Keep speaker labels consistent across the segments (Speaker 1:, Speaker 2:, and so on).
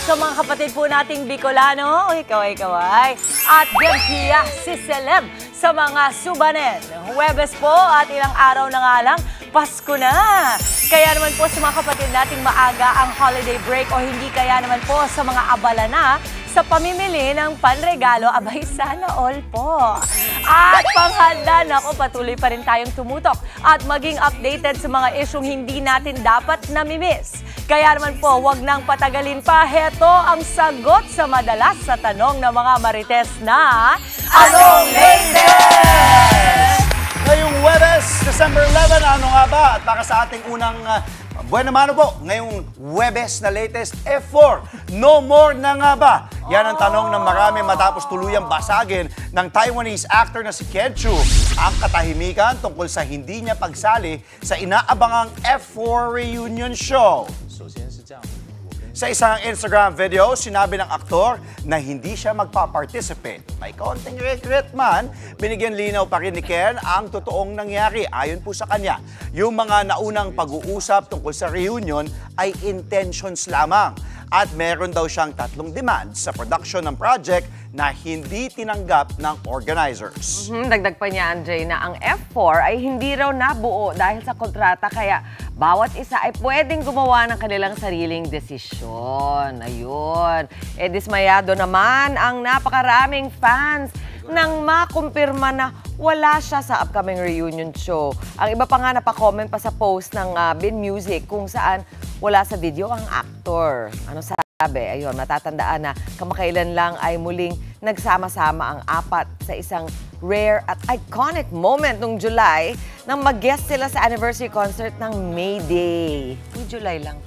Speaker 1: sa mga kapatid po nating Bicolano, kaway-kaway. At Gempiya, si Celeb sa mga Subanen. Huwebes po at ilang araw na nga lang, Pasko na. Kaya naman po sa mga kapatid nating maaga ang holiday break o hindi kaya naman po sa mga abala na sa pamimili ng panregalo, abay sana all po. At panghanda, nako, patuloy pa rin tayong tumutok at maging updated sa mga isyong hindi natin dapat namimiss. Kaya naman po, wag nang patagalin pa. Heto ang sagot sa madalas sa tanong ng mga marites na Anong Latest?
Speaker 2: Ngayong Huwebes, December 11, ano nga ba? At para sa ating unang buwan naman po, ngayong Huwebes na latest, F4, no more na nga ba? Yan ang tanong ng marami matapos tuluyang basagin ng Taiwanese actor na si Ken Chu ang katahimikan tungkol sa hindi niya pagsali sa inaabangang F4 reunion show. Sa isang Instagram video, sinabi ng aktor na hindi siya magpa-participate. May konting regret man, binigyan linaw pa rin ni Ken ang totoong nangyari. Ayon po sa kanya, yung mga naunang pag-uusap tungkol sa reunion ay intentions lamang. At meron daw siyang 3 demands sa production ng project na hindi tinanggap ng organizers.
Speaker 3: Dagdag pa niya, Andre, na ang F4 ay hindi raw nabuo dahil sa kontrata, kaya bawat isa ay pwedeng gumawa ng kanilang sariling desisyon. Ayun. Dismayado naman ang napakaraming fans nang makumpirma na wala siya sa upcoming reunion show. Ang iba pa nga napakomment pa sa post ng Bin Music kung saan wala sa video ang aktor. Ano sabi? Ayun, matatandaan na kamakailan lang ay muling nagsama-sama ang apat sa isang rare at iconic moment noong July nang mag-guest sila sa anniversary concert ng May Day. July lang.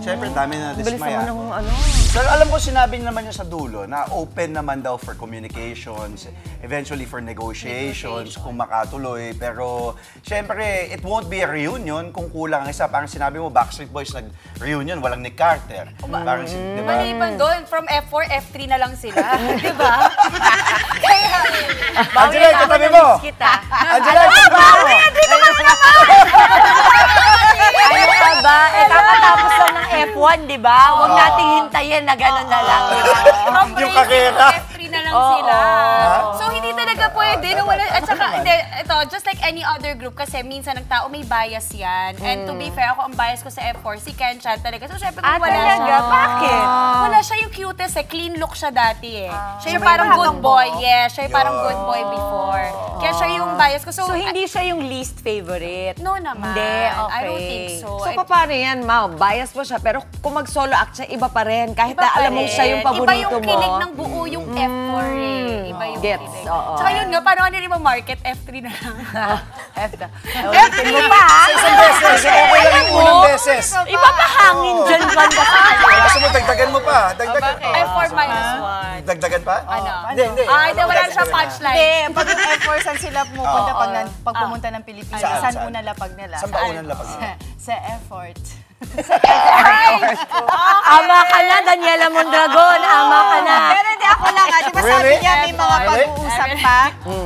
Speaker 2: Siyempre, dami na
Speaker 3: Bilis
Speaker 2: dismaya.
Speaker 3: naman ng ano.
Speaker 2: Pero alam ko, sinabi naman niya sa dulo na open naman daw for communications, eventually for negotiations, kung makatuloy. Pero, siyempre, it won't be a reunion kung kulang ang isa. Parang sinabi mo, Backstreet Boys nag-reunion, walang Nick Carter. Parang, di ba?
Speaker 4: Maliban doon, from F4, F3 na lang sila. Di ba? Kaya,
Speaker 2: Angela, katabi mo! Angela, katabi mo!
Speaker 1: Ano ka ba? Kakatapos lang ng F1, di ba? Huwag nating hintayin na gano'n na lang.
Speaker 2: Yung kakera.
Speaker 4: F3 na lang sila. So, hindi talaga pwede. No, wala, at saka, ito, just like any other group, kasi minsan ng tao may bias yan. And to be fair, ako ang bias ko sa F4, si Ken Chan talaga. So, syempre, kung wala siya.
Speaker 1: Bakit?
Speaker 4: Wala siya yung cutest eh. Clean look siya dati eh. Siya yung parang good boy. Yes, siya yung parang good boy before. Kaya siya yung bias ko.
Speaker 1: So, hindi siya yung least favorite?
Speaker 4: No naman.
Speaker 1: Hindi, okay.
Speaker 4: I don't think so.
Speaker 3: So, paano yan, Ma? Bias mo siya, pero kung mag-solo act siya, iba pa rin. Kahit na alam mo siya yung paborito mo.
Speaker 4: Iba yung kilig ng buo yung F4 eh. Iba yung
Speaker 3: Gets,
Speaker 4: kilig.
Speaker 3: oo.
Speaker 4: Tsaka yun nga, paano nila ma-market? F3 na lang.
Speaker 1: Ulitin mo pa, ha?
Speaker 2: Isang beses, okay lang yung unang beses.
Speaker 1: Iba pa hangin dyan banda sa
Speaker 2: Gusto mo, dagdagan mo pa. Dagdagan.
Speaker 4: F4 minus 1.
Speaker 2: Dagdagan pa?
Speaker 4: Ano?
Speaker 2: Hindi.
Speaker 4: Hindi, wala siya punchline.
Speaker 5: Hindi, pag yung F4, saan sila pumupunta pag pumunta ng Pilipinas?
Speaker 2: Saan?
Speaker 5: Saan
Speaker 2: Saan?
Speaker 5: unang lapag nila?
Speaker 2: Saan ba unang lapag nila?
Speaker 5: Sa effort.
Speaker 1: Ama ka na, Daniela Mondragon. Ama ka na.
Speaker 5: Pero hindi ako lang, di ba sabi
Speaker 2: Really?
Speaker 5: niya may mga
Speaker 2: Really?
Speaker 5: pag-uusap pa?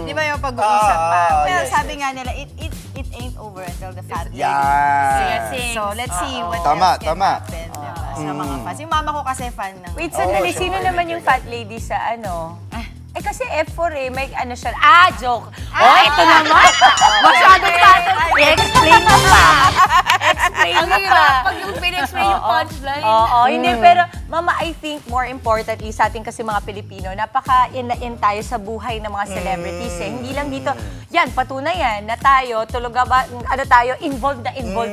Speaker 5: Di ba yung pag-uusap pa? Pero
Speaker 2: yes.
Speaker 5: sabi nga nila, it ain't over until the fat lady.
Speaker 2: Yan.
Speaker 5: So, let's see what
Speaker 2: Tama,
Speaker 5: else can
Speaker 2: tama.
Speaker 5: happen diba? Sa mga fans. Yung mama ko kasi fan ng...
Speaker 1: Wait, sandali. Sino naman yung fat lady sa ano? Kasi F4 eh, may ano siya. Joke. Ito naman. Masyadong fat. I-explain mo pa. Explain
Speaker 4: Ang
Speaker 1: mo pa.
Speaker 4: hirap pag yung pinexplain yung punchline.
Speaker 1: Oo, hindi. Pero, Mama, I think more importantly sa ating kasi mga Pilipino, napaka-in tayo sa buhay ng mga celebrities eh. Hindi lang dito, yan, patunay yan, na tayo, involved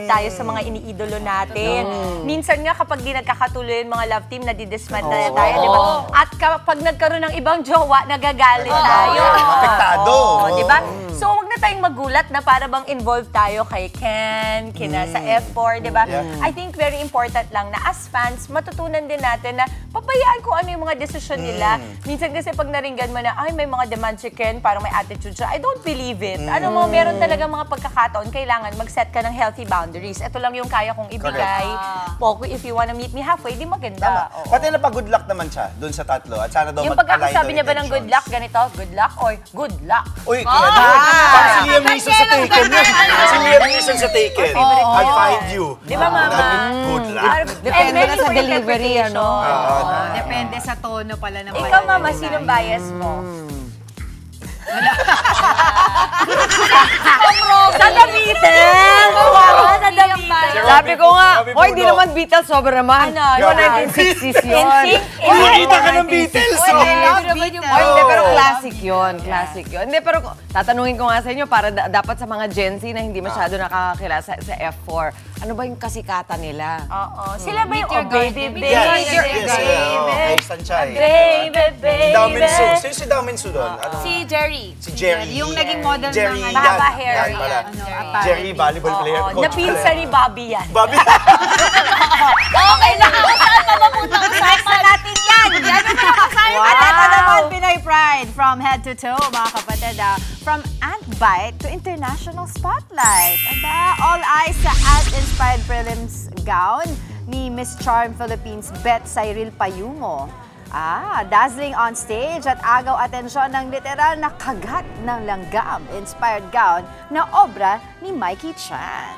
Speaker 1: tayo sa mga iniidolo natin. Minsan nga kapag di nagkakatuloy yung mga love team, nadidismantle tayo, di ba? At kapag nagkaroon ng ibang jowa, nagagalit tayo.
Speaker 2: Apektado.
Speaker 1: Oo, di ba? So, wag na tayong magulat na para bang involved tayo kay Ken, sa F4, di ba? I think very important lang na as fans, matutunan din natin na pabayaan kung ano yung mga desisyon nila. Minsan kasi pag naringgan mo na, ay, may mga demands si Ken, parang may attitude siya. I don't believe it. Ano mo, meron talaga mga pagkakataon, kailangan mag-set ka ng healthy boundaries. Ito lang yung kaya kong ibigay. Poco, if you wanna meet me halfway, di maganda.
Speaker 2: Tama. Pati na pa-good luck naman siya doon sa tatlo. At sana daw
Speaker 1: Yung pagkakasabi niya ba ng good luck, ganito, good luck or good luck?
Speaker 2: Uy, parang si Liam Neeson sa Taken yun. Si Liam Neeson sa Taken. I'll find love you.
Speaker 1: Di ba, Mama?
Speaker 2: Good luck.
Speaker 3: Depende
Speaker 1: And
Speaker 3: na sa
Speaker 1: for
Speaker 3: delivery, ano?
Speaker 5: Depende sa tono pala ng
Speaker 1: Ikaw, Mama, sinong bias mo? Sa The Beatles! Wow, sa The Beatles!
Speaker 3: Sabi ko nga,
Speaker 2: Sabi
Speaker 3: hoy, di
Speaker 2: Puno.
Speaker 3: naman Beatles, sobra naman.
Speaker 1: Ano?
Speaker 3: Yung 1960s yun.
Speaker 2: Nakita ka ng Beatles, oh.
Speaker 3: Oh, hindi, pero classic yun. Classic yun. Hindi, pero tatanungin ko nga sa inyo, para dapat sa mga Gen Z na hindi masyado nakakakilala sa F4, ano ba yung kasikatan nila?
Speaker 1: Oo. Sila ba yung Baby, Baby,
Speaker 2: Yes,
Speaker 1: Baby,
Speaker 2: kay Sanchay.
Speaker 1: Baby, Baby,
Speaker 2: Dao Minsu. Sino si Dao Minsu doon? Ano?
Speaker 4: Si Jerry.
Speaker 2: Si Jerry.
Speaker 5: Yung naging model
Speaker 2: Jerry,
Speaker 5: ng
Speaker 1: Mahaba
Speaker 2: yan.
Speaker 1: hair.
Speaker 2: Yan pala. Jerry, volleyball player.
Speaker 1: Oo,
Speaker 2: Coach
Speaker 1: napinsa ni Bobby yan.
Speaker 2: Bobby.
Speaker 4: Okay na, saan pa mapunta usapan natin yan? Yan ang pinakasayo.
Speaker 5: At ito naman, Pinoy Pride from head to toe, mga kapatid. From ant bite to international spotlight. Aba, all eyes sa ant-inspired prelims gown ni Miss Charm Philippines Bet Cyril Payumo. Dazzling on stage at agaw atensyon ng literal na kagat ng langgam-inspired gown na obra ni Mikey Chan.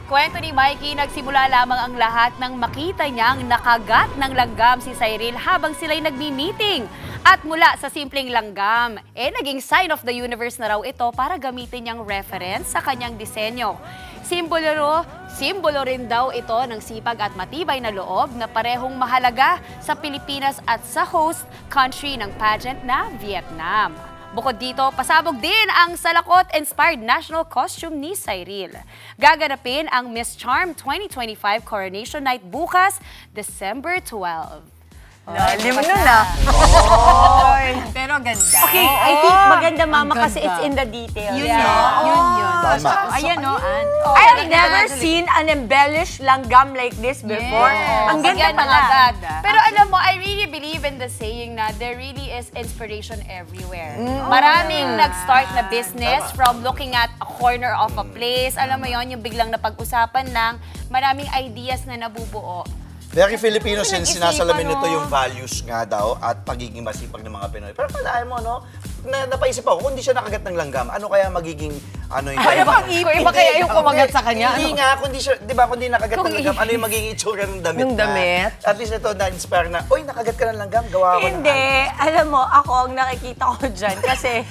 Speaker 4: Kwento ni Mikey, nagsimula lamang ang lahat nang makita niyang nakagat ng langgam si Cyril habang sila'y nagmi-meeting. At mula sa simpleng langgam, naging sign of the universe na raw ito para gamitin niyang reference sa kanyang disenyo. Simbolo rin daw ito ng sipag at matibay na loob na parehong mahalaga sa Pilipinas at sa host country ng pageant na Vietnam. Bukod dito, pasabog din ang salakot-inspired national costume ni Cyril. Gaganapin ang Miss Charm 2025 Coronation Night bukas, December 12.
Speaker 1: Lalim nun ah.
Speaker 5: Pero ganda.
Speaker 1: Okay, I think maganda, Mama, kasi it's in the details.
Speaker 5: Yun yun.
Speaker 2: Tama.
Speaker 5: Ayan, no?
Speaker 1: I've never seen an embellished langgam like this before. Ang ganda
Speaker 4: Yan
Speaker 1: pala.
Speaker 4: agad. Pero alam mo, I really believe in the saying na there really is inspiration everywhere. Maraming nag-start na business from looking at a corner of a place. Alam mo yon, yung biglang napag-usapan ng maraming ideas na nabubuo.
Speaker 2: Very Filipino sinasalamin nito yung values nga daw at pagiging masipag ng mga Pinoy. Pero palaan mo, no? Napaisip ako, kung di siya nakagat ng langgam, ano kaya magiging, ano yung...
Speaker 3: Iba kaya yung kumagat sa kanya?
Speaker 2: Hindi nga, kung di siya, di ba, kung di nakagat ng langgam, ano yung magiging itsura ng damit
Speaker 3: Yung damit?
Speaker 2: At least ito na-inspire na, uy, nakagat ka ng langgam, gawa ko
Speaker 1: Hindi. Alam mo, ako ang nakikita ko dyan kasi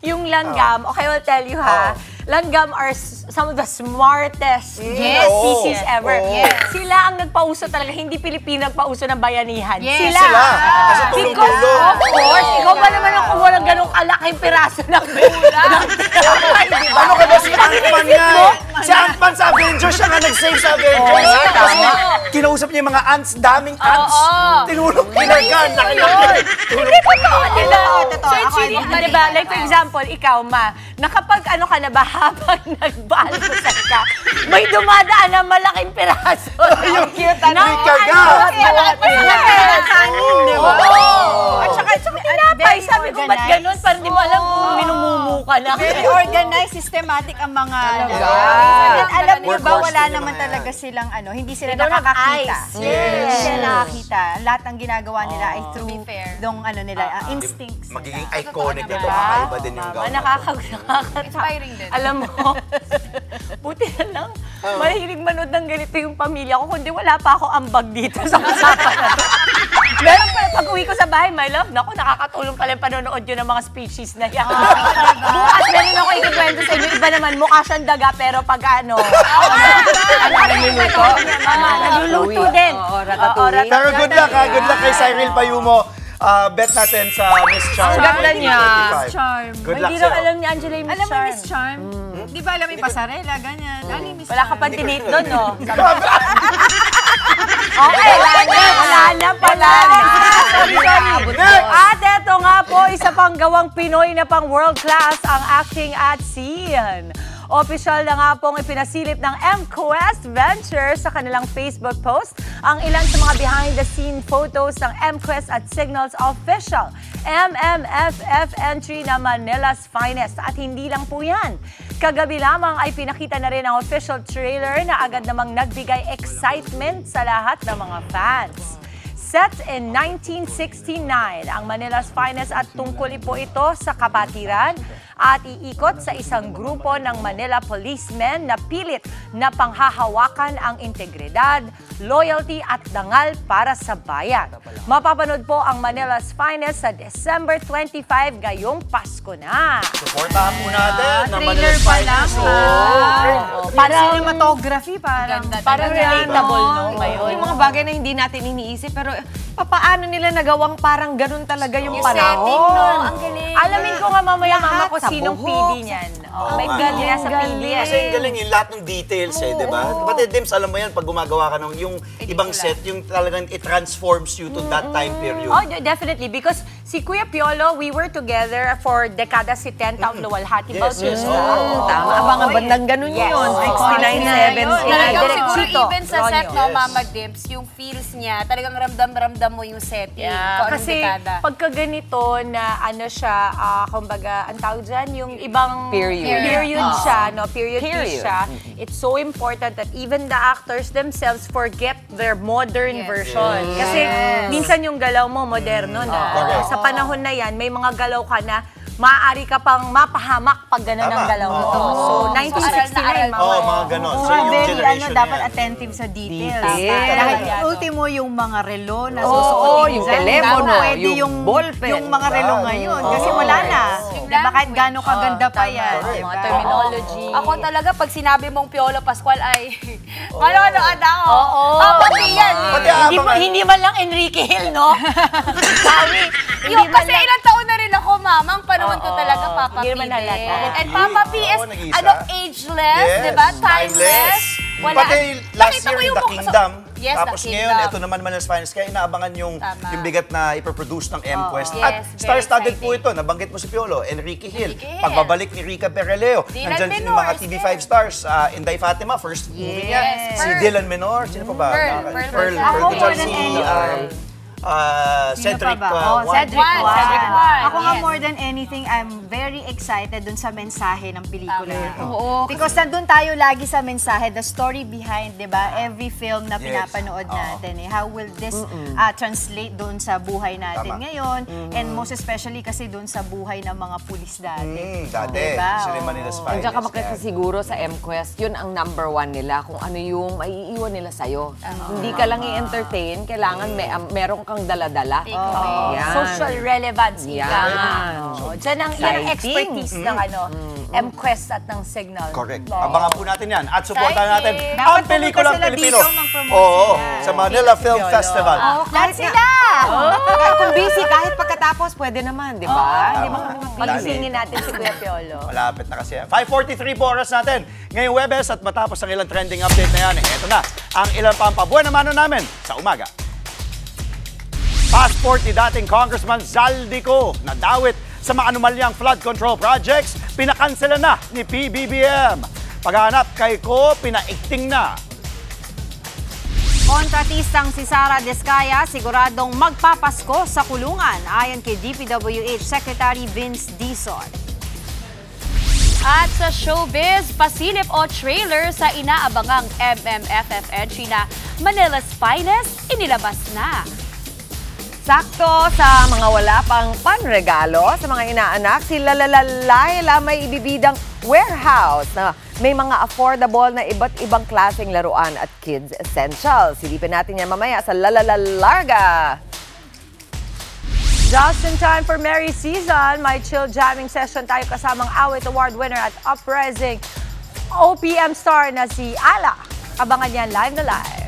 Speaker 1: yung langgam, okay, I'll tell you ha, langgam are some of the smartest species ever. Sila ang nagpauso talaga, hindi Pilipino nagpauso ng bayanihan. Sila.
Speaker 2: Kasi tulong-tulong.
Speaker 1: Of course, ikaw ba naman ang kumuha ng ganong kalaking piraso ng bula?
Speaker 2: Ano ka ba si Ant-Man nga? Si Ant-Man sa Avengers, siya nga nag-save sa Avengers. Kasi kinausap niya yung mga ants, daming ants. Tinulong kinagan.
Speaker 1: So it's really, diba, like for example, ikaw, Ma, nakapag ano ka na ba habang nagbalbusan ka, may dumadaan na malaking piraso.
Speaker 2: Yung cute,
Speaker 1: Ng
Speaker 2: may kagat.
Speaker 1: Kanin, di ba? At saka tinapay, sabi ko, ba't ganun? Parang di mo alam kung minumumu ka na.
Speaker 5: Very organized, systematic ang mga alam niyo ba,
Speaker 2: Workhorse
Speaker 5: wala
Speaker 2: din yung
Speaker 5: naman
Speaker 2: mga
Speaker 5: talaga silang hindi sila
Speaker 1: They don't have
Speaker 5: nakakakita.
Speaker 1: eyes.
Speaker 5: Hindi sila nakakita. Lahat ng ginagawa nila ay through
Speaker 4: fair.
Speaker 5: dong nila, instincts.
Speaker 2: Magiging iconic ito. Kakaiba din yung gawin.
Speaker 4: Inspiring din.
Speaker 1: Alam mo, buti na lang, mahilig manood ng ganito yung pamilya ko, kundi wala pa ako ambag dito sa usapan na to. Meron pala, pag uwi ko sa bahay, my love, naku, nakakatulong pala yung panonood yun ng mga species na yan. Bukas meron ako ikikwento sa inyo, iba naman, mukha siyang daga, pero pag ano, nagluluto din.
Speaker 3: Ratatouille.
Speaker 2: Pero good luck ha, good luck kay Cyril Payumo. Bet natin sa Miss Charm.
Speaker 3: Ang ganda niya.
Speaker 2: 2025.
Speaker 5: Charm.
Speaker 2: Good luck
Speaker 1: Hindi raw
Speaker 2: sa'yo.
Speaker 1: alam ni Angela yung
Speaker 5: Alam mo,
Speaker 1: Charm.
Speaker 5: Miss Charm? Di ba alam yung pasarela, ganyan. Ano yung Miss
Speaker 1: Wala ka
Speaker 5: Charm?
Speaker 1: pang tinate doon, no? Okay, wala na pala. Sorry. At eto nga po, isa pang gawang Pinoy na pang world class ang acting at scene. Official na nga pong ipinasilip ng MQuest Ventures sa kanilang Facebook post ang ilan sa mga behind-the-scene photos ng MQuest at Signals Official MMFF entry na Manila's Finest. At hindi lang po yan. Kagabi lamang ay pinakita na rin ang official trailer na agad namang nagbigay excitement sa lahat ng mga fans. Set in 1969, ang Manila's Finest at tungkol po ito sa kapatiran at iikot sa isang grupo ng Manila policemen na pilit na panghahawakan ang integridad, loyalty at dangal para sa bayan. Mapapanood po ang Manila's Finest sa December 25 ngayong Pasko na.
Speaker 2: Supportahan po natin ng
Speaker 5: Trailer
Speaker 2: Manila's
Speaker 5: pa lang,
Speaker 2: Finest.
Speaker 5: Parang cinematography,
Speaker 1: Parang relatable, no, ngayon.
Speaker 3: Yung mga bagay na hindi natin iniisip, pero paano nila nagawang parang ganun talaga yung panahon?
Speaker 4: Setting, no? Ang galing.
Speaker 1: Alamin ko nga mamaya, mama, ko
Speaker 3: Sa
Speaker 1: sinong
Speaker 3: buhok,
Speaker 1: PD niyan. May galing sa PD.
Speaker 2: Kasi yung galing yung lahat ng details di ba? Pati Dims, alam mo yan, pag gumagawa ka ng yung ibang set, yung talagang it transforms you to that time period.
Speaker 1: Oh, definitely. Because si Kuya Piolo, we were together for dekada 70 taong luwalhati.
Speaker 2: Yes, yes.
Speaker 3: Tama, abangan bandang ganun
Speaker 1: Yes.
Speaker 3: yun.
Speaker 1: Oo.
Speaker 3: 69, 70.
Speaker 4: Talagang
Speaker 1: Direct
Speaker 4: siguro
Speaker 1: Chito,
Speaker 4: even sa set,
Speaker 1: Ronyo.
Speaker 4: no,
Speaker 2: Yes.
Speaker 4: Mama Dimps, yung feels niya, talagang ramdam-ramdam mo yung setting.
Speaker 1: Yeah,
Speaker 4: Kung anong
Speaker 1: kasi
Speaker 4: dekada.
Speaker 1: pagka ganito na ano siya, kumbaga, ang tawag dyan, yung ibang
Speaker 3: Period.
Speaker 1: siya, no? Period piece
Speaker 3: Period.
Speaker 1: siya. It's so important that even the actors themselves forget their modern version. Kasi minsan yung galaw mo, moderno na.
Speaker 2: Correct.
Speaker 1: Sa panahon na yan, may mga galaw ka na maaari ka pang mapahamak pag gano'n ang
Speaker 2: Tama.
Speaker 1: galaw mo. So, 1969,
Speaker 4: aral na
Speaker 2: Oo,
Speaker 1: mga
Speaker 2: mga ganon. So,
Speaker 5: Mga
Speaker 2: yung
Speaker 5: very
Speaker 2: generation
Speaker 5: dapat
Speaker 2: na yan.
Speaker 5: attentive sa details.
Speaker 3: Details.
Speaker 5: Dahil
Speaker 1: Yan.
Speaker 5: ultimo yung mga relo na
Speaker 3: Oo,
Speaker 5: susuotin
Speaker 3: yung
Speaker 5: dyan.
Speaker 3: telepono,
Speaker 5: Hindi pwede
Speaker 3: yung ballpen.
Speaker 5: Yung mga relo ngayon. Kasi wala na. Diba, kahit gano'ng kaganda pa yan.
Speaker 1: mga
Speaker 5: Diba?
Speaker 1: terminology.
Speaker 4: Ako talaga, pag sinabi mong Piolo Pascual ay, manonood ako.
Speaker 1: Oo.
Speaker 4: Pati yan.
Speaker 2: Pati
Speaker 1: Hindi man lang Enrique Hill, no? Sabi,
Speaker 4: Yung kasi ilang taon na rin ako, mamang panahon ko talaga, Papa
Speaker 1: Hindi
Speaker 4: P.
Speaker 1: naman halata.
Speaker 4: din. And Papa P is,
Speaker 2: Oo, nag-iisa.
Speaker 4: ageless,
Speaker 2: Yes,
Speaker 4: di ba? Timeless.
Speaker 2: Pati last
Speaker 4: Nakita
Speaker 2: year
Speaker 4: ko
Speaker 2: in
Speaker 4: yung
Speaker 2: The
Speaker 4: mukha-
Speaker 2: Kingdom.
Speaker 4: Yes,
Speaker 2: Tapos
Speaker 4: The
Speaker 2: ngayon,
Speaker 4: Kingdom.
Speaker 2: ito naman Manila's Finest. Kaya inaabangan yung bigat na ipoproduce ng M-Quest.
Speaker 4: Yes,
Speaker 2: At
Speaker 4: very
Speaker 2: star-studded po
Speaker 4: exciting.
Speaker 2: ito. Nabanggit mo si Piolo, Enrique Hill.
Speaker 4: Enrique Hill.
Speaker 2: Pagbabalik ni Rica Pereleo.
Speaker 4: Dylan
Speaker 2: Nandyan yung
Speaker 4: Menor,
Speaker 2: mga TV5 stars. Inday Fatima, first movie niya.
Speaker 4: Yes,
Speaker 2: Si
Speaker 4: Pearl.
Speaker 2: Dylan Menor. Sino pa ba?
Speaker 4: Pearl
Speaker 5: Ako
Speaker 2: Gonzalez.
Speaker 5: more than
Speaker 2: Si,
Speaker 5: anything. Sino
Speaker 2: Cedric.
Speaker 5: pa ba?
Speaker 2: Juan.
Speaker 5: Cedric
Speaker 4: Juan.
Speaker 5: Juan.
Speaker 4: Cedric Juan,
Speaker 5: Ako nga
Speaker 4: yes.
Speaker 5: more than anything, I'm very excited dun sa mensahe ng pelikula.
Speaker 3: Oo,
Speaker 5: Because nandun tayo lagi sa mensahe, the story behind, di ba? Every film na
Speaker 2: Yes.
Speaker 5: pinapanood natin. How will this translate dun sa buhay natin
Speaker 2: Tama.
Speaker 5: ngayon? And most especially kasi dun sa buhay ng mga pulis dati.
Speaker 2: Dati.
Speaker 5: Diba?
Speaker 2: Sila yung Manila's Finest.
Speaker 3: Andiyan ka makita
Speaker 2: Yan.
Speaker 3: siguro sa M-Quest, yun ang #1 nila kung ano yung maiiwan nila sa'yo. Hindi ka lang i-entertain, kailangan meron kang dala-dala. Yan.
Speaker 1: Social relevance.
Speaker 3: Yan.
Speaker 1: Oh, Diyan ang yan ang
Speaker 3: Exciting.
Speaker 1: expertise ng M-Quest at ng Signal.
Speaker 2: Correct.
Speaker 1: Oh.
Speaker 2: Abangan po natin yan. At supportan natin
Speaker 1: Exciting.
Speaker 2: ang
Speaker 5: Dapat
Speaker 2: pelikulang
Speaker 5: pumunta sila
Speaker 2: Pilipino.
Speaker 5: dito, mag-promote
Speaker 2: Oo,
Speaker 5: sila.
Speaker 2: sa Manila Film Festival.
Speaker 5: Lahat sila!
Speaker 3: Kung busy, kahit pagkatapos, pwede naman, di ba? Hindi ba kami mapili?
Speaker 1: Pagisingin natin si Kuya Piolo.
Speaker 2: Malapit na kasi. 5:43 po oras natin. Ngayong Webes at matapos ang ilang trending update na yan, ito na ang ilang pampabuena mano namin sa umaga. Passport ni dating Congressman Zaldico na dawit sa mga anomalyang flood control projects, pinakansela na ni PBBM. Paghahanap kay Ko, pinaikting na.
Speaker 5: Kontratistang si Sara Descaya siguradong magpapasko sa kulungan ayon kay DPWH Secretary Vince Dizon.
Speaker 4: At sa showbiz, pasilip o trailer sa inaabangang MMFF entry na Manila's Finest, inilabas na.
Speaker 3: Sakto sa mga wala pang panregalo sa mga inaanak, si Layla may ibibidang warehouse na may mga affordable na iba't ibang klaseng laruan at kids essentials. Silipin natin yan mamaya sa Larga.
Speaker 1: Just in time for Merry Season, may chill jamming session tayo kasamang Awit Award winner at uprising OPM star na si Ala. Abangan yan live na live.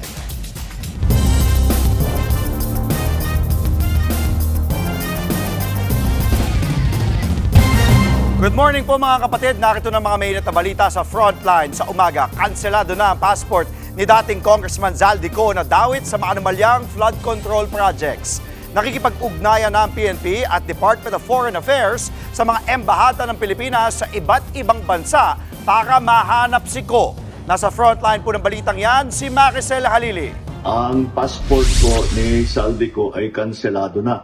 Speaker 2: Good morning po mga kapatid. Narito na mga mainit na balita sa Frontline sa umaga. Kanselado na ang passport ni dating Congressman Zaldico na dawit sa mga anomalyang flood control projects. Nakikipag-ugnayan na ang PNP at Department of Foreign Affairs sa mga embahada ng Pilipinas sa iba't ibang bansa para mahanap si Ko. Nasa Frontline po ng balitang yan, si Maricel Halili.
Speaker 6: Ang passport ko ni Zaldico ay kanselado na.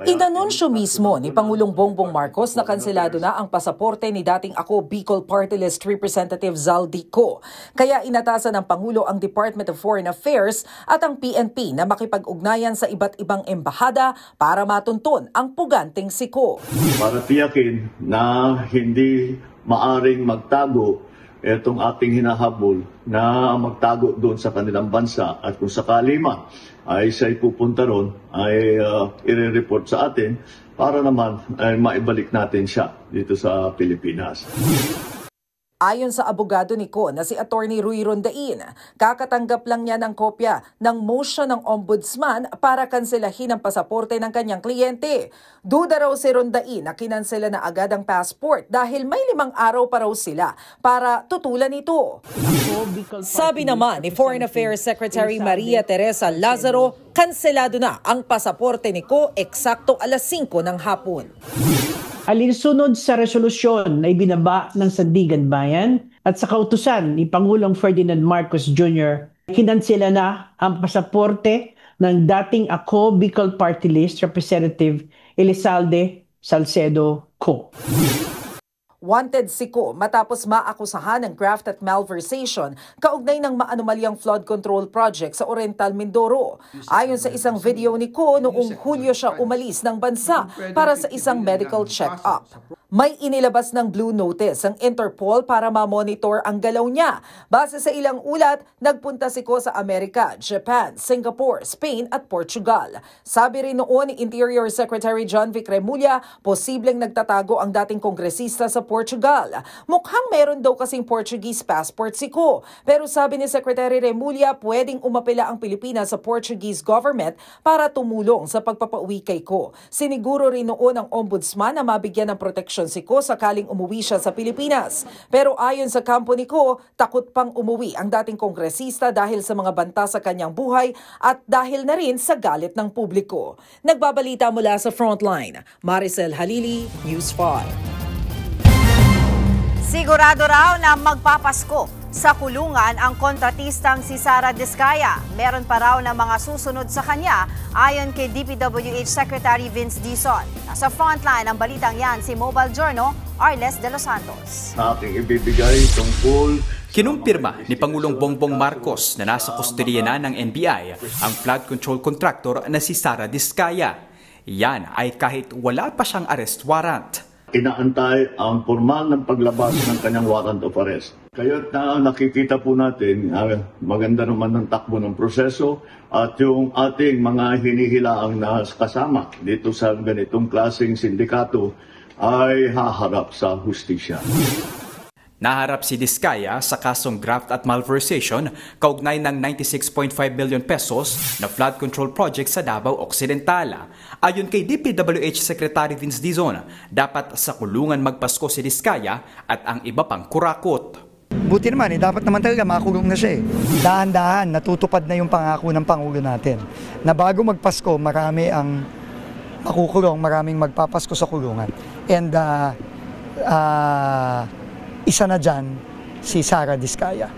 Speaker 6: Inanunsyo mismo ni Pangulong Bongbong Marcos na kanselado na ang pasaporte ni dating Ako Bicol Party List Representative Zaldico. Kaya inatasan ng Pangulo ang Department of Foreign Affairs at ang PNP na makipag-ugnayan sa iba't ibang embahada para matuntun ang puganteng siko.
Speaker 7: Para tiyakin na hindi maaring magtago itong ating hinahabol na magtago doon sa kanilang bansa at kung sakali man ay siya'y pupunta ron ay i-report sa atin para naman ay maibalik natin siya dito sa Pilipinas.
Speaker 6: Ayon sa abogado ni Ko na si Attorney Rui Rondain, kakatanggap lang niya ng kopya ng motion ng ombudsman para kanselahin ang pasaporte ng kanyang kliyente. Duda raw si Rondain na kinansela na agad ang passport dahil may 5 araw pa raw sila para tutulan ito. Sabi naman ni Foreign Affairs Secretary Maria Teresa Lazaro, kanselado na ang pasaporte ni Ko eksakto alas 5 ng hapon.
Speaker 8: Alinsunod sa resolusyon na ibinaba ng Sandigan Bayan at sa kautusan ni Pangulong Ferdinand Marcos Jr., kinansela na ang pasaporte ng dating Ako Bicol Party List Representative Elizalde Salcedo Co.
Speaker 6: Wanted si Ko matapos maakusahan ng graft at malversation kaugnay ng maanumalyang flood control project sa Oriental Mindoro. Ayon sa isang video ni Ko, noong Hulyo siya umalis ng bansa para sa isang medical check-up. May inilabas ng Blue Notice ang Interpol para ma-monitor ang galaw niya. Base sa ilang ulat, nagpunta si Ko sa Amerika, Japan, Singapore, Spain at Portugal. Sabi rin noon ni Interior Secretary John Vic Remulla, posibleng nagtatago ang dating kongresista sa Portugal. Mukhang meron daw kasing Portuguese passport si Ko. Pero sabi ni Secretary Remulla, pwedeng umapela ang Pilipinas sa Portuguese government para tumulong sa pagpapauwi kay Ko. Siniguro rin noon ang ombudsman na mabigyan ng proteksyon si Ko sakaling umuwi siya sa Pilipinas. Pero ayon sa kampo ni Ko, takot pang umuwi ang dating kongresista dahil sa mga banta sa kanyang buhay at dahil na rin sa galit ng publiko. Nagbabalita mula sa Frontline, Maricel Halili, News 5.
Speaker 5: Sigurado raw na magpapasko sa kulungan ang kontratistang si Sara Diskaya. Meron pa raw na mga susunod sa kanya ayon kay DPWH Secretary Vince Dizon. Sa frontline ang balitang yan si Mobile Journal, Arles de los Santos.
Speaker 7: Ating ibibigay tungkol
Speaker 9: Kinumpirma ni Pangulong Bongbong Marcos na nasa kustodiya na ng NBI ang flood control contractor na si Sara Diskaya. Yan ay kahit wala pa siyang arrest warrant.
Speaker 7: inaantay ang formal ng paglabas ng kanyang warrant of arrest. Kaya't nakikita po natin, maganda naman ng takbo ng proseso at yung ating mga hinihilaang na kasama dito sa ganitong klaseng sindikato ay haharap sa hustisya.
Speaker 9: Naharap si Diskaya sa kasong graft at malversation kaugnay ng 96.5 billion pesos na flood control project sa Davao Occidental. Ayon kay DPWH Secretary Vince Dizon, dapat sa kulungan magpasko si Diskaya at ang iba pang kurakot.
Speaker 10: Buti naman, dapat naman talaga makulong na siya. Dahan-dahan, natutupad na yung pangako ng Pangulo natin. Na bago magpasko, marami ang makukulong, maraming magpapasko sa kulungan. And isa na dyan, si Sara Diskaya.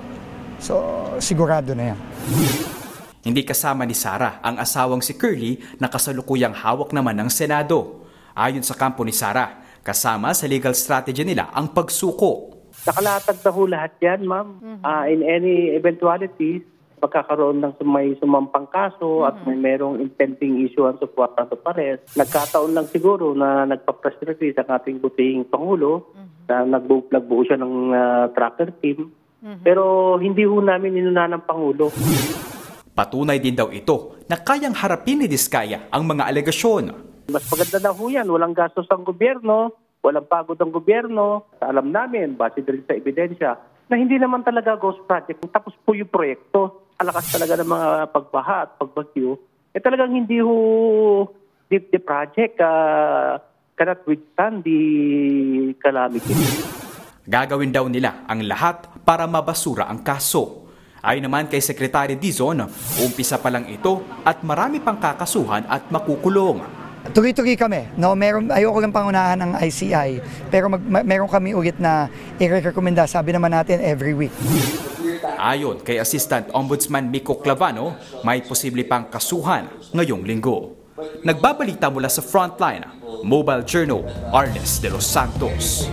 Speaker 10: So, sigurado na yan.
Speaker 9: Hindi kasama ni Sara ang asawang si Curly na kasalukuyang hawak naman ng Senado. Ayon sa kampo ni Sara, kasama sa legal strategy nila ang pagsuko.
Speaker 11: Nakalatag na ho lahat yan, ma'am. In any eventualities, magkakaroon ng may sumampang kaso at may merong impending issuance of warrant of arrest. Nagkataon lang siguro na nagpa-press release ang ating butihing Pangulo na nagbuo siya ng tracker team. Pero hindi ho namin inuna ng Pangulo.
Speaker 9: Patunay din daw ito na kayang harapin ni Diskaya ang mga alegasyon.
Speaker 11: Mas maganda na ho yan. Walang gastos ang gobyerno, walang pagod ang gobyerno. Alam namin, base din sa ebidensya, na hindi naman talaga ghost project. Tapos po yung proyekto, alakas talaga ng mga pagbaha at pagbagyo, talagang hindi ho the project cannot withstand the calamity.
Speaker 9: Gagawin daw nila ang lahat para mabasura ang kaso. Ayon naman kay Secretary Dizon, umpisa pa lang ito at marami pang kakasuhan at makukulong.
Speaker 10: Tuloy-tuloy kami. No, ayoko lang pangunahan ng ICI, pero meron kami ulit na i-rekomenda, sabi naman natin, every week.
Speaker 9: Ayon kay Assistant Ombudsman Miko Clavano, may posible pang kasuhan ngayong linggo. Nagbabalita mula sa Frontline, Mobile Journal, Arnes de los Santos.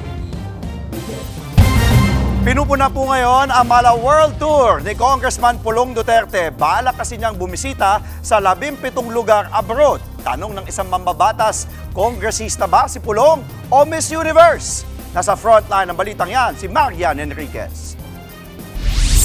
Speaker 2: Pinupuna po ngayon ang Mala World Tour ni Congressman Pulong Duterte. Balak kasi niyang bumisita sa 17 lugar abroad. Tanong ng isang mambabatas, kongresista ba si Pulong o Miss Universe? Nasa frontline ng balitang yan, si Marian Enriquez.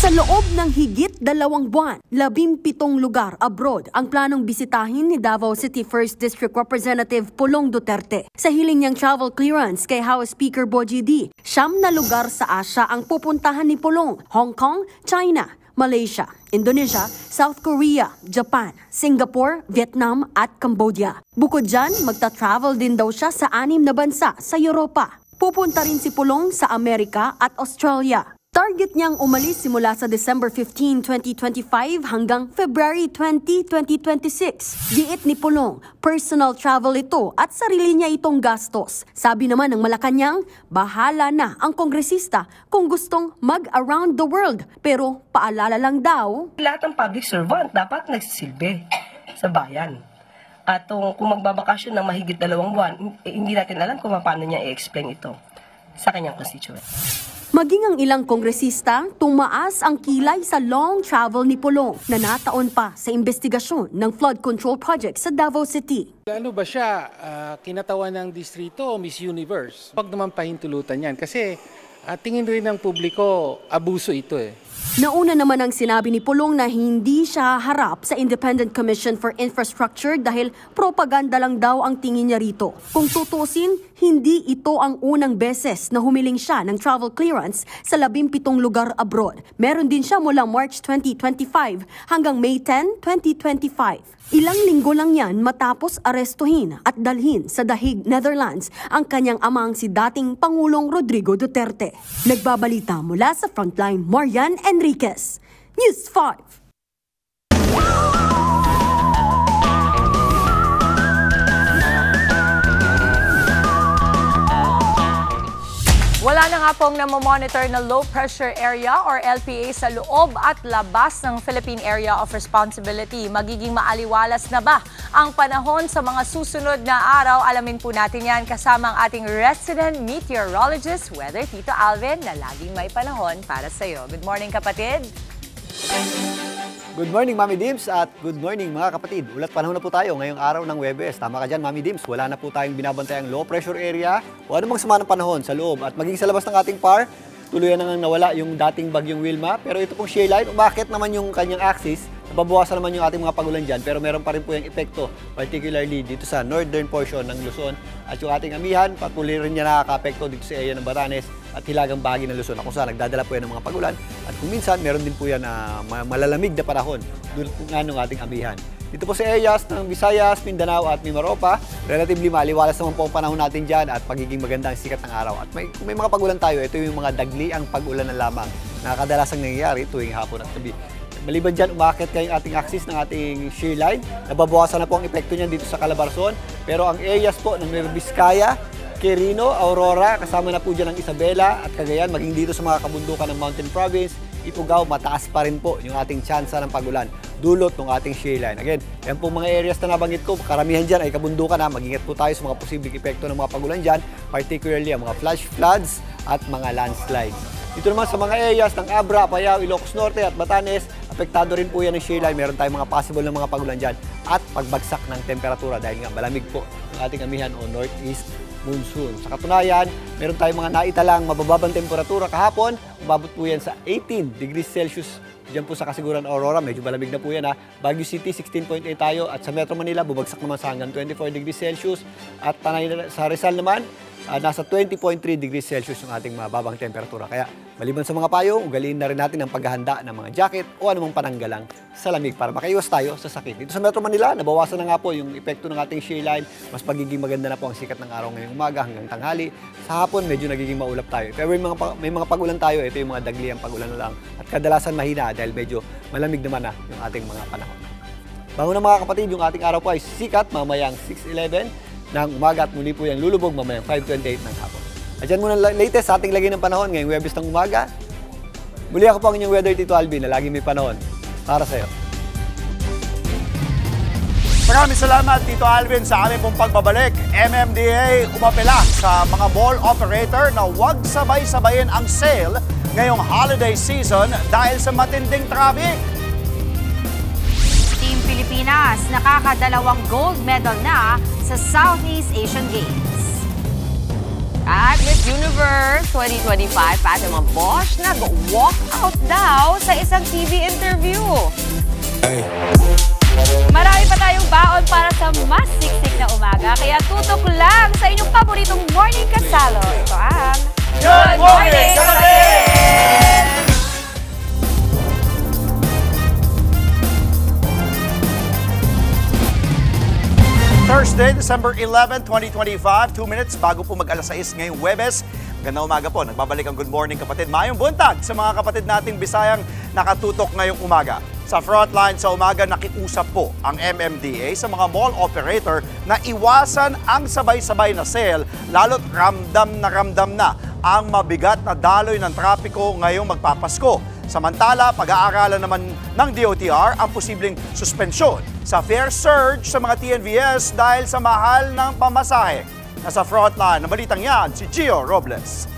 Speaker 12: Sa loob ng higit 2 buwan, 17 lugar abroad ang planong bisitahin ni Davao City 1st District Representative Pulong Duterte. Sa hiling niyang travel clearance kay House Speaker Bogie D, 9 na lugar sa Asia ang pupuntahan ni Pulong: Hong Kong, China, Malaysia, Indonesia, South Korea, Japan, Singapore, Vietnam at Cambodia. Bukod dyan, magta-travel din daw siya sa 6 na bansa sa Europa. Pupunta rin si Pulong sa Amerika at Australia. Target niyang umalis simula sa December 15, 2025 hanggang February 20, 2026. Giit ni Pulong, personal travel ito at sarili niya itong gastos. Sabi naman ng Malacanang, bahala na ang kongresista kung gustong mag-around the world. Pero paalala lang daw,
Speaker 13: lahat ng public servant dapat nagsisilbi sa bayan. At kung magbabakasyon ng mahigit 2 buwan, hindi natin alam kung paano niya i-explain ito sa kanyang constituent.
Speaker 12: Maging ang ilang kongresista, tumaas ang kilay sa long travel ni Pulong na nataon pa sa investigasyon ng flood control project sa Davao City.
Speaker 14: Ano ba siya, kinatawan ng distrito o Miss Universe? Huwag naman pahintulutan yan kasi tingin rin ng publiko, abuso ito eh.
Speaker 12: Nauna naman ang sinabi ni Pulong na hindi siya harap sa Independent Commission for Infrastructure dahil propaganda lang daw ang tingin niya rito. Kung tutusin, hindi ito ang unang beses na humiling siya ng travel clearance sa 17 lugar abroad. Meron din siya mula March 2025 hanggang May 10, 2025. Ilang linggo lang yan matapos arestuhin at dalhin sa The Hague, Netherlands ang kanyang amang si dating Pangulong Rodrigo Duterte. Nagbabalita mula sa Frontline, Marian Enriquez, News 5.
Speaker 1: Wala na nga pong namomonitor na low pressure area or LPA sa loob at labas ng Philippine Area of Responsibility. Magiging maaliwalas na ba ang panahon sa mga susunod na araw? Alamin po natin yan kasama ang ating resident meteorologist, Weather Tito Alvin, na laging may panahon para sa iyo. Good morning, kapatid!
Speaker 15: Good morning, Mami Dims, at good morning mga kapatid. Ulat panahon na po tayo ngayong araw ng Huwebes. Tama ka dyan, Mami Dims. Wala na po tayong binabantayang low pressure area o anumang sama ng panahon sa loob at maging sa labas ng ating PAR. Tuluyan na nga nawala yung dating bagyong Wilma. Pero ito pong shear line, umakit naman yung kanyang axis. Nababawasan naman yung ating mga pagulan dyan. Pero meron pa rin po yung epekto, particularly dito sa northern portion ng Luzon. At yung ating amihan, patuloy rin niya nakaka-apekto dito sa area ng Batanes at hilagang bahagi ng Luzon. Kung saan nagdadala po yan ng mga pagulan. At kung minsan, meron din po yan na malalamig na panahon dulot nga ng ating amihan. Dito po sa areas ng Visayas, Mindanao at Mimaropa, relatively maliwalas naman po ang panahon natin dyan at pagiging maganda ang sikat ng araw. At kung may mga pagulan tayo, ito yung mga dagliang pag-ulan na lamang na kadalasang nangyayari tuwing hapon at gabi. Maliban dyan, umakit kayong ating axis ng ating shear line. Nababawasan na po ang epekto niyan dito sa Calabarzon. Pero ang areas po ng Nueva Vizcaya, Quirino, Aurora, kasama na po dyan ang Isabela at Cagayan, maging dito sa mga kabundukan ng Mountain Province, Ifugao, mataas pa rin po yung ating tsansa ng pagulan dulot ng ating shear line. Again, yan po mga areas na nabanggit ko, karamihan dyan ay kabundukan na. Mag-ingat po tayo sa mga posibleng epekto ng mga pagulan dyan, particularly ang mga flash floods at mga landslides. Dito naman sa mga areas ng Abra, Apayao, Ilocos Norte at Batanes, apektado rin po yan ng shear line. Meron tayong mga possible na mga pagulan dyan at pagbagsak ng temperatura dahil nga malamig po ang ating amihan o northeast monsoon. Sa katunayan, meron tayong mga naitalang mabababang temperatura kahapon. Umabot po yan sa 18 degrees Celsius. Diyan po sa Kasiguran Aurora, medyo malamig na po yan ha. Baguio City, 16.8 tayo. At sa Metro Manila, bubagsak naman sa hanggang 24 degrees Celsius. At sa Rizal naman, nasa 20.3 degrees Celsius yung ating mababang temperatura. Kaya maliban sa mga payo, ugaliin na rin natin ang paghahanda ng mga jacket o anumang pananggalang sa lamig para makaiwas tayo sa sakit. Dito sa Metro Manila, nabawasan na nga po yung epekto ng ating shear line. Mas magiging maganda na po ang sikat ng araw ngayong umaga hanggang tanghali. Sa hapon, medyo nagiging maulap tayo. Pero may mga pagulan tayo, ito yung mga dagliang pagulan na lang. At kadalasan mahina dahil medyo malamig naman na yung ating mga panahon. Bago na mga kapatid, yung ating araw po ay sikat mamayang 6:11 ng umaga at muli po yung lulubog mamayang 5:28 ng hapon. At yan muna latest sa ating lagay ng panahon ngayong Huwebes ng umaga. Muli ako po ang inyong Weather Tito Alvin na laging may panahon para sa iyo.
Speaker 2: Maraming salamat, Tito Alvin, sa aming pong pagbabalik. MMDA umapela sa mga mall operator na huwag sabay-sabayin ang sale ngayong holiday season dahil sa matinding traffic.
Speaker 5: Team Pilipinas nakakadalawang gold medal na sa Southeast Asian Games.
Speaker 3: At Miss Universe 2025, Fatima Bosch nag-walk out daw sa isang TV interview.
Speaker 1: Marami pa tayong baon para sa mas siksik na umaga, kaya tutok lang sa inyong paboritong morning kasalo. Ito ang
Speaker 2: Good Morning Kapatid! Thursday, December 11, 2025, 2 minutes bago po mag-alas 6 ngayong Huwebes. Gandang umaga po, nagbabalik ang Good Morning Kapatid. Mayong buntag sa mga kapatid nating Bisayang nakatutok ngayong umaga. Sa frontline sa umaga, nakiusap po ang MMDA sa mga mall operator na iwasan ang sabay-sabay na sale, lalo't ramdam na ang mabigat na daloy ng trapiko ngayong magpapasko. Samantala, pag-aaralan naman ng DOTR ang posibleng suspensyon sa fare surge sa mga TNVS dahil sa mahal ng pamasahe. Nasa frontline ng balitang yan, si Gio Robles.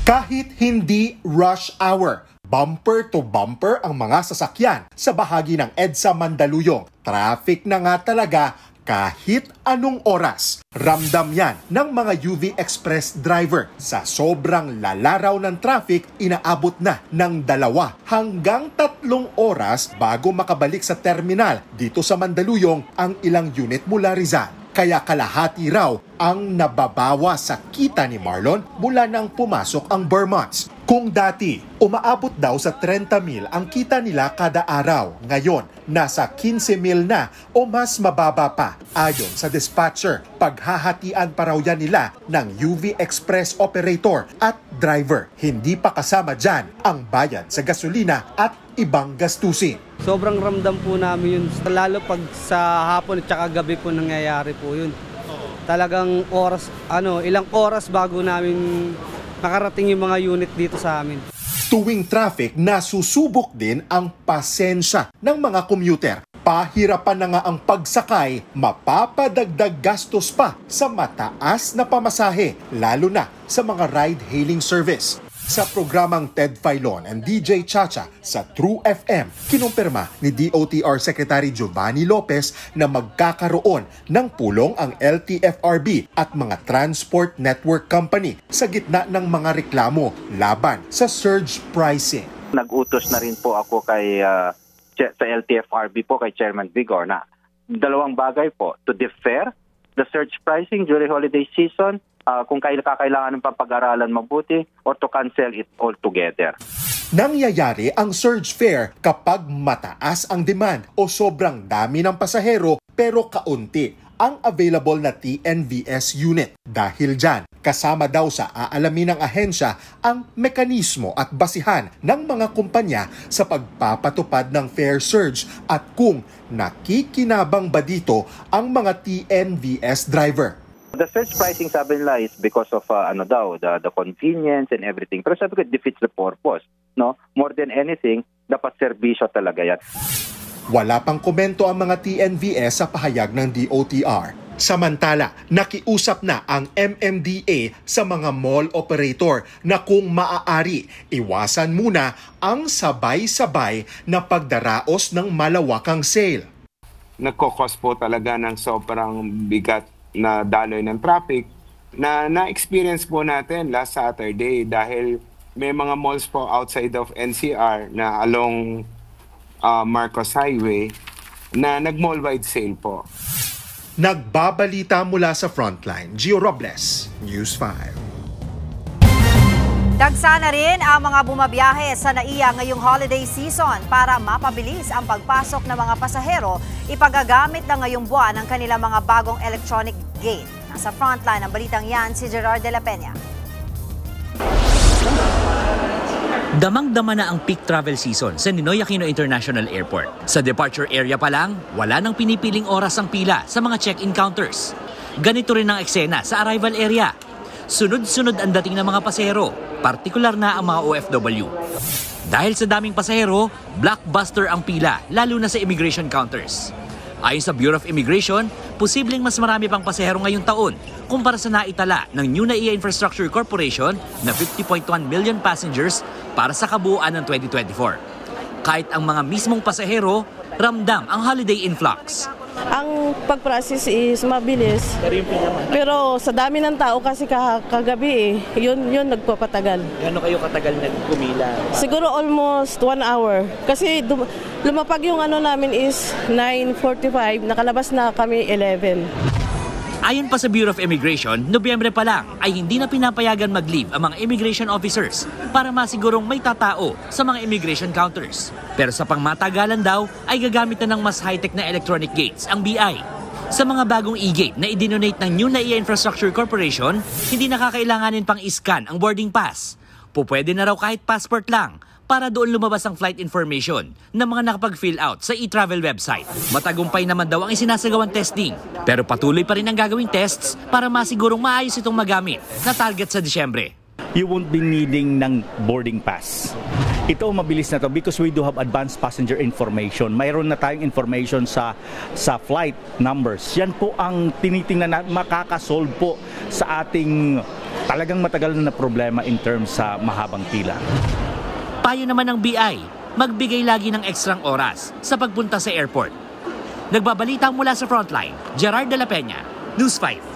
Speaker 16: Kahit hindi rush hour, bumper to bumper ang mga sasakyan sa bahagi ng EDSA Mandaluyong. Traffic na nga talaga kahit anong oras. Ramdam yan ng mga UV Express driver. Sa sobrang lalaraw ng traffic, inaabot na ng 2 hanggang 3 oras bago makabalik sa terminal dito sa Mandaluyong ang ilang unit mula Rizal. Kaya kalahati raw ang nababawa sa kita ni Marlon mula nang pumasok ang Vermonts. Kung dati, umaabot daw sa 30,000 ang kita nila kada araw. Ngayon, nasa 15,000 na o mas mababa pa. Ayon sa dispatcher, paghahatian pa raw yan nila ng UV Express operator at driver. Hindi pa kasama dyan ang bayad sa gasolina at ibang gastusin.
Speaker 17: Sobrang ramdam po namin yun, lalo pag sa hapon at saka gabi po nangyayari po yun. Talagang ilang oras bago namin makarating yung mga unit dito sa amin.
Speaker 16: Tuwing traffic, nasusubok din ang pasensya ng mga commuter. Pahirapan na nga ang pagsakay, mapapadagdag gastos pa sa mataas na pamasahe, lalo na sa mga ride-hailing service. Sa programang Ted Filon and DJ Chacha sa True FM, kinumpirma ni DOTR Secretary Giovanni Lopez na magkakaroon ng pulong ang LTFRB at mga transport network company sa gitna ng mga reklamo laban sa surge pricing.
Speaker 11: Nag-utos na rin po ako sa LTFRB po kay Chairman Vigor na 2 bagay po, to defer the surge pricing during holiday season, kung kakailangan ng papag-aralan mabuti, or to cancel it altogether.
Speaker 16: Nangyayari ang surge fare kapag mataas ang demand o sobrang dami ng pasahero pero kaunti ang available na TNVS unit. Dahil dyan, kasama daw sa aalamin ng ahensya ang mekanismo at basihan ng mga kumpanya sa pagpapatupad ng fare surge at kung nakikinabang ba dito ang mga TNVS driver.
Speaker 11: The surge pricing, sabi nila, is because of the convenience and everything. Pero sabi ko, it defeats the purpose. No? More than anything, dapat serbisyo talaga yan.
Speaker 16: Wala pang komento ang mga TNVS sa pahayag ng DOTR. Samantala, nakiusap na ang MMDA sa mga mall operator na kung maaari, iwasan muna ang sabay-sabay na pagdaraos ng malawakang sale.
Speaker 18: Nagkokos po talaga ng sobrang bigat na daloy ng traffic na na-experience po natin last Saturday dahil may mga malls po outside of NCR na along Marcos Highway na nag-mall-wide sale po.
Speaker 16: Nagbabalita mula sa Frontline, Gio Robles, News 5.
Speaker 5: Dagsa na rin ang mga bumabiyahe sa NAIA ngayong holiday season para mapabilis ang pagpasok ng mga pasahero. Ipagagamit na ngayong buwan ang kanilang mga bagong electronic gate. Nasa frontline ng balitang yan si Gerard de la Peña.
Speaker 19: Damang-dama na ang peak travel season sa Ninoy Aquino International Airport. Sa departure area pa lang, wala nang pinipiling oras ang pila sa mga check-in counters. Ganito rin ang eksena sa arrival area. Sunod-sunod ang dating ng mga pasahero, partikular na ang mga OFW. Dahil sa daming pasahero, blockbuster ang pila, lalo na sa immigration counters. Ayon sa Bureau of Immigration, posibleng mas marami pang pasahero ngayong taon kumpara sa naitala ng New NAIA Infrastructure Corporation na 50.1 million passengers para sa kabuuan ng 2024. Kahit ang mga mismong pasahero, ramdam ang holiday influx.
Speaker 20: Ang pag-process is mabilis, pero sa dami ng tao kasi kagabi yun nagpapatagal.
Speaker 19: Gano'n kayo katagal nagpumila?
Speaker 20: Siguro almost 1 hour. Kasi lumapag yung namin is 9:45, nakalabas na kami 11.
Speaker 19: Ayon pa sa Bureau of Immigration, Nobyembre pa lang ay hindi na pinapayagan mag-leave ang mga immigration officers para masigurong may tatao sa mga immigration counters. Pero sa pangmatagalan daw ay gagamit na ng mas high-tech na electronic gates ang BI. Sa mga bagong e-gate na idinonate ng New NAIA Infrastructure Corporation, hindi nakakailanganin pang iscan ang boarding pass. Pupwede na raw kahit passport lang para doon lumabas ang flight information ng mga nakapag-fill out sa e-travel website. Matagumpay naman daw ang isinasagawang testing, pero patuloy pa rin ang gagawing tests para masigurong maayos itong magamit na target sa Disyembre.
Speaker 21: You won't be needing ng boarding pass. Ito mabilis na to because we do have advanced passenger information. Mayroon na tayong information sa flight numbers. Yan po ang tinitingnan na makakasolve po sa ating talagang matagal na problema in terms sa mahabang pila.
Speaker 19: Payo naman ng BI, magbigay lagi ng ekstrang oras sa pagpunta sa airport. Nagbabalita mula sa Frontline, Gerard de la Peña, News 5.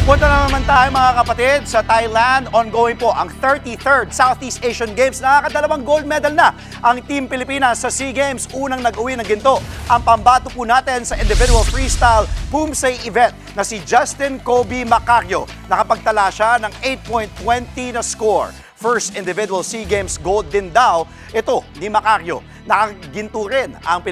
Speaker 2: Punta na naman tayo mga kapatid sa Thailand. Ongoing po ang 33rd Southeast Asian Games. Nakakadalawang gold medal na ang Team Pilipinas sa SEA Games. Unang nag-uwi ng ginto. Ang pambato po natin sa individual freestyle Poomsae event na si Justin Kobe Macario. Nakapagtala siya ng 8.20 na score. First individual SEA Games gold din daw ito ni Macario. Nakaginto rin ang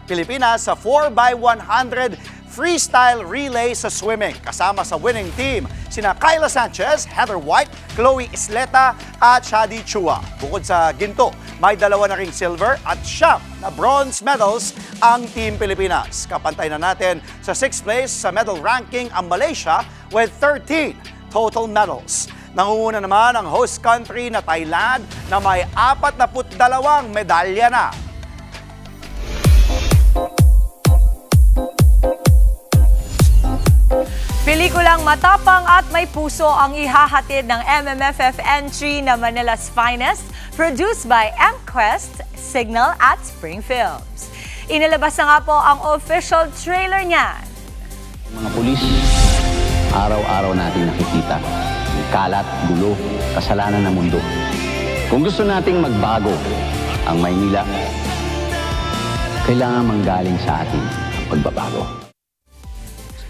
Speaker 2: Pilipinas sa 4x100 freestyle relay sa swimming. Kasama sa winning team sina Kyla Sanchez, Heather White, Chloe Isleta at Shadi Chua. Bukod sa ginto, may 2 na ring silver at 9 na bronze medals ang Team Pilipinas. Kapantay na natin sa 6th place sa medal ranking ang Malaysia with 13 total medals. Nangunguna naman ang host country na Thailand na may 42 medalya na.
Speaker 1: Pelikulang matapang at may puso ang ihahatid ng MMFF entry na Manila's Finest, produced by MQuest, Signal at Spring Films. Inilabas na nga po ang official trailer niyan.
Speaker 22: Mga pulis, araw-araw natin nakikita ang kalat, gulo, kasalanan ng mundo. Kung gusto nating magbago ang Maynila, kailangan manggaling sa atin ang pagbabago.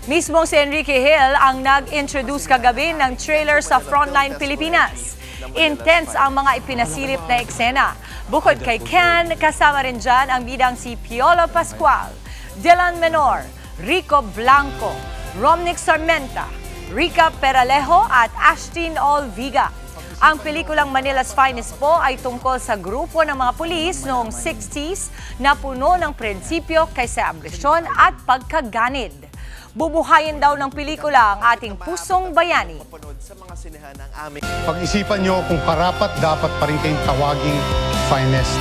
Speaker 1: Mismong si Enrique Hill ang nag-introduce kagabi ng trailer sa Frontline Pilipinas. Intense ang mga ipinasilip na eksena. Bukod kay Ken, kasama rin dyan ang bidang si Piolo Pascual, Dylan Menor, Rico Blanco, Romnick Sarmenta, Rica Peralejo at Ashtin Olviga. Ang pelikulang Manila's Finest po ay tungkol sa grupo ng mga pulis noong 60s na puno ng prinsipyo kaysa ambisyon at pagkaganid. Bubuhayin daw ng pelikula ang ating pusong bayani.
Speaker 23: Pag-isipan nyo kung karapat dapat pa rin kayong tawaging finest.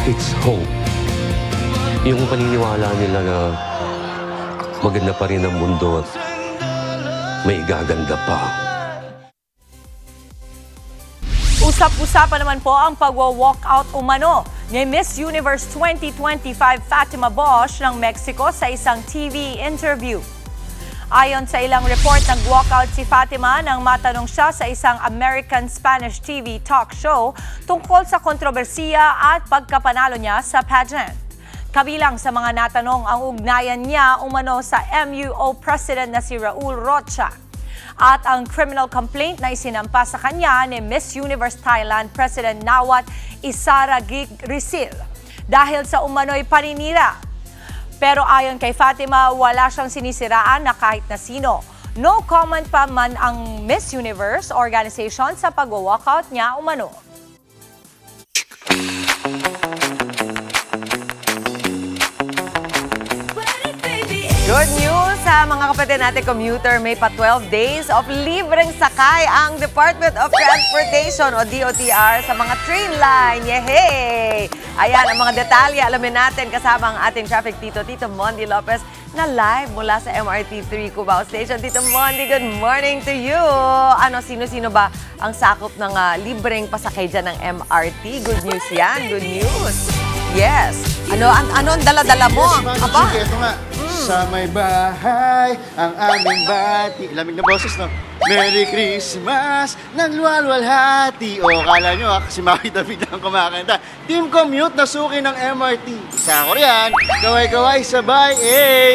Speaker 24: It's hope. Yung paniniwala nila na maganda pa rin ang mundo at may gaganda pa.
Speaker 1: Usap-usapan naman po ang pagwa-walkout umano ni Miss Universe 2025 Fatima Bosch ng Mexico sa isang TV interview. Ayon sa ilang report, nag-walkout si Fatima nang matanong siya sa isang American-Spanish TV talk show tungkol sa kontrobersiya at pagkapanalo niya sa pageant. Kabilang sa mga natanong ang ugnayan niya umano sa MUO President na si Raul Rocha at ang criminal complaint na isinampa sa kanya ni Miss Universe Thailand President Nawat Isaragig Rizal dahil sa umano'y paninira. Pero ayon kay Fatima, wala siyang sinisiraan na kahit na sino. No comment pa man ang Miss Universe organization sa pag-walkout niya umano. Good news sa
Speaker 3: sa mga kapatid natin commuter, may pa 12 days of libreng sakay ang Department of Transportation o DOTR sa mga train line. Yehey! Ayan, ang mga detalye alamin natin kasama ang ating traffic Tito Mondi Lopez na live mula sa MRT3 Cubao Station. Tito Mondi, good morning to you. Ano, sino-sino ba ang sakop ng libreng pasakay dyan ng MRT? Good news yan, good news. Yes. Ano ang dala-dala mo? Aba?
Speaker 2: Ito nga. Sa may bahay, ang aming bati. Lamig na boses, no? Merry Christmas, nagluwalwalhati. O, kala nyo, si Maki David ang kumakanta. Team Commute na suki ng MRT. Isa ko riyan, gaway-gaway, sabay,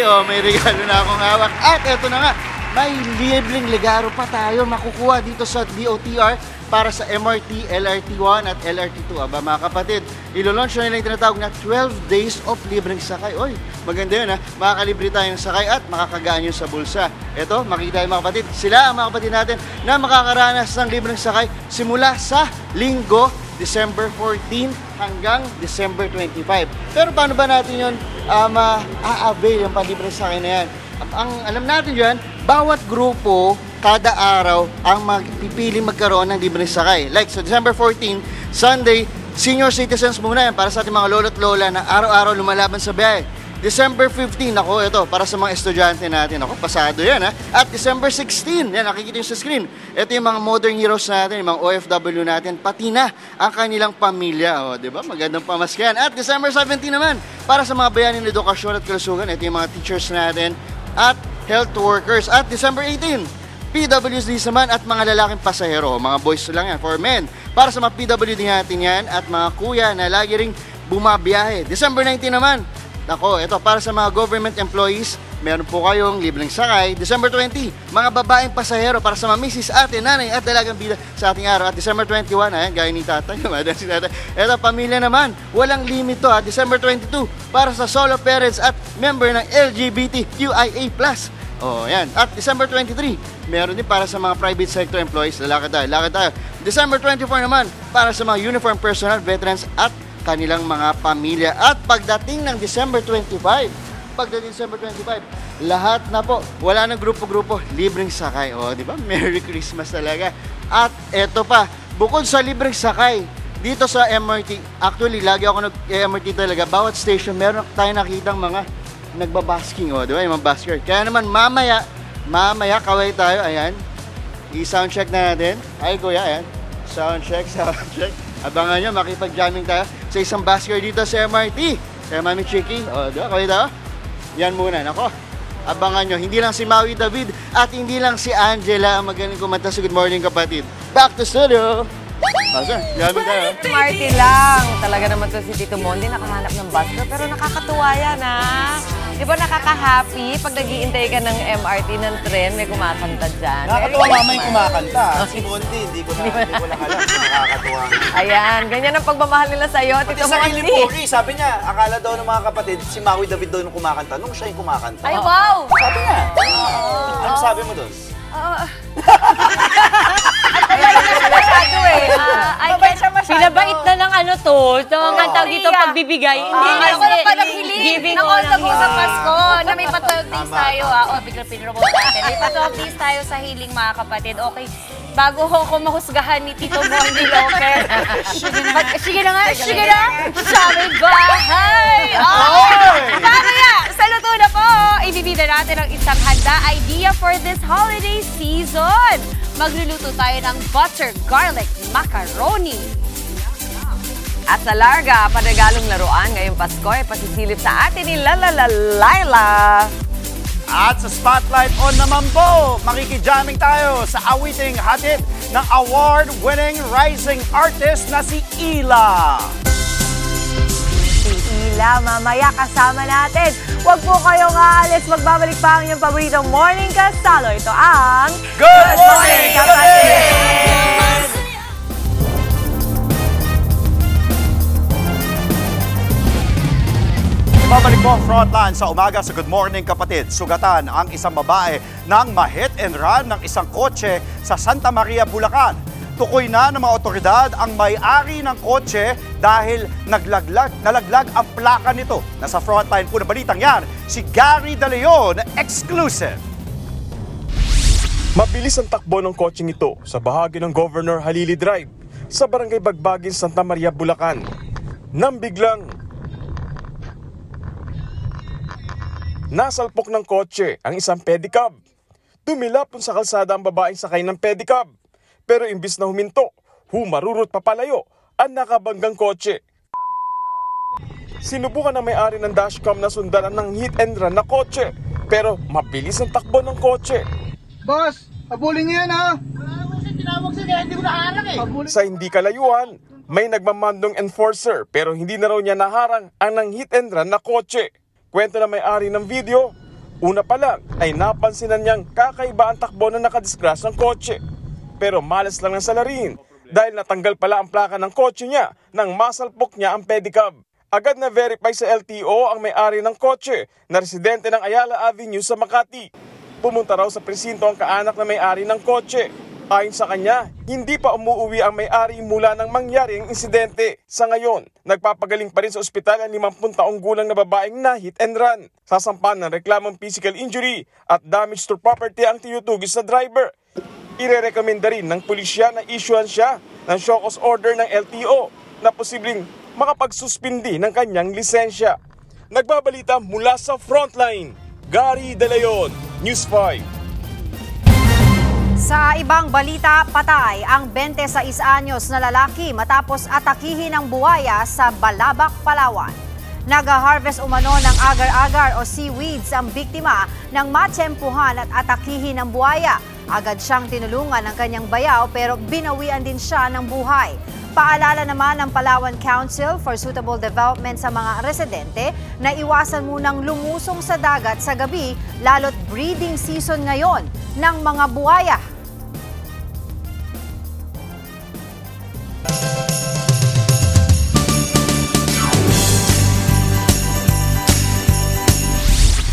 Speaker 2: O, may regalo na akong hawak. At eto na nga, may libreng ligaro pa tayo makukuha dito sa DOTR para sa MRT, LRT1 at LRT2. Aba mga kapatid, ilo-launch na nila yung tinatawag na 12 days of libreng sakay. Oy, maganda yun ha. Makakalibre tayo ng sakay at makakagaan yun sa bulsa. Ito, makikita yung mga kapatid. Sila ang mga kapatid natin na makakaranas ng libreng sakay simula sa Linggo, December 14 hanggang December 25. Pero paano ba natin yun ma-avail yung palibreng sakay na yan? Ang alam natin dyan, bawat grupo kada araw ang magpipiling magkaroon ng libreng sakay. Like sa December 14, Sunday, senior citizens muna yan para sa ating mga lolo't lola na araw-araw lumalaban sa biyahe. December 15, ako ito, para sa mga estudyante natin. Ako, pasado yan ha. At December 16, yan, nakikita nyo sa screen. Ito yung mga modern heroes natin, yung mga OFW natin, pati na ang kanilang pamilya. O, di ba? Magandang pamaskyan. At December 17 naman, para sa mga bayaning edukasyon at kalusugan, ito yung mga teachers natin at health workers. At December 18, PWD naman at mga lalaking pasahero. Mga boys lang yan, for men. Para sa mga PWD natin yan at mga kuya na lagi ring bumabiyahe. December 19 naman, ako, ito, para sa mga government employees, meron po kayong libreng sakay. December 20, mga babaeng pasahero para sa mga misis, ate, nanay at dalagang bida sa ating araw. At December 21, ayan, gaya ni tatay, si tatay. Ito, pamilya naman, walang limit to. December 22, para sa solo parents at member ng LGBTQIA+. Oh, yan. At December 23, meron din para sa mga private sector employees. Lalakad tayo. December 24 naman, para sa mga uniform personnel, veterans at kanilang mga pamilya. At pagdating ng December 25, lahat na po, wala nang grupo-grupo, libreng sakay. Oh, di ba? Merry Christmas talaga. At eto pa, bukod sa libreng sakay, dito sa MRT, actually, lagi ako nag-MRT talaga, bawat station, meron tayo nakitang mga nagbabasking, di ba? Yung mga basker. Kaya naman, mamaya, kaway tayo, ayan. I-soundcheck na natin. Ay, kuya, ayan. Soundcheck. Abangan nyo, makipag-jamming tayo sa isang basker dito sa MRT. Kaya Mami Chiki, di ba? Kaway tayo? Yan muna, nako. Abangan nyo, hindi lang si Maui David at hindi lang si Angela ang magaling kumanta sa Good Morning Kapatid. Back to studio! Jamming tayo.
Speaker 3: Marty lang. Talaga naman to si Tito Mondi, nakahanap ng basker, pero nakakatuwa yan Di ba nakaka-happy pag nag-iintay ka ng MRT ng tren, may kumakanta dyan?
Speaker 2: Nakakatuwa mamay kumakanta. Si Mondi, hindi ko lang alam. Nakakatuwa.
Speaker 3: Ayan, ganyan ang pagmamahal nila sa'yo, Tito Mondi.
Speaker 2: Pati sa sabi niya, akala daw ng mga kapatid, si Maui David daw nung kumakanta, nung siya yung kumakanta.
Speaker 3: Ay, wow!
Speaker 2: Sabi niya. Ano sabi mo doon?
Speaker 1: Pinabait na ng ano to. Ang tawag dito pagbibigay. Hindi
Speaker 5: Giving on ng sa Pasko na may pa-12 days tayo. Biglang pinromote natin. May pa-12 days tayo sa healing mga kapatid. Okay, bago ko mahusgahan ni Tito Mondi Lopez. Sige na nga. Sa may bahay. Mamaya, sa luto na po. Ibibida natin ang isang handa idea for this holiday season. Magluluto tayo ng butter garlic macaroni.
Speaker 3: At sa larga, panagalong laruan ngayong Pasko ay pasisilip sa atin ni Laila.
Speaker 2: At sa Spotlight on naman po, makikijamming tayo sa awiting hatid ng award-winning rising artist na si Ila.
Speaker 1: Si Ila, mamaya kasama natin. Huwag po kayong aalis. Magbabalik pa ang inyong paboritong morning kasalo. Ito ang
Speaker 2: Good Morning Kapatid! Babalik po frontline sa umaga sa Good Morning Kapatid. Sugatan ang isang babae ng ma-hit and run ng isang kotse sa Santa Maria, Bulacan. Tukoy na ng mga otoridad ang may-ari ng kotse dahil nalaglag ang plaka nito. Nasa frontline po ng balitang yan, si Gary De Leon, exclusive.
Speaker 4: Mabilis ang takbo ng kotseng ito sa bahagi ng Governor Halili Drive sa Barangay Bagbagin, Santa Maria, Bulacan. Nang biglang nasalpok ng kotse ang isang pedicab. Tumilapon sa kalsada ang babaeng sakay ng pedicab. Pero imbis na huminto, humarurot papalayo ang nakabanggang kotse. Sinubukan ng may-ari ng dashcam na sundan ng hit and run na kotse. Pero mabilis ang takbo ng kotse.
Speaker 6: Boss, habulin niyo yan ha! Tinawag siya, hindi ko naharang eh!
Speaker 4: Sa hindi kalayuan, may nagmamandong enforcer pero hindi na raw niya naharang ang nang hit and run na kotse. Kwento na may-ari ng video, una pa lang ay napansinan niyang kakaiba ang takbo na nakadisgrasya ng kotse. Pero malas lang ng salarin dahil natanggal pala ang plaka ng kotse niya nang masalpok niya ang pedicab. Agad na verify sa LTO ang may-ari ng kotse na residente ng Ayala Avenue sa Makati. Pumunta raw sa presinto ang kaanak na may-ari ng kotse. Ayon sa kanya, hindi pa umuuwi ang may-ari mula nang mangyari ang insidente. Sa ngayon, nagpapagaling pa rin sa ospital ang 50 taong gulang na babaeng na hit and run. Sasampan ng reklamong physical injury at damage to property ang tinutugis sa driver. Irerekomenda rin ng pulisya na issuean siya ng show cause order ng LTO na posibleng makapagsuspindi ng kanyang lisensya. Nagbabalita mula sa frontline, Gary De Leon, News 5.
Speaker 5: Sa ibang balita, patay ang 26 anyos na lalaki matapos atakihin ng buwaya sa Balabac, Palawan. Nag-harvest umano ng agar-agar o seaweeds ang biktima nang matsempuhan at atakihin ng buwaya. Agad siyang tinulungan ng kanyang bayaw pero binawian din siya ng buhay. Paalala naman ng Palawan Council for Suitable Development sa mga residente na iwasan munang lumusong sa dagat sa gabi lalo't breeding season ngayon ng mga buwaya.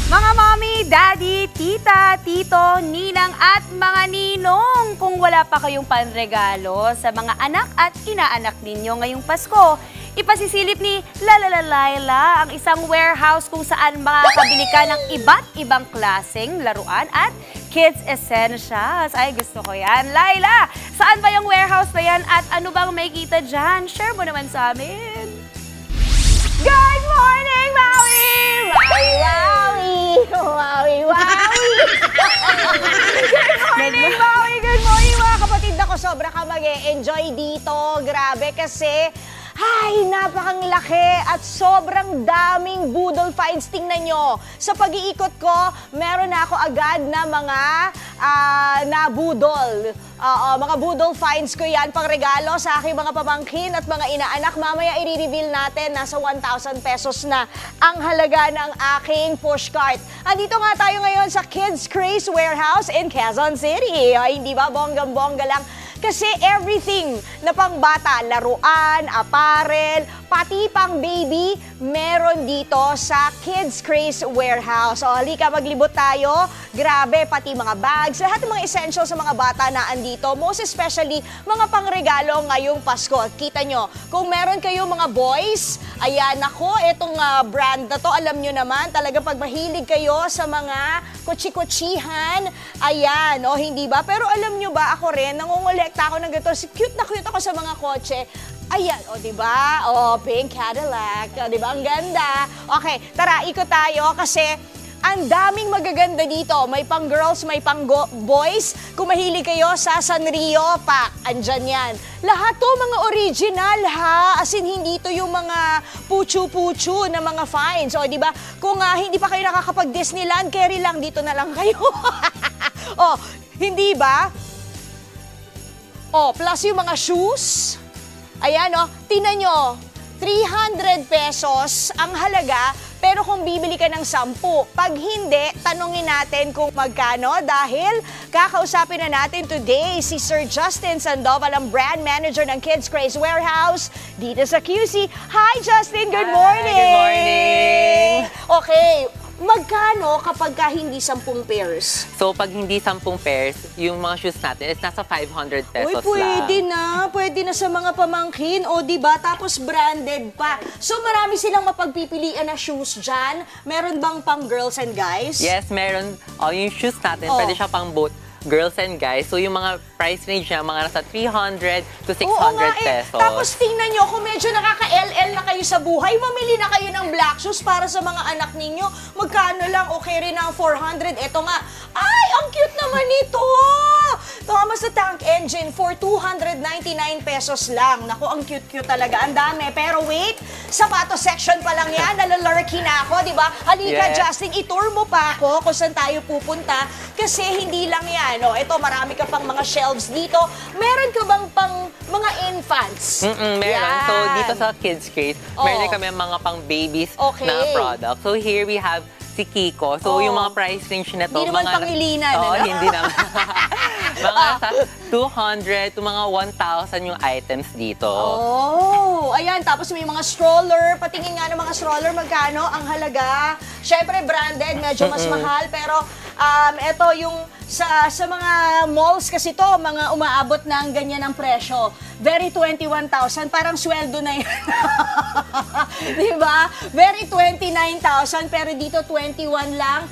Speaker 7: Mga mommy, daddy, tita, tito, ninang at mga ninong, kung wala pa kayong panregalo sa mga anak at inaanak ninyo ngayong Pasko, ipasisilip ni Laila ang isang warehouse kung saan makakabili ka ng iba't ibang klaseng laruan at kids essentials. Ay, gusto ko yan. Laila, saan ba yung warehouse na yan at ano bang makikita dyan? Share mo naman sa amin. Good morning, Maui! Maui, Maui! Maui, Maui! Good morning, Maui! Good morning, mga kapatid. Ako, sobra ka mag-e-enjoy dito. Grabe kasi, ay, napakang laki at sobrang daming budol finds. Tingnan nyo. Sa pag-iikot ko, meron na ako agad na mga nabudol. Mga budol finds ko yan pang regalo sa aking mga pamangkin at mga inaanak. Mamaya i-reveal natin, nasa 1,000 pesos na ang halaga ng aking pushcart. Andito nga tayo ngayon sa Kids Craze Warehouse in Quezon City. Ay, hindi ba bonggang-bongga lang? Kasi everything na pang bata, laruan, apparel, pati pang baby, meron dito sa Kids Craze Warehouse. O, halika, maglibot tayo. Grabe, pati mga bags, lahat ng mga essentials sa mga bata na andito. Most especially, mga pangregalo ngayong Pasko. Kita nyo, kung meron kayo mga boys, ayan, ako, itong brand na to, alam nyo naman, talaga pag mahilig kayo sa mga kutsi-kutsihan, ayan, o hindi ba? Pero alam nyo ba, ako rin, nangungulekta ako ng ganito. Cute na cute ako sa mga kotse. Ayan, o diba? O, pink Cadillac. O, diba? Ang ganda. Okay, tara, ikot tayo kasi ang daming magaganda dito. May pang girls, may pang boys. Kung mahilig kayo sa Sanrio Pack, andyan yan. Lahat to mga original ha. As in, hindi to yung mga puchu-puchu na mga finds. O, diba? Kung hindi pa kayo nakakapag-Disneyland, carry lang, dito na lang kayo. O, hindi ba? O, plus yung mga shoes. Ayan, o, tinan nyo, 300 pesos ang halaga, pero kung bibili ka ng 10, pag hindi, tanungin natin kung magkano dahil kakausapin na natin today si Sir Justin Sandoval, ang brand manager ng Kids Craze Warehouse dito sa QC. Hi, Justin! Good morning!
Speaker 8: Good morning!
Speaker 5: Okay,
Speaker 7: Magkano kapag hindi 10 pairs?
Speaker 8: So, pag hindi 10 pairs, yung mga shoes natin is nasa 500 pesos
Speaker 7: Uy, pwede na sa mga pamangkin, o diba? Tapos branded pa. So, marami silang mapagpipilian na shoes dyan. Meron bang pang girls and guys?
Speaker 8: Yes, meron. Yung shoes natin, pwede siya pang both girls and guys. So, yung mga price range niya, mga nasa 300 to 600 pesos.
Speaker 7: Tapos tingnan nyo, kung medyo nakaka-LL na kayo sa buhay, mamili na kayo ng black shoes para sa mga anak ninyo. Magkano lang? Okay rin ang 400. Eto nga. Ay, ang cute naman nito! Thomas the Tank Engine for 299 pesos lang. Naku, ang cute-cute talaga. Ang dami. Pero wait, sapato section pa lang yan. Nalalurky na ako, di ba? Halika, Justin, itour mo pa ako kung saan tayo pupunta. Kasi hindi lang yan. Ito, marami ka pang mga shelves dito. Meron ka bang pang mga infants?
Speaker 8: Meron. Yan. So, dito sa Kids Crate, meron kami mga pang babies na product. So, here we have si Kiko. So, yung mga price range na to,
Speaker 7: hindi naman pang-ilinan,
Speaker 8: hindi naman. Mga sa 200 to mga 1,000 yung items dito.
Speaker 7: Ayan. Tapos may mga stroller. Patingin nga ng mga stroller, magkano ang halaga. Siyempre, branded, medyo mas mahal. Pero, ito yung sa mga malls kasi to, mga umaabot na ang ganyan ang presyo. Very 21,000, parang sweldo na yan. Diba? Very 29,000, pero dito 21 lang.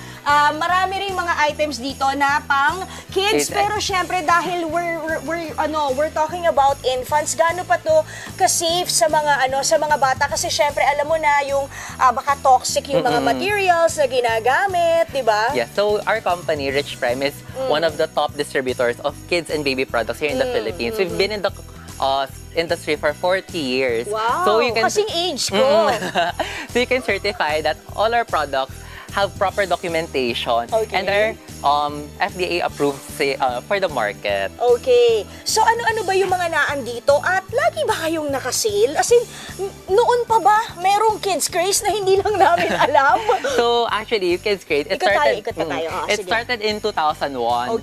Speaker 7: Marami ring mga items dito na pang kids, pero syempre dahil we're talking about infants, gaano pa to ka-safe sa mga bata kasi syempre alam mo na yung baka toxic yung mga materials na ginagamit, 'di ba?
Speaker 8: Yeah, so our company Rich Prime is one of the top distributors of kids and baby products here in the Philippines. We've been in the industry for 40 years.
Speaker 7: Wow,
Speaker 8: so you can,
Speaker 7: kasing age ko.
Speaker 8: So you can certify that all our products have proper documentation and are FDA approved for the market.
Speaker 7: Okay. So ano-ano ba yung mga naan dito at lagi ba kayong nakasale? As in, noon pa ba merong Kids Craze na hindi lang namin alam?
Speaker 8: So actually, Kids Craze, it started in 2001.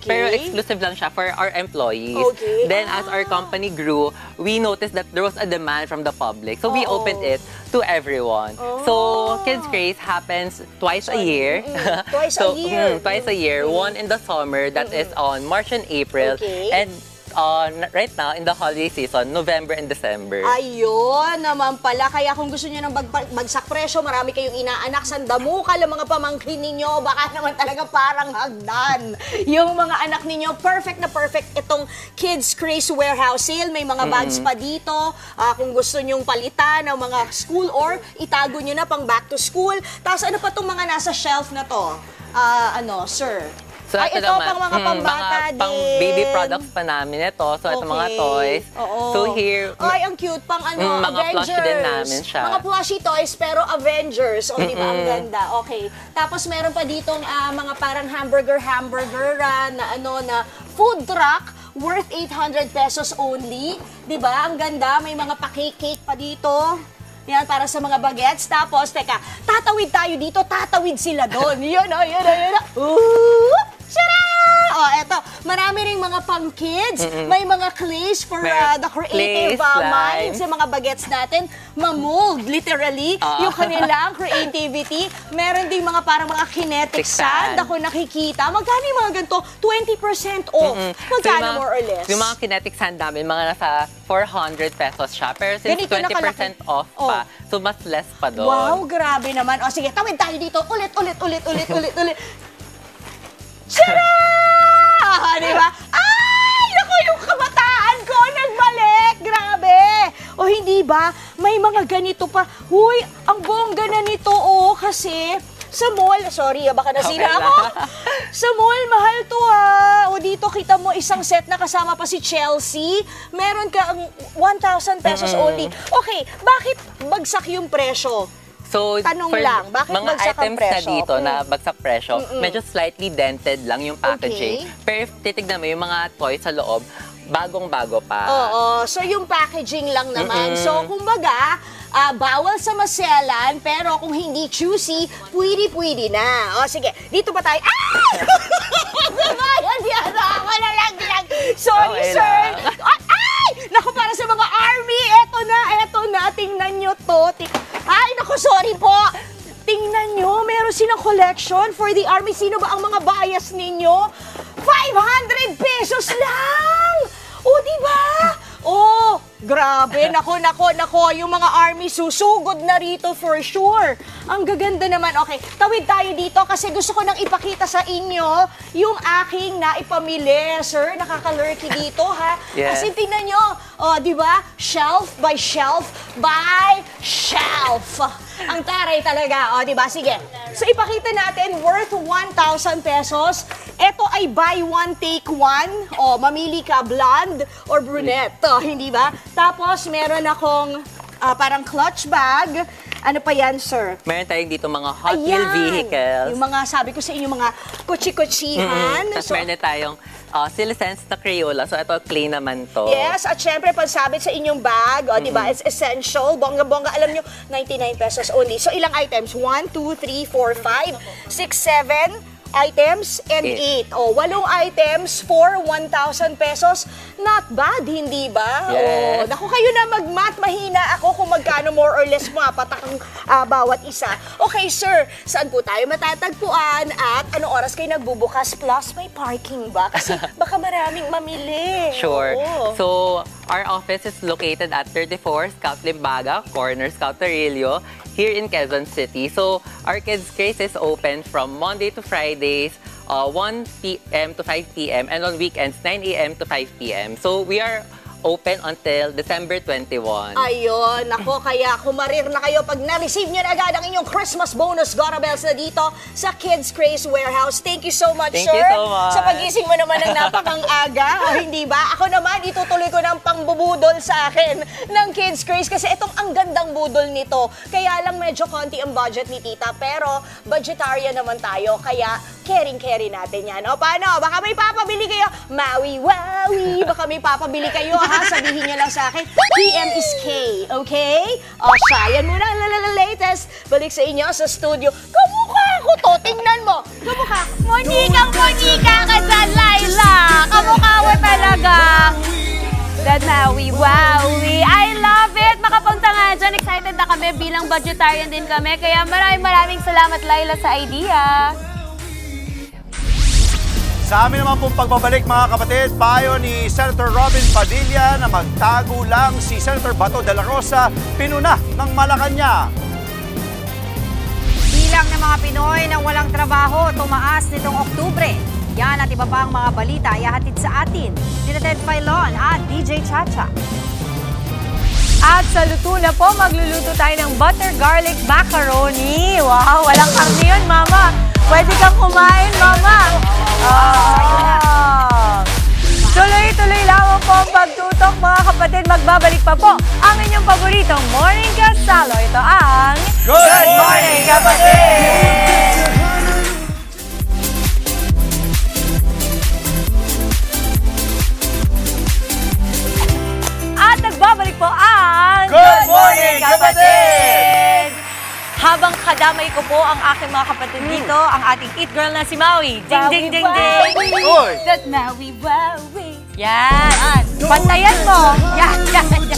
Speaker 8: Pero exclusive lang siya for our employees. Then as our company grew, we noticed that there was a demand from the public. So we opened it to everyone. So Kids Craze happens twice a year.
Speaker 7: Twice a year?
Speaker 8: Twice a year. One in the summer, that is on March and April. And right now, in the holiday season, November and December.
Speaker 7: Ayun naman pala. Kaya kung gusto niyo ng bagsak presyo, marami kayong inaanak, sandamukal ang mga pamangkin ninyo, baka naman talaga parang hagdan. Yung mga anak ninyo, perfect na perfect itong Kids Craze Warehouse Sale. May mga bags pa dito. Kung gusto nyong palitan ng mga school or itago nyo na pang back to school. Tapos ano pa itong mga nasa shelf na to? Sir?
Speaker 8: So,
Speaker 7: ito pang mga pambata din.
Speaker 8: Pang baby products pa namin ito. So, ito mga toys. So, here,
Speaker 7: ay, ang cute. Pang
Speaker 8: mga
Speaker 7: Avengers.
Speaker 8: plushie din namin siya.
Speaker 7: Mga plushie toys, pero Avengers. O, di ba? Ang ganda. Okay. Tapos, meron pa ditong mga parang hamburger na food truck worth 800 pesos only. Di ba? Ang ganda. May mga pa-cake pa dito. Yan, para sa mga bagets. Tapos, teka, tatawid tayo dito, tatawid sila doon. Yun. Eto, marami ring mga pang kids. May mga clays for the creative minds. Yung mga bagets natin, ma-mold, literally, yung kanilang creativity. Meron ding mga parang mga kinetic sand. Ako nakikita. Magkano yung mga ganito? 20% off. Magkano more or less?
Speaker 8: Yung mga kinetic sand namin, mga nasa 400 pesos siya. Pero since 20% off pa, so mas less pa doon.
Speaker 7: Wow, grabe naman. O sige, tawid tayo dito. Ulit. Tara! Diba? Ay! Naku, yung kabataan ko nagbalik! Grabe! O hindi ba? May mga ganito pa. Huy, ang bongga na nito, kasi sa mall, sorry, baka nasira ako. Sa mall, mahal to O dito kita mo isang set na kasama pa si Chelsea. Meron ka 1,000 pesos only. Okay, bakit bagsak yung presyo?
Speaker 8: So,
Speaker 7: tanong lang, bakit
Speaker 8: mga
Speaker 7: bagsak ang
Speaker 8: items
Speaker 7: presyo?
Speaker 8: na dito na bagsak presyo, medyo slightly dented lang yung packaging. Pero if titignan mo yung mga toys sa loob, bagong-bago pa.
Speaker 7: So yung packaging lang naman. So kumbaga, bawal sa maselan, pero kung hindi choosy, pwede na. O sige, dito pa tayo. Sorry, sir. Naku, para sa mga army, eto na, tingnan nyo to. Ay, naku, sorry po. Tingnan nyo, meron silang protection for the Army. Sino ba ang mga bias ninyo? 500 pesos lang! O, diba? Oh, grabe. Nako. Yung mga Army susugod na rito for sure. Ang gaganda naman. Okay, tawid tayo dito kasi gusto ko nang ipakita sa inyo yung aking naipamili. Sir, nakakalurky dito, ha?
Speaker 8: Yes.
Speaker 7: Kasi tingnan nyo, oh, di ba? Shelf by shelf by shelf. Ang taray talaga, oh, di ba? Sige. So, ipakita natin, worth 1,000 pesos. Ito ay buy one, take one. O, mamili ka, blonde or brunette. Hindi ba? Tapos, meron akong parang clutch bag. Ano pa yan, sir?
Speaker 8: Meron tayong dito mga Hot Wheel vehicles.
Speaker 7: Yung mga, sabi ko sa inyo, mga kutsi-kutsihan.
Speaker 8: Tapos meron na tayong Silisense na Crayola. So, ito, clay naman to.
Speaker 7: Yes, at syempre, pansabit sa inyong bag, o, diba? It's essential. Bongga-bongga, alam nyo, 99 pesos only. So, ilang items? 1, 2, 3, 4, 5, 6, 7 items and 8. O, 8 items for 1,000 pesos. Not bad, hindi ba?
Speaker 8: Yes.
Speaker 7: O, naku, kayo na mag-math. Mahina ako kung magkano more or less mapatak ang bawat isa. Okay, sir, saan po tayo matatagpuan at anong oras kayo nagbubukas? Plus, may parking ba? Kasi baka maraming mamili.
Speaker 8: Sure.
Speaker 7: Oo.
Speaker 8: So, our office is located at 34 Scout Limbaga, corner Scout Torillo, here in Quezon City. So, our Kids Craze is open from Monday to Fridays, 1 p.m. to 5 p.m. and on weekends, 9 a.m. to 5 p.m. So, we are open until December 21.
Speaker 7: Ayun, nako, kaya kumarir na kayo pag na-receive nyo na agad ang inyong Christmas bonus Gora Bells na dito sa Kids Craze Warehouse. Thank you so much,
Speaker 8: Thank
Speaker 7: sir.
Speaker 8: you so much.
Speaker 7: Sa pagising mo naman ng napakang aga, hindi ba? Ako naman, itutuloy ko ng pangbubudol sa akin ng Kids Craze kasi itong ang gandang budol nito. Kaya lang medyo konti ang budget ni tita, pero budgetarian naman tayo, kaya caring-carry natin yan. O paano? Baka may papabili kayo? Mawi-wawi! Baka may papabili kayo, ha? Sabihin nyo lang sa akin, PM is K, okay? O siya, yan muna ang latest. Balik sa inyo sa studio. Kamukha ko to, tingnan mo. Kamukha.
Speaker 5: Monika ka sa Laila. Kamukha mo talaga. That Mawi-wawi. I love it. Makapunta nga dyan. Excited na kami bilang budgetarian din kami. Kaya maraming salamat, Laila, sa idea.
Speaker 2: Sa amin naman pong pagbabalik mga kapatid, payo ni Senator Robin Padilla na magtago lang si Senator Bato de la Rosa, pinuna ng Malacanang.
Speaker 5: Bilang ng mga Pinoy na walang trabaho, tumaas nitong Oktubre. Yan at iba pa ang mga balita ihahatid sa atin ni Ted Filon at DJ Chacha.
Speaker 1: At sa luto na po, magluluto tayo ng butter garlic macaroni. Wow, walang karne yun, Mama. Pwede kang kumain, Mama. Tuloy-tuloy lamang po ang pagtutok, mga kapatid. Magbabalik pa po ang inyong paboritong Morning Gasalo. Ito ang
Speaker 2: Good Morning, Kapatid!
Speaker 1: At nagbabalik po ang
Speaker 2: Good Morning, Kapatid!
Speaker 1: Habang kadamay ko po ang aking mga kapatid dito, ang ating It Girl na si Maui. Ding, ding, ding, ding!
Speaker 2: Uy!
Speaker 5: That Mawi-wawi.
Speaker 1: Yan! Pantayan mo! Yan, yan, yan!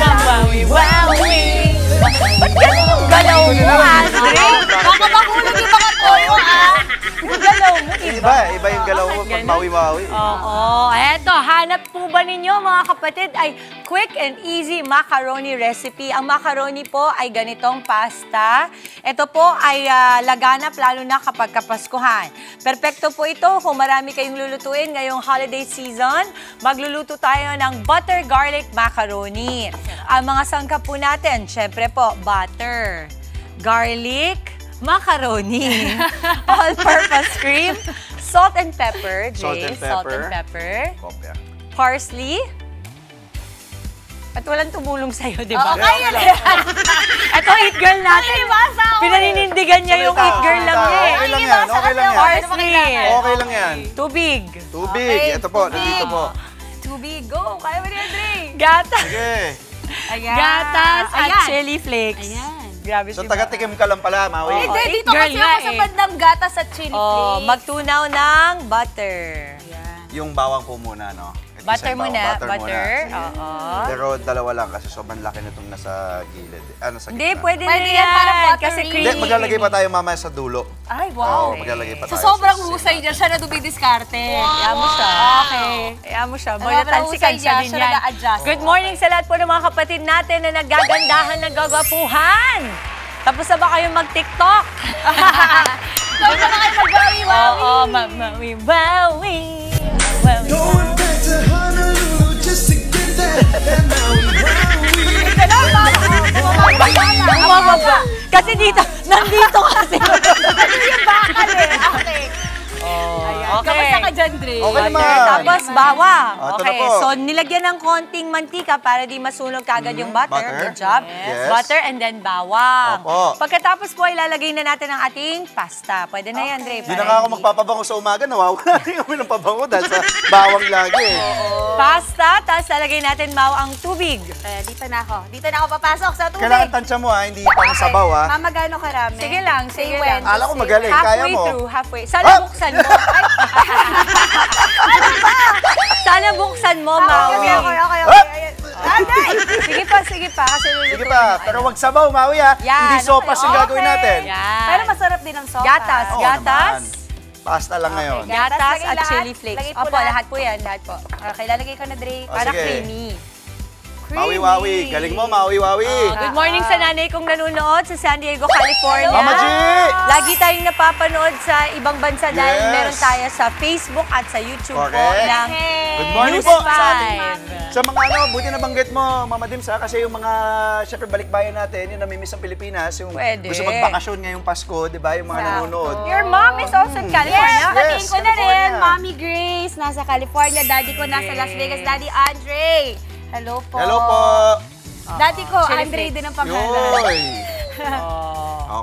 Speaker 1: Mawi-wawi! Ba't ganun yung galaw mo, Andre? Baka mahulog yung mga toyo, Yung galaw mo,
Speaker 2: Iba yung galaw mo pag mawi-mawi.
Speaker 1: Oo. Eto, hanap po ba ninyo, mga kapatid, ay quick and easy macaroni recipe. Ang macaroni po ay ganitong pasta. Ito po ay laganap lalo na kapag kapaskuhan. Perpekto po ito kung marami kayong lulutuin ngayong holiday season. Magluluto tayo ng butter garlic macaroni. Ang mga sangkap po natin, syempre po, butter, garlic, macaroni, all-purpose cream, salt and pepper, Jay. Salt and pepper. Parsley. At walang tumulong sa'yo, di ba?
Speaker 5: Oo, kaya na yan.
Speaker 1: Ito, It Girl natin. Pinaninindigan niya yung It Girl lang niya eh.
Speaker 2: Okay lang yan, okay lang yan.
Speaker 1: Parsley.
Speaker 2: Okay lang yan.
Speaker 1: Tubig.
Speaker 2: Tubig. Ito po, nandito po.
Speaker 5: Tubig, go. Kaya mo ni Andre.
Speaker 1: Gatas.
Speaker 2: Sige.
Speaker 5: Ayan.
Speaker 1: Gatas at
Speaker 5: Ayan.
Speaker 1: chili flakes.
Speaker 5: Ayan.
Speaker 1: Grabe,
Speaker 2: So,
Speaker 1: diba?
Speaker 2: taga-tikim ka lang pala, Maui.
Speaker 5: Hindi, dito kasi ako sa bandang gatas at chili flakes.
Speaker 1: Magtunaw ng butter.
Speaker 5: Ayan.
Speaker 2: Yung bawang po muna, no? Ito
Speaker 1: Butter
Speaker 2: sa bawang.
Speaker 1: muna. Butter.
Speaker 2: Muna.
Speaker 1: Oo.
Speaker 2: Pero dalawa lang kasi sobrang laki nitong nasa gilid. Nasa
Speaker 1: Hindi,
Speaker 2: gitna.
Speaker 1: pwede na yan.
Speaker 5: para
Speaker 1: Kasi
Speaker 5: buttery.
Speaker 1: creamy.
Speaker 2: Hindi, maglalagay pa tayo mamaya sa dulo.
Speaker 5: Ay, wow.
Speaker 2: Oo, maglalagay pa
Speaker 5: Sa
Speaker 2: tayo.
Speaker 5: sobrang husay niya, siya na dumidiskarte.
Speaker 1: Kaya mo siya.
Speaker 5: Okay.
Speaker 1: Kaya mo siya.
Speaker 5: Sobrang
Speaker 1: Malatansikan
Speaker 5: husay
Speaker 1: siya
Speaker 5: niya,
Speaker 1: din
Speaker 5: siya
Speaker 1: yan.
Speaker 5: nag-a-adjust.
Speaker 1: Good morning sa lahat po ng mga kapatid natin na nagagandahan, nagagwapuhan. Tapos na ba kayong mag-TikTok?
Speaker 5: Tapos na ba kayo mag-bawi-bawi?
Speaker 1: Oo, bawi-bawi. Kasi dito, nandito kasi.
Speaker 5: Yung bakal eh. Okay.
Speaker 1: Okay.
Speaker 5: Kamusta ka dyan, Dre?
Speaker 2: Okay naman.
Speaker 1: Tapos bawang.
Speaker 2: Ito
Speaker 1: Okay,
Speaker 2: na po.
Speaker 1: so nilagyan ng konting mantika para di masunog kagad yung butter.
Speaker 2: Butter.
Speaker 1: Good job.
Speaker 2: Yes.
Speaker 1: Butter and then bawang.
Speaker 2: Opo.
Speaker 1: Pagkatapos po, ilalagay na natin ang ating pasta. Pwede na yan, Dre.
Speaker 2: Hindi na nga ako magpapabango sa umaga. Nawawala rin kami ng pabango dahil sa bawang lagi.
Speaker 1: Pasta, tapos lalagay natin ang tubig.
Speaker 5: Dito na ako. Dito na ako papasok sa tubig.
Speaker 2: Kailangan tansya mo ha, hindi pang sabaw ha.
Speaker 5: Mama, gano'n karami?
Speaker 1: Sige lang, sige lang.
Speaker 2: Alam ko magaling, kaya mo.
Speaker 1: Halfway. Sana buksan mo. Ano ba? Sana buksan mo, Maui.
Speaker 5: Okay.
Speaker 1: Sige pa, sige pa. Kasi lulutuin
Speaker 2: Sige pa, pero wag sabaw, Maui ha.
Speaker 1: Yan,
Speaker 2: Hindi sopas yung
Speaker 5: okay.
Speaker 2: gagawin natin.
Speaker 1: Yan.
Speaker 5: Pero masarap din ang sopas.
Speaker 1: Gatas,
Speaker 2: Oo
Speaker 1: gatas.
Speaker 2: naman. Pasta lang ngayon.
Speaker 1: Gatas
Speaker 5: Lagay
Speaker 1: at
Speaker 5: lahat.
Speaker 1: chili flakes.
Speaker 5: Lagay po
Speaker 1: Opo,
Speaker 5: lahat.
Speaker 1: lahat po yan, lahat po.
Speaker 5: Okay, lalagay ko na, Dre.
Speaker 1: Para
Speaker 2: sige.
Speaker 1: creamy.
Speaker 2: Maui-wawi. Galing mo, Maui-wawi.
Speaker 1: Good morning sa nanay kong nanonood sa San Diego, California.
Speaker 2: Mama G!
Speaker 1: Lagi tayong napapanood sa ibang bansa dahil
Speaker 2: Yes.
Speaker 1: meron tayo sa Facebook at sa YouTube po
Speaker 2: Correct.
Speaker 1: ng
Speaker 2: Good morning
Speaker 1: News
Speaker 2: po sa ating
Speaker 1: 5.
Speaker 2: sa mga buti na banggit mo, Mama Dims ha, kasi yung mga, syempre balikbayan natin, yung namimiss ang Pilipinas, yung
Speaker 1: Pwede.
Speaker 2: gusto magbakasyon ngayong Pasko, di ba, yung mga nanonood.
Speaker 1: Your mom is also in California?
Speaker 5: Sabihin ko na rin,
Speaker 2: California.
Speaker 5: Mommy Grace, nasa California. Daddy ko nasa Las Vegas. Daddy Andre. Hello po.
Speaker 2: Hello po.
Speaker 5: Daddy ko,
Speaker 1: Chili
Speaker 5: Andre
Speaker 1: flakes.
Speaker 5: din ang pangalan.
Speaker 2: Yoy.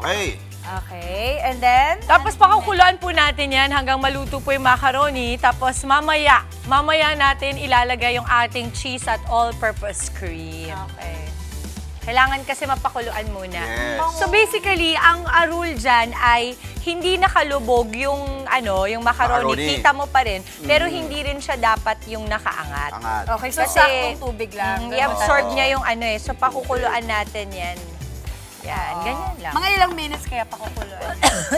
Speaker 2: Okay.
Speaker 5: Okay, and then?
Speaker 1: Tapos pakukuluan po natin yan hanggang maluto po yung macaroni. Tapos mamaya natin ilalagay yung ating cheese at all-purpose cream.
Speaker 5: Okay.
Speaker 1: Kailangan kasi mapakuluan muna.
Speaker 2: Yes.
Speaker 1: So basically, ang rule dyan ay hindi nakalubog yung yung macaroni.
Speaker 2: Macaroni.
Speaker 1: Kita mo pa rin, pero hindi rin siya dapat yung nakaangat.
Speaker 2: Angat.
Speaker 5: Okay, so
Speaker 1: Kasi,
Speaker 5: saktong tubig lang.
Speaker 1: i-absorb niya yung so pakukuluan natin yan. Yan, ganyan lang.
Speaker 5: Mga ilang minutes kaya pakukuluan?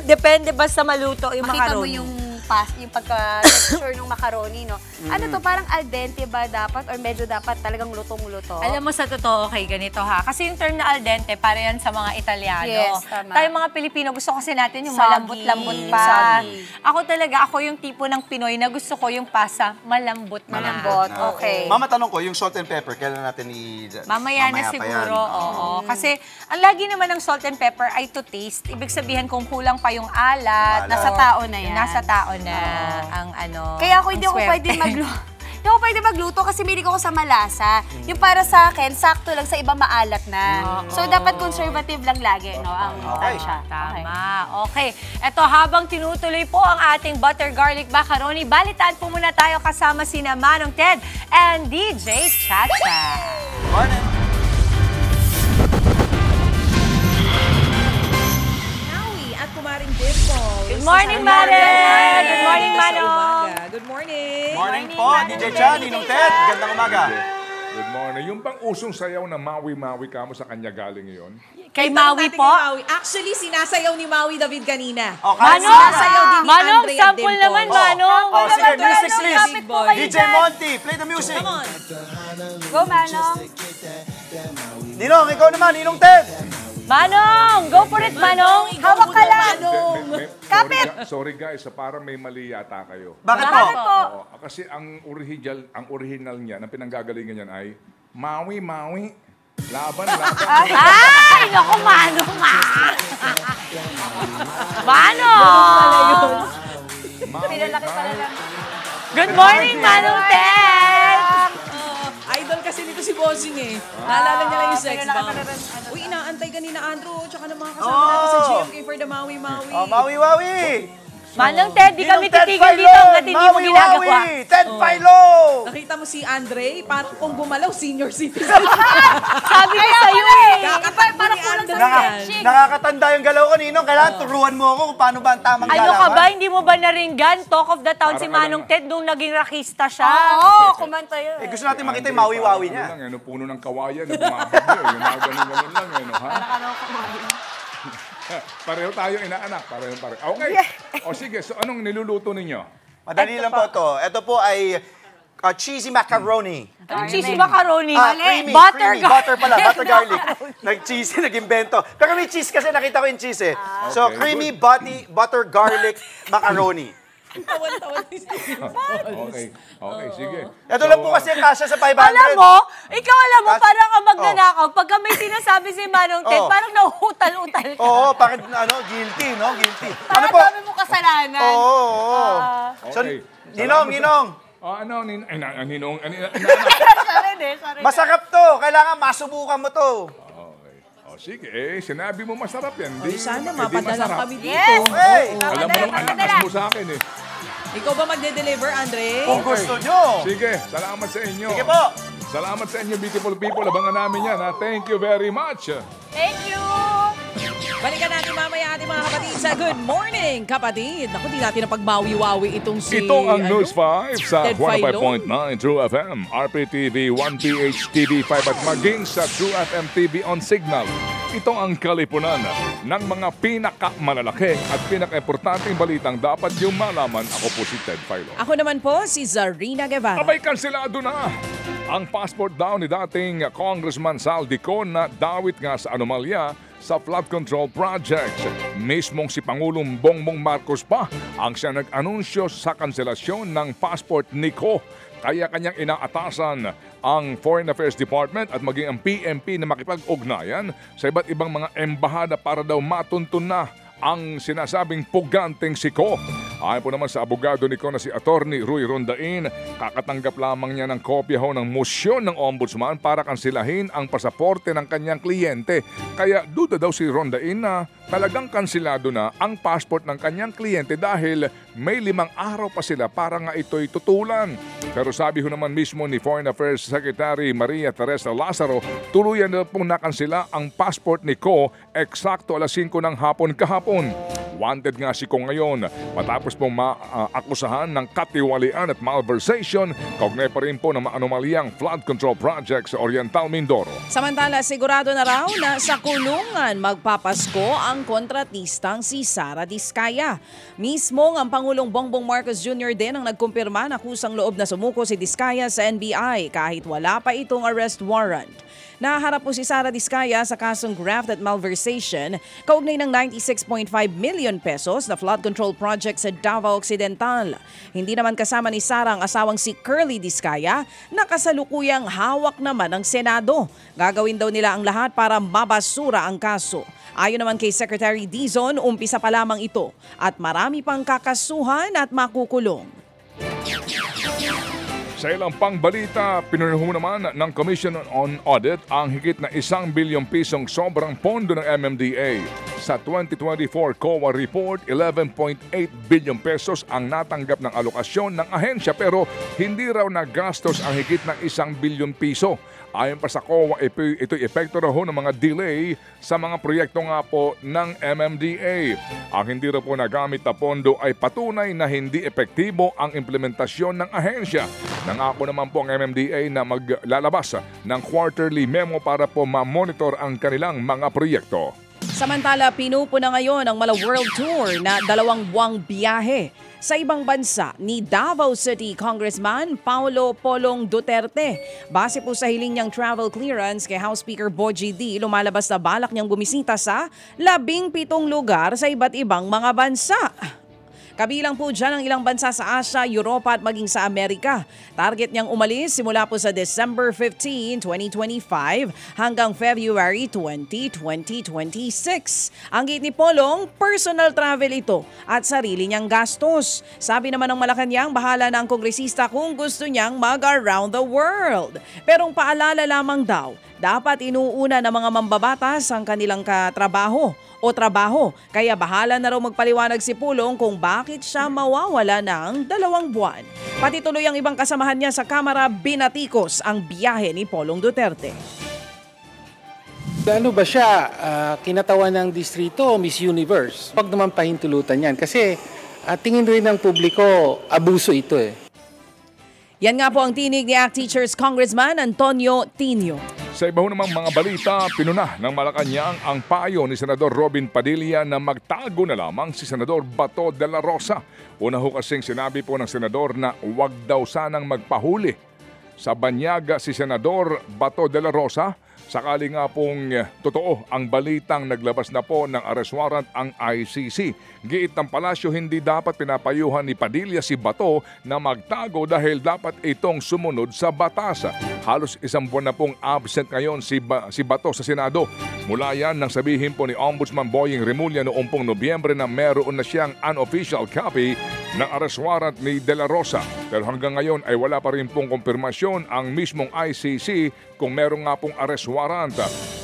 Speaker 1: Depende basta maluto yung
Speaker 5: Makita mo
Speaker 1: macaroni.
Speaker 5: yung yung pagka-texture ng macaroni, no? Ano to, parang al dente ba dapat or medyo dapat talagang lutong-luto?
Speaker 1: Alam mo sa totoo, okay, ganito ha. Kasi yung term na al dente, para yan sa mga Italiano.
Speaker 5: Yes, tama.
Speaker 1: Tayo mga Pilipino, gusto kasi natin yung
Speaker 5: Soggy.
Speaker 1: malambot-lambot pa.
Speaker 5: Soggy.
Speaker 1: Ako yung tipo ng Pinoy na gusto ko yung pasa malambot na.
Speaker 5: Malambot, okay.
Speaker 2: Mama, tanong ko, yung salt and pepper, kailan natin
Speaker 1: Mamaya na
Speaker 2: pa
Speaker 1: siguro,
Speaker 2: yan.
Speaker 1: oo. Kasi ang lagi naman ng salt and pepper ay to taste. Ibig sabihin kung kulang pa yung alat.
Speaker 5: Nasa tao na yan.
Speaker 1: Nasa tao na ang
Speaker 5: Kaya ako hindi
Speaker 1: ang
Speaker 5: ako
Speaker 1: swerte.
Speaker 5: pwede magluto. Hindi ako pwede magluto kasi may ako sa malasa. Yung para sa akin, sakto lang, sa iba maalat na. So, dapat conservative lang lagi, no? Ang tansya.
Speaker 1: Tama. Okay. Eto, habang tinutuloy po ang ating butter garlic macaroni, balitaan po muna tayo kasama sina Manong Ted and DJ Chacha.
Speaker 2: Morning.
Speaker 1: Good morning, Manong! Good morning, Manong!
Speaker 9: Good morning!
Speaker 2: Morning po, DJ Chan, Ninong Ted. Gandang umaga.
Speaker 10: Good morning. Yung pang usong sayaw na Maui-Maui ka mo sa kanya galing ngayon?
Speaker 1: Kay Maui po?
Speaker 9: Actually, sinasayaw ni Maui David kanina.
Speaker 1: Manong!
Speaker 9: Sinasayaw din ni
Speaker 1: Manong,
Speaker 9: Andre
Speaker 1: sample
Speaker 9: Dimple.
Speaker 1: naman, Manong!
Speaker 2: Sige, music please.
Speaker 9: Kapit po kayo
Speaker 2: DJ Monty, play the music.
Speaker 9: Come on.
Speaker 5: Go, Manong!
Speaker 2: Ninong, ikaw naman, Ninong Ted.
Speaker 1: Manong! Go for it, Manong!
Speaker 5: Hawak ka lang!
Speaker 10: Kapit! Sorry guys, parang may mali yata kayo.
Speaker 2: Bakit po?
Speaker 10: Oo, kasi ang original niya, na pinanggagalingan niyan ay Maui-Maui. Laban.
Speaker 1: Ay! Naku, Manong! Manong!
Speaker 5: Pinalaki pala lang.
Speaker 1: Good morning, Manong Ted!
Speaker 9: Idol kasi nito si Bossing eh. Naalala niya lang yung sex bomb. Uy, inaantay ka ni na Andrew, tsaka ng mga kasama natin sa GMK for the Maui-Maui.
Speaker 2: Oh, Maui-Wawi!
Speaker 1: Manang Ted, di kami
Speaker 2: Ted
Speaker 1: titigil
Speaker 2: Filon,
Speaker 1: dito hanggat hindi mo
Speaker 2: Maui,
Speaker 1: ginagawa.
Speaker 2: Wawi, Ted Filon!
Speaker 9: Nakita mo si Andre, parang kung gumalaw, senior citizen.
Speaker 1: Sabi ko sa'yo eh.
Speaker 9: Parang kulang sa friendship.
Speaker 2: Nakakatanda yung galaw ko, Ninong. Kailangan turuan mo ako kung paano ba ang tamang
Speaker 1: Ano
Speaker 2: galawan.
Speaker 1: ka ba? Hindi mo ba naringgan? Talk of the town si Manong Ted nung naging rakista siya.
Speaker 5: Oo, kumanta yun.
Speaker 2: Gusto natin makita yung Maui-Wawi niya.
Speaker 10: Puno ng kawayan, bumabagyo. Yung mga ganun-ganun lang. Pareho tayo inaanak. Pareho. Okay. O sige, so anong niluluto ninyo?
Speaker 2: Madali lang po ito. Ito po ay cheesy macaroni.
Speaker 1: Cheesy macaroni.
Speaker 2: Creamy,
Speaker 1: Butter
Speaker 2: butter pala, butter garlic. Nag-cheesy, nag-invento. Pero may cheese kasi, nakita ko yung cheese eh. So,
Speaker 10: Okay,
Speaker 2: creamy butter garlic macaroni.
Speaker 9: Tawan-tawan si
Speaker 10: Okay, sige.
Speaker 2: Ito lang po kasi ang kasya sa 500.
Speaker 1: Alam mo, parang ang magnanakaw. Pagka may sinasabi si Manong Ted, parang nahuhutal-utal ka.
Speaker 2: Oo, bakit guilty, no? Guilty.
Speaker 5: Parang dami mo kasalanan.
Speaker 2: Oo. So, Ninong.
Speaker 10: Ninong.
Speaker 5: Sorry.
Speaker 2: Masarap to. Kailangan masubukan mo to.
Speaker 10: Sige, sinabi mo masarap yan.
Speaker 9: Sana mapadala kami dito.
Speaker 5: Yes!
Speaker 2: Hey!
Speaker 10: Alam mo nang anakas mo sa akin eh.
Speaker 9: Ikaw ba magde-deliver, Andre?
Speaker 2: Kung gusto nyo.
Speaker 10: Sige, salamat sa inyo.
Speaker 2: Sige po.
Speaker 10: Salamat sa inyo, beautiful people. Abangan namin yan. Thank you very much.
Speaker 5: Thank you!
Speaker 9: Balikan natin mamaya ating mga kapatid sa Good Morning, kapatid. Naku, di natin na pagbawi-wawi itong si...
Speaker 10: Ito ang News 5 sa
Speaker 9: Ted Filon.
Speaker 10: 105.9 True FM, RPTV, 1PH TV5 at maging sa True FM TV on Signal. Ito ang kalipunan ng mga pinakamalalaki at pinaka-importanting balitang dapat yung malaman. Ako po si Ted Filon.
Speaker 9: Ako naman po si Zarina Guevara.
Speaker 10: Abay, kansilado na ang passport daw ni dating Congressman Saldico na dawit nga sa anomalya sa flood control projects. Mismong si Pangulong Bongbong Marcos pa ang siya nag-anunsyo sa kanselasyon ng passport ni Ko. Kaya kanyang inaatasan ang Foreign Affairs Department at maging ang PMP na makipag-ugnayan sa iba't ibang mga embahada para daw matuntun na ang sinasabing puganteng si Ko. Ayon po naman sa abogado ni Ko na si Attorney Rui Rondain, kakatanggap lamang niya ng kopya ng motion ng Ombudsman para kansilahin ang pasaporte ng kanyang kliyente. Kaya duda daw si Rondain na talagang kansilado na ang passport ng kanyang kliyente dahil may 5 araw pa sila para nga ito'y tutulan. Pero sabi ho naman mismo ni Foreign Affairs Secretary Maria Teresa Lazaro, tuluyan na pong nakansila ang passport ni Ko eksakto alas 5 ng hapon kahapon. Wanted nga si Ko ngayon matapos pong maakusahan ng katiwalian at malversation kaugnay pa rin po ng anomalyang flood control project sa Oriental Mindoro.
Speaker 9: Samantala, sigurado na raw na sa kulungan magpapasko ang kontratistang si Sara Diskaya. Mismong ang Pangulong Bongbong Marcos Jr. din ang nagkumpirma na kusang loob na sumuko si Diskaya sa NBI kahit wala pa itong arrest warrant. Naharap po si Sara Diskaya sa kasong graft at malversation kaugnay ng 96.5 million pesos na flood control project sa Davao Occidental. Hindi naman kasama ni Sara ang asawang si Curly Diskaya na kasalukuyang hawak naman ng Senado. Gagawin daw nila ang lahat para mabasura ang kaso. Ayon naman kay Secretary Dizon, umpisa pa lamang ito at marami pang kakasuhan at makukulong.
Speaker 10: Sa ilang pang balita, pinunuho naman ng Commission on Audit ang higit na 1 bilyong pisong sobrang pondo ng MMDA. Sa 2024 COA report, 11.8 bilyong pesos ang natanggap ng alokasyon ng ahensya pero hindi raw nagastos ang higit ng 1 bilyong piso. Ayon pa sa COA, ito'y epekto raw ng mga delay sa mga proyekto nga po ng MMDA. Ang hindi raw po nagamit na pondo ay patunay na hindi epektibo ang implementasyon ng ahensya. Nangako naman po ang MMDA na maglalabas ng quarterly memo para po ma-monitor ang kanilang mga proyekto.
Speaker 9: Samantala, pinupuna ngayon ang Mala World Tour na 2 buwang biyahe sa ibang bansa ni Davao City Congressman Paulo Polong Duterte. Base po sa hiling niyang travel clearance kay House Speaker Bogie D, lumalabas na balak niyang bumisita sa 17 lugar sa iba't ibang mga bansa. Kabilang po dyan ang ilang bansa sa Asia, Europa at maging sa Amerika. Target niyang umalis simula po sa December 15, 2025 hanggang February 20, 2026. Ang gate ni Polong, personal travel ito at sarili niyang gastos. Sabi naman ng Malacanang, bahala na ang kongresista kung gusto niyang mag-around the world. Pero paalala lamang daw, dapat inuuna ng mga mambabatas ang kanilang katrabaho o trabaho. Kaya bahala na raw magpaliwanag si Pulong kung bakit siya mawawala ng 2 buwan. Pati tuloy ang ibang kasamahan niya sa Kamara binatikos ang biyahe ni Polong Duterte.
Speaker 12: Ano ba siya, kinatawan ng distrito o Miss Universe? Huwag naman pahintulutan yan kasi tingin rin ng publiko, abuso ito eh.
Speaker 9: Yan nga po ang tinig ni ACT Teachers Congressman Antonio Tinio.
Speaker 10: Sa iba namang mga balita, pinuna ng Malacanang ang payo ni Senador Robin Padilla na magtago na lamang si Senador Bato de la Rosa. Una ho kasing sinabi po ng Senador na huwag daw sanang magpahuli sa banyaga si Senador Bato de la Rosa. Sakali nga pong totoo ang balitang naglabas na po ng arrest warrant ang ICC. Giit ng palasyo, hindi dapat pinapayuhan ni Padilla si Bato na magtago dahil dapat itong sumunod sa batas. Halos 1 buwan na pong absent ngayon si Bato sa Senado. Mula yan nang sabihin po ni Ombudsman Boying Remulla noong pong Nobyembre na meron na siyang unofficial copy ng arrest warrant ni De La Rosa. Pero hanggang ngayon ay wala pa rin pong kumpirmasyon ang mismong ICC kung meron nga pong arrest warrant.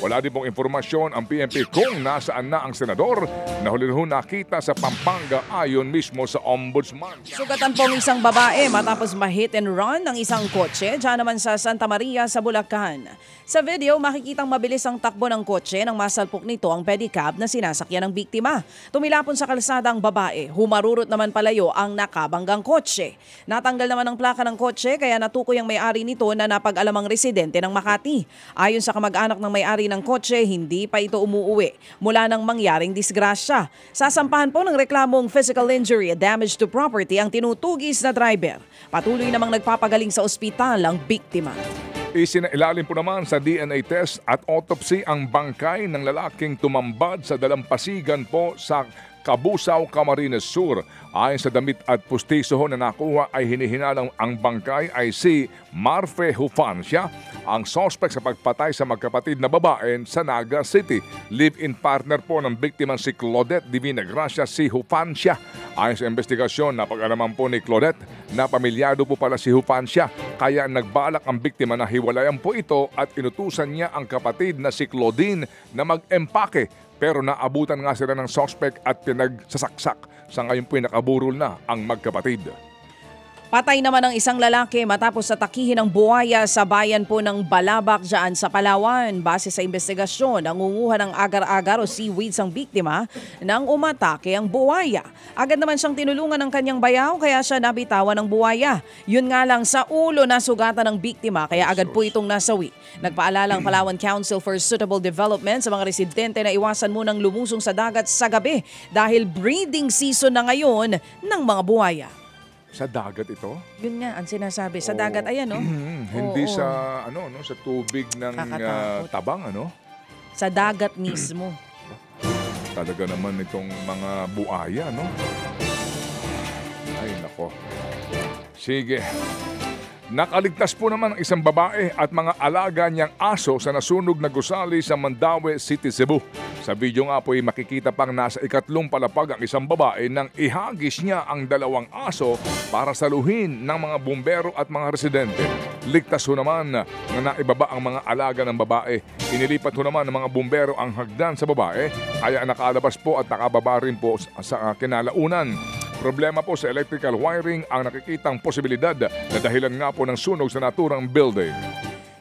Speaker 10: Wala din pong informasyon ang PNP kung nasaan na ang senador na huli nakita sa Pampanga ayon mismo sa Ombudsman.
Speaker 9: Sugatan pong isang babae matapos ma-hit and run ng isang kotse dyan naman sa Santa Maria sa Bulacan. Sa video, makikitang mabilis ang takbo ng kotse nang masalpok nito ang pedicab na sinasakyan ng biktima. Tumilapon sa kalsada ang babae, humarurot naman palayo ang nakabanggang kotse. Natanggal naman ang plaka ng kotse kaya natukoy ang may-ari nito na napag-alamang residente ng Makati. Ayon sa kamag-anak ng may-ari ng kotse, hindi pa ito umuuwi mula nang mangyaring disgrasya. Sasampahan po ng reklamong physical injury at damage to property ang tinutugis na driver. Patuloy namang nagpapagaling sa ospital ang biktima.
Speaker 10: Isinailalim po naman sa DNA test at autopsy ang bangkay ng lalaking tumambad sa dalampasigan po sa Kabusaw, Camarines Sur. Ayon sa damit at pustiso na nakuha ay hinihinalang ang bangkay ay si Marfe Hufancia, ang suspect sa pagpatay sa magkapatid na babae sa Naga City. Live-in partner po ng biktima si Claudette Divina Gracia si Hufancia. Ayon sa investigasyon, napag-alaman po ni Claudette na pamilyado po pala si Hufancia, kaya nagbalak ang biktima na hiwalayan po ito at inutusan niya ang kapatid na si Claudine na mag-empake. Pero naabutan nga sila ng suspect at pinagsasaksak. Sa ngayon po nakaburol na ang magkapatid.
Speaker 9: Patay naman ang isang lalaki matapos atakihin ng buhaya sa bayan po ng Balabac dyan sa Palawan. Base sa investigasyon, nangunguha ng agar-agar o seaweeds ang biktima nang umatake ang buhaya. Agad naman siyang tinulungan ng kanyang bayaw kaya siya nabitawan ng buhaya. Yun nga lang sa ulo na sugatan ng biktima kaya agad po itong nasawi. Nagpaalala ang Palawan Council for Suitable Development sa mga residente na iwasan munang lumusong sa dagat sa gabi dahil breeding season na ngayon ng mga buhaya.
Speaker 10: Sa dagat ito?
Speaker 9: Yun nga ang sinasabi. Sa dagat, ayan, no?
Speaker 10: Hindi sa sa tubig ng tabang, ano?
Speaker 9: Sa dagat mismo.
Speaker 10: Talaga naman itong mga buaya, no? Ay, nako. Sige. Nakaligtas po naman ang isang babae at mga alaga niyang aso sa nasunog na gusali sa Mandaue City, Cebu. Sa video nga po ay makikita pang nasa 2 palapag ang isang babae nang ihagis niya ang 2 aso para saluhin ng mga bumbero at mga residente. Ligtas ho naman na naibaba ang mga alaga ng babae. Inilipat ho naman ng mga bumbero ang hagdan sa babae kaya nakalabas po at nakababa rin po sa kinalaunan. Problema po sa electrical wiring ang nakikitang posibilidad na dahilan nga po ng sunog sa naturang building.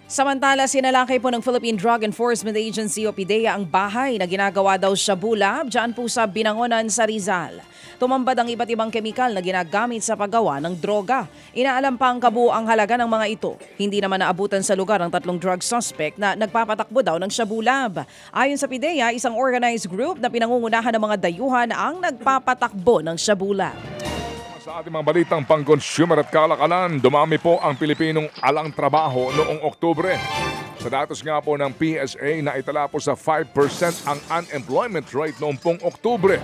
Speaker 9: Samantala, sinalakay po ng Philippine Drug Enforcement Agency o PDEA ang bahay na ginagawa daw sa Bulab, dyan po sa Binangonan sa Rizal. Tumambad ang iba't ibang kemikal na ginagamit sa paggawa ng droga. Inaalam pa ang kabuuang halaga ng mga ito. Hindi naman naabutan sa lugar ang 3 drug suspect na nagpapatakbo daw ng Shabulab. Ayon sa PDEA, isang organized group na pinangungunahan ng mga dayuhan ang nagpapatakbo ng Shabulab.
Speaker 10: Sa ating mga balitang pang-consumer at kalakalan, dumami po ang Pilipinong alang trabaho noong Oktubre. Sa datos nga po ng PSA na itala po sa 5% ang unemployment rate noong pong Oktubre.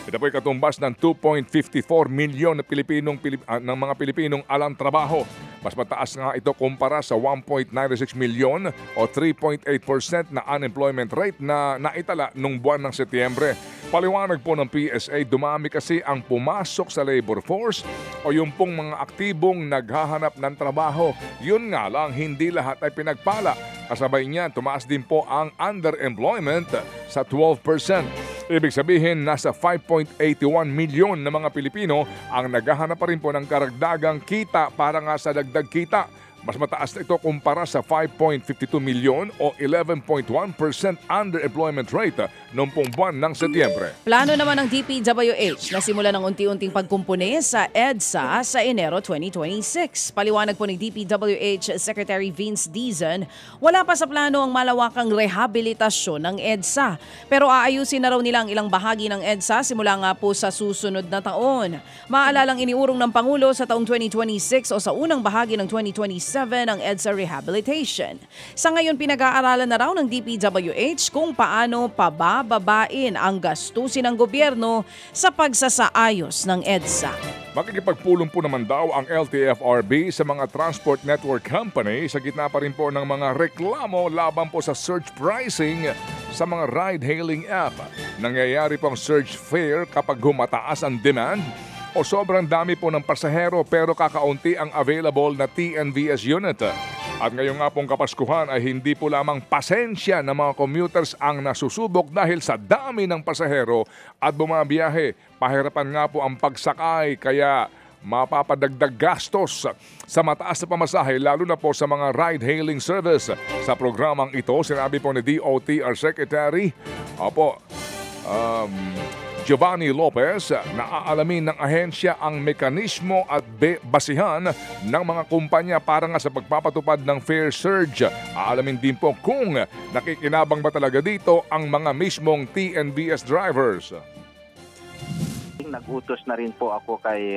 Speaker 10: Ito po ay katumbas ng 2.54 milyon ng mga Pilipinong alang trabaho. Mas mataas nga ito kumpara sa 1.96 milyon o 3.8% na unemployment rate na naitala nung buwan ng Setyembre. Paliwanag po ng PSA, dumami kasi ang pumasok sa labor force o yung pong mga aktibong naghahanap ng trabaho. Yun nga lang, hindi lahat ay pinagpala. Kasabay niyan, tumaas din po ang underemployment sa 12%. Ibig sabihin, nasa 5.81 milyon na mga Pilipino ang naghahanap pa rin po ng karagdagang kita para nga sa dagdag kita. Mas mataas na ito kumpara sa 5.52 milyon o 11.1% underemployment rate noong pong buwan ng Setyembre.
Speaker 9: Plano naman ng DPWH na simulan ng unti-unting pagkumpuni sa EDSA sa Enero 2026. Paliwanag po ni DPWH Secretary Vince Dizon, wala pa sa plano ang malawakang rehabilitasyon ng EDSA. Pero aayusin na raw nila ang ilang bahagi ng EDSA simula nga po sa susunod na taon. Maalalang iniurong ng Pangulo sa taong 2026 o sa unang bahagi ng 2027 ang EDSA rehabilitation. Sa ngayon, pinag-aaralan na raw ng DPWH kung paano pabababain ang gastusin ng gobyerno sa pagsasaayos ng EDSA.
Speaker 10: Makikipagpulong po naman daw ang LTFRB sa mga transport network company sa gitna pa rin po ng mga reklamo laban po sa surge pricing sa mga ride-hailing app. Nangyayari pong surge fare kapag humataas ang demand o sobrang dami po ng pasahero pero kakaunti ang available na TNVS unit. At ngayong nga pong Kapaskuhan ay hindi po lamang pasensya ng mga commuters ang nasusubok dahil sa dami ng pasahero at bumabiyahe. Pahirapan nga po ang pagsakay kaya mapapadagdag gastos sa mataas na pamasahe lalo na po sa mga ride-hailing service. Sa programang ito, sinabi po ni DOTR Secretary Giovanni Lopez na aalamin ng ahensya ang mekanismo at basihan ng mga kumpanya para nga sa pagpapatupad ng fare surge. Aalamin din po kung nakikinabang ba talaga dito ang mga mismong TNVS drivers.
Speaker 11: Nag-utos na rin po ako kay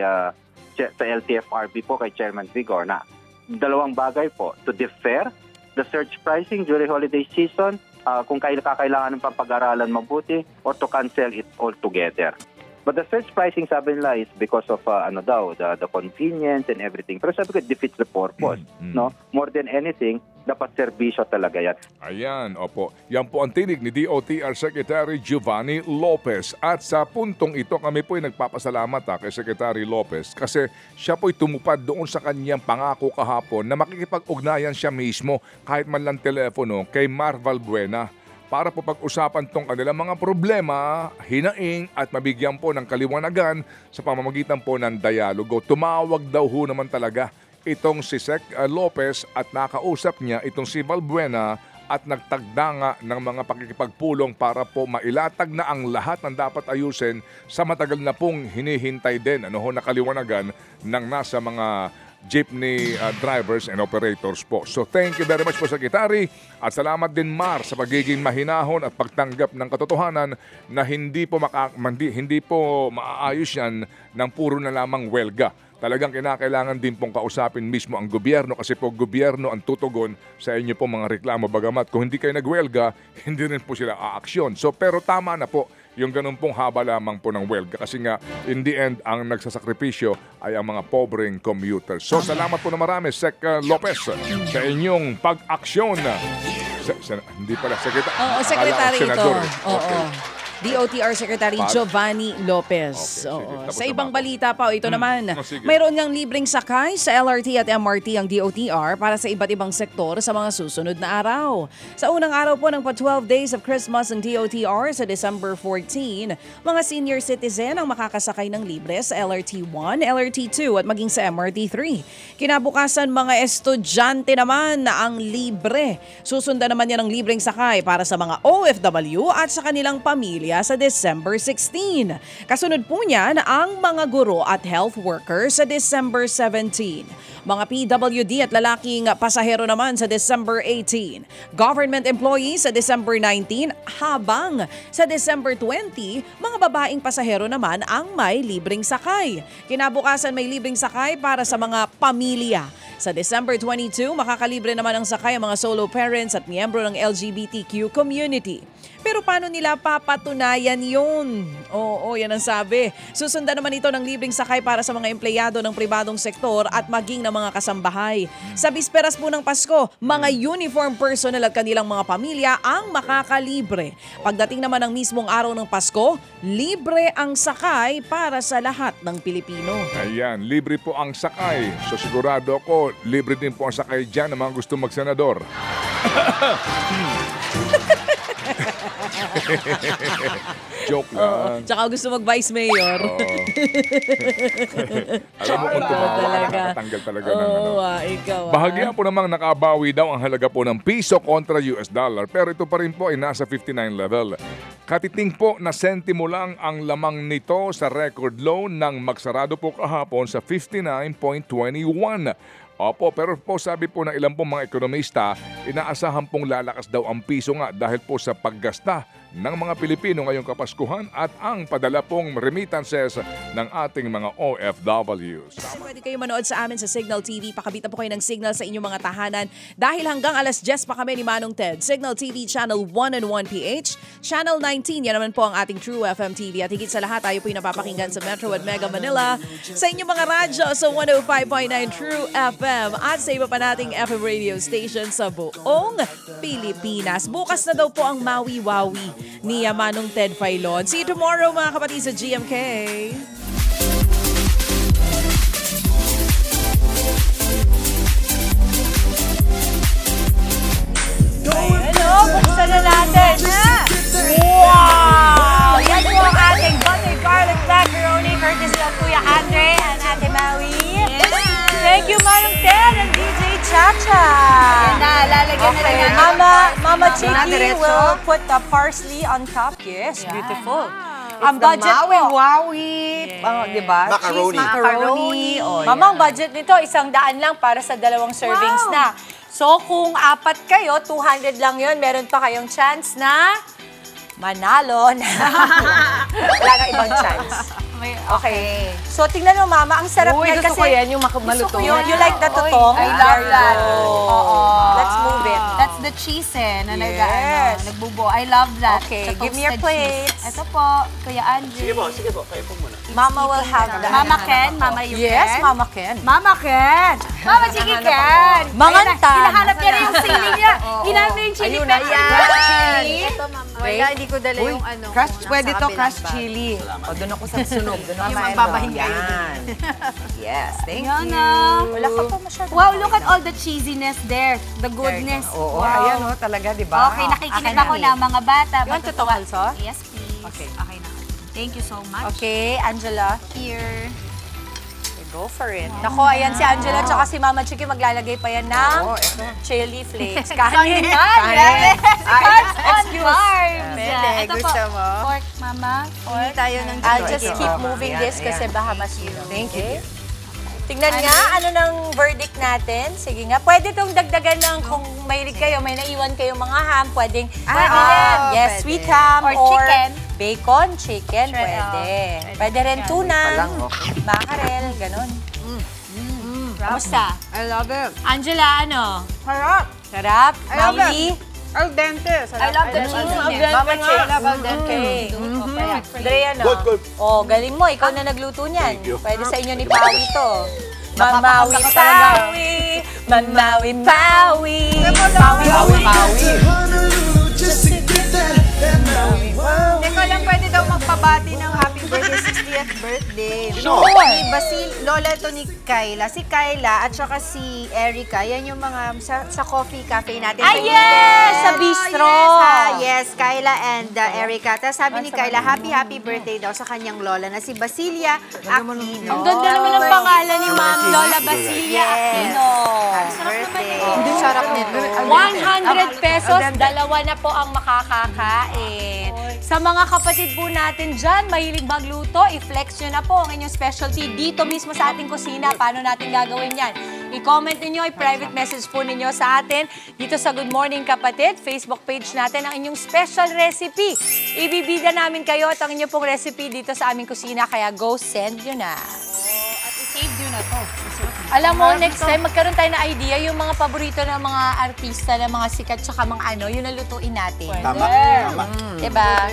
Speaker 11: sa LTFRB po kay Chairman Vigor na dalawang bagay po, to defer the surge pricing during holiday season kung kakailangan ng pag-aralan mabuti or to cancel it altogether. But the surge pricing, sabi nila, is because of the convenience and everything. Pero sabi ko, it defeats the purpose. No? More than anything, dapat serbisyo talaga yan.
Speaker 10: Ayan, opo. Yan po ang tinig ni DOTR Secretary Giovanni Lopez. At sa puntong ito, kami po'y nagpapasalamat kay Secretary Lopez kasi siya po'y tumupad doon sa kanyang pangako kahapon na makikipag-ugnayan siya mismo kahit man lang telepono kay Mar Valbuena para po pag-usapan tong kanilang mga problema, hinaing at mabigyan po ng kaliwanagan sa pamamagitan po ng dialogo. Tumawag daw ho naman talaga itong si Sec Lopez at nakausap niya itong si Valbuena at nagtagda nga ng mga pakikipagpulong para po mailatag na ang lahat ng dapat ayusin sa matagal na pong hinihintay din nakaliwanagan ng nasa mga jeepney drivers and operators po. So thank you very much po Secretary at salamat din Mar sa pagiging mahinahon at pagtanggap ng katotohanan na hindi po maaayos yan ng puro na lamang welga. Talagang kinakailangan din pong kausapin mismo ang gobyerno kasi po gobyerno ang tutugon sa inyo pong mga reklamo bagamat kung hindi kayo nagwelga, hindi rin po sila aaksyon. So pero tama na po yung ganun pong haba lamang po ng welga kasi nga in the end ang nagsasakripisyo ay ang mga pobreng commuters. So salamat po na marami Sec Lopez sa inyong pag-aksyon. Hindi pala Secretary.
Speaker 9: Oo, Secretary ito.
Speaker 10: Okay.
Speaker 9: DOTR Secretary Giovanni Lopez.
Speaker 10: Okay,
Speaker 9: sa ibang balita pa, ito naman, mayroon ngang libreng sakay sa LRT at MRT ang DOTR para sa iba't ibang sektor sa mga susunod na araw. Sa unang araw po ng 12 Days of Christmas ng DOTR sa December 14, mga senior citizen ang makakasakay ng libre sa LRT 1, LRT 2 at maging sa MRT 3. Kinabukasan mga estudyante naman na ang libre. Susundan naman yan ang libreng sakay para sa mga OFW at sa kanilang pamilya sa December 16. Kasunod po niyan ang mga guro at health workers sa December 17. Mga PWD at lalaking pasahero naman sa December 18. Government employees sa December 19 habang sa December 20, mga babaeng pasahero naman ang may libreng sakay. Kinabukasan may libreng sakay para sa mga pamilya. Sa December 22, makakalibre naman ang sakay ang mga solo parents at miyembro ng LGBTQ community. Pero paano nila papatunayan yun? Oo, yan ang sabi. Susundan naman ito ng libreng sakay para sa mga empleyado ng pribadong sektor at maging ng mga kasambahay. Sa bisperas po ng Pasko, mga uniform personnel at kanilang mga pamilya ang makakalibre. Pagdating naman ng mismong araw ng Pasko, libre ang sakay para sa lahat ng Pilipino.
Speaker 10: Ayan, libre po ang sakay. So sigurado ako, libre din po ang sakay dyan ng mga gusto magsenador. Joke lang.
Speaker 9: Tsaka gusto mag-vice mayor.
Speaker 10: Alam mo kung tumawa ka, nakatanggal talaga ng ano.
Speaker 9: Ikaw.
Speaker 10: Bahagya po namang nakabawi daw ang halaga po ng piso kontra US dollar, pero ito pa rin po ay nasa 59 level. Katiting po na sentimo lang ang lamang nito sa record low nang magsarado po kahapon sa 59.21. Opo, pero po sabi po ng ilang pong mga ekonomista, inaasahan pong lalakas daw ang piso nga dahil po sa paggasta ng mga Pilipino ngayong Kapaskuhan at ang padala pong remittances ng ating mga OFWs.
Speaker 9: Pwede kayo manood sa amin sa Signal TV. Pakabitan po kayo ng signal sa inyong mga tahanan dahil hanggang alas 10 pa kami ni Manong Ted. Signal TV Channel 101PH, Channel 19, yan naman po ang ating True FM TV. At higit sa lahat, tayo po yung napapakinggan sa Metro at Mega Manila, sa inyong mga radyo sa 105.9 True FM at sa iba pa nating FM radio station sa buong Pilipinas. Bukas na daw po ang Maui-Wawi ni Manong Ted Filon. See you tomorrow mga kapatid sa GMK.
Speaker 1: Buksan na natin. Wow! Yan po ang ating butter garlic macaroni courtesy of Kuya Andre and Ate Maui. Thank you, Manong Ted and DJ Chacha.
Speaker 5: Yan na, lalagyan na lang.
Speaker 1: Mama Chiki will put the parsley on top. Yes, beautiful.
Speaker 3: Ang budget po. Wawi, diba?
Speaker 2: Macaroni.
Speaker 3: Cheese macaroni.
Speaker 1: Mama, ang budget nito, 100 lang para sa 2 servings na. So, kung 4 kayo, 200 lang yun. Meron pa kayong chance na manalo na. Wala na ibang chance. Okay. So, tingnan mo, Mama, ang sarap niyan kasi...
Speaker 3: Gusto ko yan, yung malutong.
Speaker 1: You like the tutong?
Speaker 5: I love that.
Speaker 1: Oo. Let's move it.
Speaker 5: That's the cheese na nagbubo. I love that.
Speaker 1: Okay, give me your plates.
Speaker 5: Ito po, Kuya Andre.
Speaker 2: Sige po. Kayo po muna.
Speaker 1: Mama will have that.
Speaker 5: Mama Ken? Mama you
Speaker 1: Yes,
Speaker 5: Ken?
Speaker 1: Mama Ken.
Speaker 5: Mama Ken! Mama Chiki Ken!
Speaker 1: Manganta.
Speaker 5: Hinahanap niya na yung sili niya. Hinahanap niya yung chili pepper.
Speaker 3: Chili.
Speaker 5: Ito, Mama. Wala, hindi ko dala yung ano.
Speaker 3: Pwede to, crush chili. O, doon ako sa sunog. Doon ako
Speaker 5: yung magbabahin kayo.
Speaker 3: Yes, thank
Speaker 5: Yan
Speaker 3: you.
Speaker 5: Wala ka pa masyado. Wow, look at all the cheesiness there. The goodness.
Speaker 3: Oo,
Speaker 5: wow.
Speaker 3: ayan o, talaga, di ba?
Speaker 5: Okay, nakikinig ako na mga bata.
Speaker 1: You want to also?
Speaker 5: Yes, please.
Speaker 1: Okay.
Speaker 5: Okay na. Thank you so much.
Speaker 1: Okay, Angela.
Speaker 5: Here.
Speaker 1: Go for it. Nako, ayan si Angela tsaka si Mama Chiki maglalagay pa yan ng chili flakes. Kanin.
Speaker 5: Kanin.
Speaker 1: Excuse.
Speaker 5: Ito po, pork, Mama. Pork. Tayo ng
Speaker 1: I'll just keep moving this kasi baka masino.
Speaker 3: Thank you.
Speaker 1: Tingnan nga, ano ng verdict natin? Sige nga, pwede itong dagdagan ng kung mahilig kayo, may naiwan kayong mga ham, pwedeng yes, sweet ham
Speaker 5: or chicken.
Speaker 1: Bacon, chicken, pwede. Pwede rin tuna, mackerel, ganun. Kamusta?
Speaker 5: I love it.
Speaker 1: Angela, ano?
Speaker 5: Sarap.
Speaker 1: Sarap?
Speaker 5: I love
Speaker 1: Maui?
Speaker 5: Al dente. I love the cheese.
Speaker 1: Mama Chick.
Speaker 5: I love al dente.
Speaker 1: Dre, ano?
Speaker 2: Good.
Speaker 1: Oh, galing mo. Ikaw na nagluto niyan.
Speaker 2: Thank you.
Speaker 1: Pwede sa inyo ni Pawi to. Mamawi, Pawi. Mamawi, Pawi. Pawi.
Speaker 5: Teka lang, pwede daw magpabati ng happy birthday, 60th birthday.
Speaker 2: Sino?
Speaker 5: Lola to ni Kayla. Si Kayla at saka si Erica, yan yung mga sa coffee cafe natin.
Speaker 1: Ah, yes! Sa bistro!
Speaker 5: Yes, Kayla and Erica. Tapos sabi ni Kayla, happy birthday daw sa kanyang lola na si Basilia Aquino.
Speaker 1: Ang ganda naman ang pangalan ni Ma'am Lola Basilia Aquino.
Speaker 5: Hindi sarap nito.
Speaker 1: 100 pesos, dalawa na po ang makakakain. Sa mga kapatid po natin dyan, mahilig magluto, i-flex nyo na po ang inyong specialty dito mismo sa ating kusina. Paano natin gagawin yan? I-comment ninyo, i-private message po ninyo sa atin dito sa Good Morning Kapatid, Facebook page natin ang inyong special recipe. Ibibida namin kayo at ang inyong pong recipe dito sa aming kusina, kaya go send nyo na.
Speaker 5: At i-save nyo na to.
Speaker 1: Alam mo, next time, magkaroon tayo ng idea, yung mga paborito ng mga artista, ng mga sikat, tsaka mga ano, yun ang lutuin natin.
Speaker 2: Tama.
Speaker 1: Diba?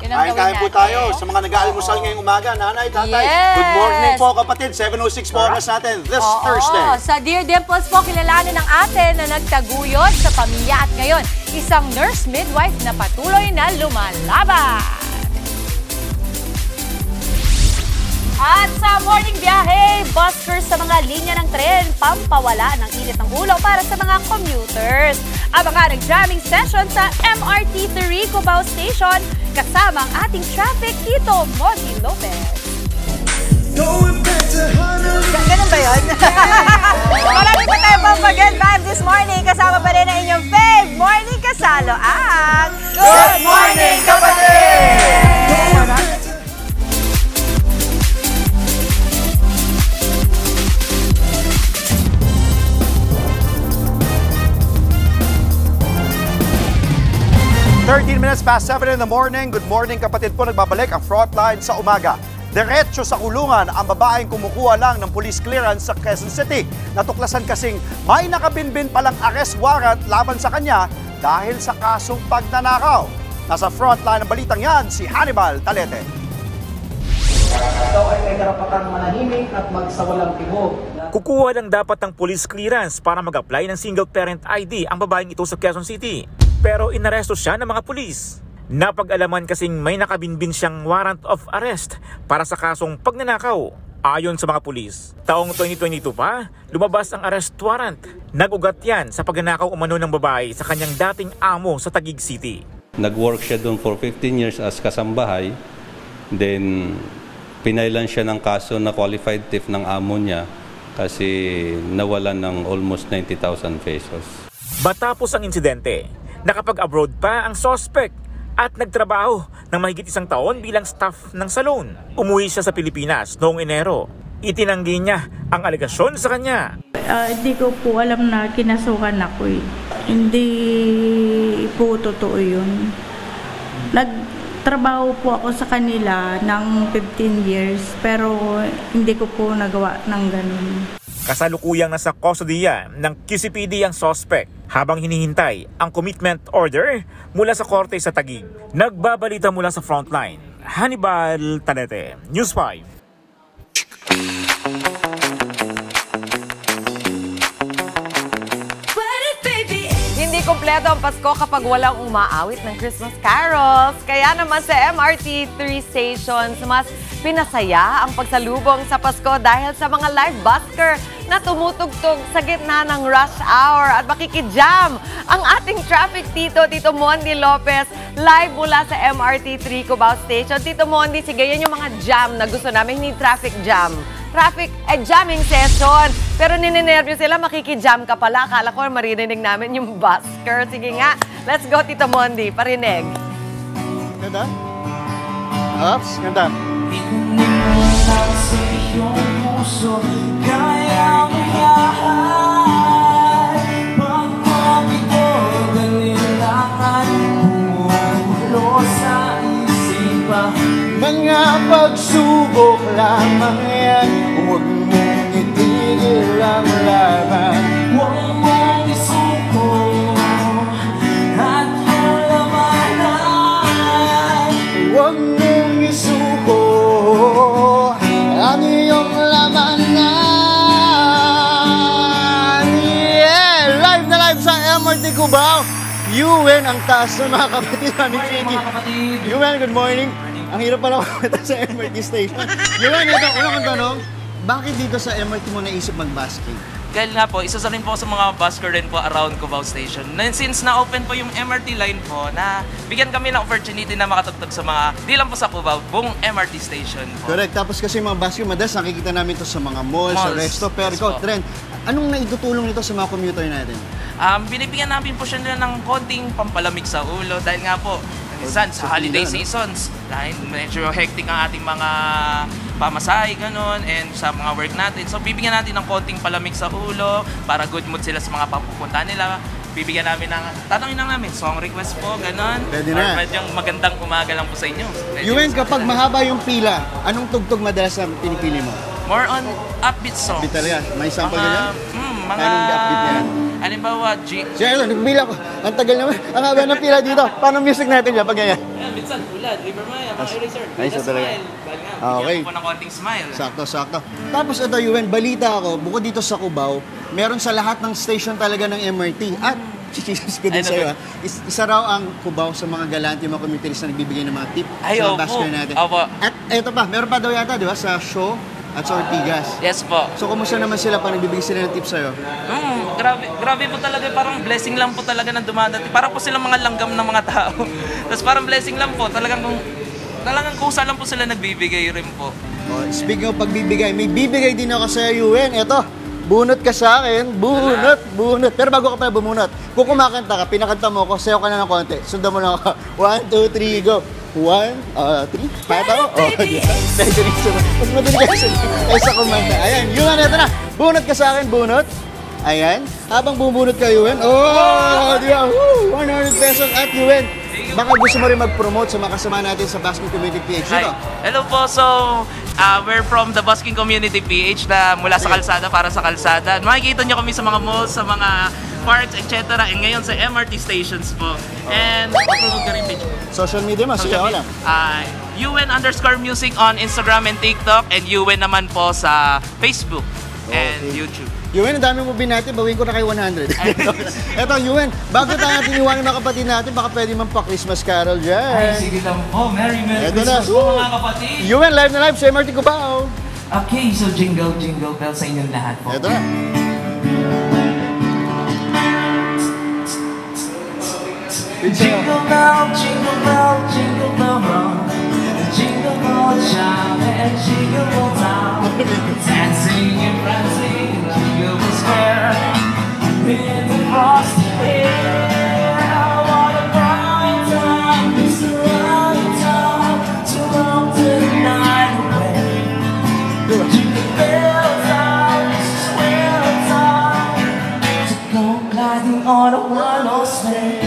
Speaker 1: Yun ang gawin
Speaker 2: Kain po
Speaker 1: natin.
Speaker 2: tayo sa mga nag-aalmusal ngayong umaga. Nanay, tatay,
Speaker 1: Yes!
Speaker 2: good morning po kapatid. 7:06 po oras natin this Thursday.
Speaker 1: Sa Dear Dimples po, kilalanin ng atin na nagtaguyod sa pamilya at ngayon, isang nurse midwife na patuloy na lumalaban.
Speaker 5: At sa morning biyahe, buskers sa mga linya ng tren, pampawala ng init ng ulo para sa mga commuters. Abangan ang jamming session sa MRT 3 Cubao Station kasama ang ating traffic dito, Monty Lopez.
Speaker 1: Ganun ba yun? Marami pa tayo pang Pag-Good Vibe this morning. Kasama pa rin ang inyong fave morning kasalo ang
Speaker 2: Good Morning Kapatid! 13 minutes past 7 in the morning. Good morning kapatid po. Nagbabalik ang Frontline sa umaga. Diretso sa kulungan ang babaeng kumukuha lang ng police clearance sa Quezon City. Natuklasan kasing may nakabinbin palang arrest warrant laban sa kanya dahil sa kasong pagnanakaw. Nasa Frontline ng balitang yan si Hannibal Talete.
Speaker 13: Ikaw ay may karapatang manahimik at magsawalang tibok.
Speaker 14: Kukuha lang dapat ng police clearance para mag-apply ng single parent ID ang babaeng ito sa Quezon City. Pero inaresto siya ng mga pulis. Napag-alaman kasing may nakabinbin siyang warrant of arrest para sa kasong pagnanakaw. Ayon sa mga pulis, taong 2022 pa, lumabas ang arrest warrant. Nag-ugat yan sa pagnanakaw umano ng babae sa kanyang dating amo sa Taguig City.
Speaker 15: Nag-work siya doon for 15 years as kasambahay. Then, pinailan siya ng kaso na qualified thief ng amo niya kasi nawalan ng almost 90,000 pesos.
Speaker 14: Matapos ang insidente, nakapag-abroad pa ang suspect at nagtrabaho ng mahigit 1 taon bilang staff ng salon. Umuwi siya sa Pilipinas noong Enero. Itinanggi niya ang alegasyon sa kanya.
Speaker 17: Hindi ko po alam na kinasuhan ako eh. Hindi po totoo yun. Nagtrabaho po ako sa kanila ng 15 years pero hindi ko po nagawa ng ganun.
Speaker 14: Kasalukuyang nasa kustodiya ng QCPD ang suspect habang hinihintay ang commitment order mula sa korte sa Taguig. Nagbabalita mula sa Frontline, Hannibal Talete, News 5.
Speaker 3: Hindi kompleto ang Pasko kapag walang umaawit ng Christmas carols. Kaya naman sa MRT 3 stations, mas pinasaya ang pagsalubong sa Pasko dahil sa mga live busker na tumutugtog sa gitna ng rush hour at makikijam ang ating traffic Tito Monty Lopez live mula sa MRT 3 Cubao Station. Tito Monty, sige, yan yung mga jam na gusto namin, hindi traffic jam. Traffic jamming session. Pero nininervyo sila, makikijam ka pala. Akala ko maririnig namin yung busker. Sige nga, let's go Tito Monty, parinig.
Speaker 2: Ganda? Ups, ganda.
Speaker 6: Mga pagsubok lamang yan, huwag mong itigil ang laban. Huwag mong isuko at yung labanan. Huwag mong isuko at yung labanan. Yeah! Live na live sa MRT Cubao. Yuen ang taas ng mga kapatid namin, Chiki. Yuen, good morning. Ang hirap pala kumita sa MRT station. Yuen, ito, unang tanong, bakit dito sa MRT mo naisip mag-busking?
Speaker 25: Dahil nga po, isa sa rin po sa mga busker rin po around Cubao Station. Since na-open po yung MRT line po, na bigyan kami ng opportunity na makatugtog sa mga, di lang po sa Cubao, buong MRT station po.
Speaker 2: Correct. Tapos kasi mga busker, madalas nakikita namin ito sa mga malls, sa resto. Pero ikaw, Trent, anong naitutulong nito sa mga commuter natin?
Speaker 25: Binibigyan namin po siya ng konting pampalamig sa ulo dahil nga po, minsan sa holiday seasons, dahil medyo hectic ang ating mga pamasahe, ganun, and sa mga work natin. So, bibigyan natin ng konting palamig sa ulo para good mood sila sa mga papupunta nila. Bibigyan namin ng, tatanungin lang namin, song request po, ganun.
Speaker 2: Pwede na.
Speaker 25: Or medyong magandang umaga lang po sa inyo.
Speaker 2: Yuen, kapag mahaba yung pila, anong tugtog madalas na pinipili mo?
Speaker 25: More on upbeat songs.
Speaker 2: Upbeat talaga. May sample ka yan?
Speaker 25: Mga...
Speaker 2: Anong upbeat yan?
Speaker 25: Halimbawa, G...
Speaker 2: Siya, nagpila ko. Ang tagal naman. Ang haba ng pila dito. Paano music natin dyan pag ganyan?
Speaker 25: Yan, minsan, ulad, River Maya, mga eraser.
Speaker 2: Ay, so talaga.
Speaker 25: Okay. Bigyan po ng konting smile.
Speaker 2: Sakto, sakto. Tapos ito, Yuen, balita ako, bukod dito sa Cubao, meron sa lahat ng station talaga ng MRT. At
Speaker 6: chichismis ko din sa'yo. Isa raw ang Cubao sa mga galante, mga communities na nagbibigay ng mga tip sa basket natin. At eto pa, meron pa daw yata, di ba, sa show at sa Ortigas.
Speaker 25: Yes po.
Speaker 6: So, kumusta naman sila pag nagbibigay sila ng tips sa'yo?
Speaker 25: Grabe po talaga. Parang blessing lang po talaga ng dumadating. Para po silang mga langgam ng mga tao. Tapos parang blessing lang po. Talagang kusa lang po sila nagbibigay rin po.
Speaker 6: Oh, speaking of pagbibigay, may bibigay din ako sa'yo, Yuen. Eto, bunot ka sa akin. Bunot. Pero bago ka pala bumunot, kung kumakanta ka, pinakanta mo ko, sayo ka na ng konti. Sundan mo lang ako. 1, 2, 3, go. 1, 3, pata ko. Mas madali kasi sa kumanta. Ayan, Yuen, eto na. Bunot ka sa akin, bunot. Ayan. Habang bubunot ka, Yuen. Oh, di ba? 100 pesos at Yuen. Baka gusto mo rin mag-promote sa mga kasama natin sa Basking Community PH dito.
Speaker 25: Hello po. So, we're from the Basking Community PH na mula sa kalsada para sa kalsada. Makikita nyo kami sa mga malls, sa mga parks, etc. And ngayon sa MRT stations po. And mag-promote ka rin page.
Speaker 6: Social media mo, sige ako lang.
Speaker 25: UN_music on Instagram and TikTok. And UN naman po sa Facebook and YouTube.
Speaker 6: Yuen, ang dami mo binati, bawin ko na kay 100. Eto, Yuen, bago tayo natin iwanan mga kapatid natin, baka pwede man pa Christmas Carol dyan.
Speaker 25: Ay, sige lang po. Merry Christmas po mga kapatid.
Speaker 6: Yuen, live na live sa MRT Cubao.
Speaker 25: Okay, so jingle bell sa inyong lahat po.
Speaker 6: Eto na.
Speaker 25: Jingle bell, jingle bell, jingle bell rock. Jingle bell chime and jingle bell town. Dancing and prancing, jingle bell square. In the frosty air, what a bright time. It's the right time to melt the night away. Jingle bells out, swear it's time to go gliding on a one-horse sleigh.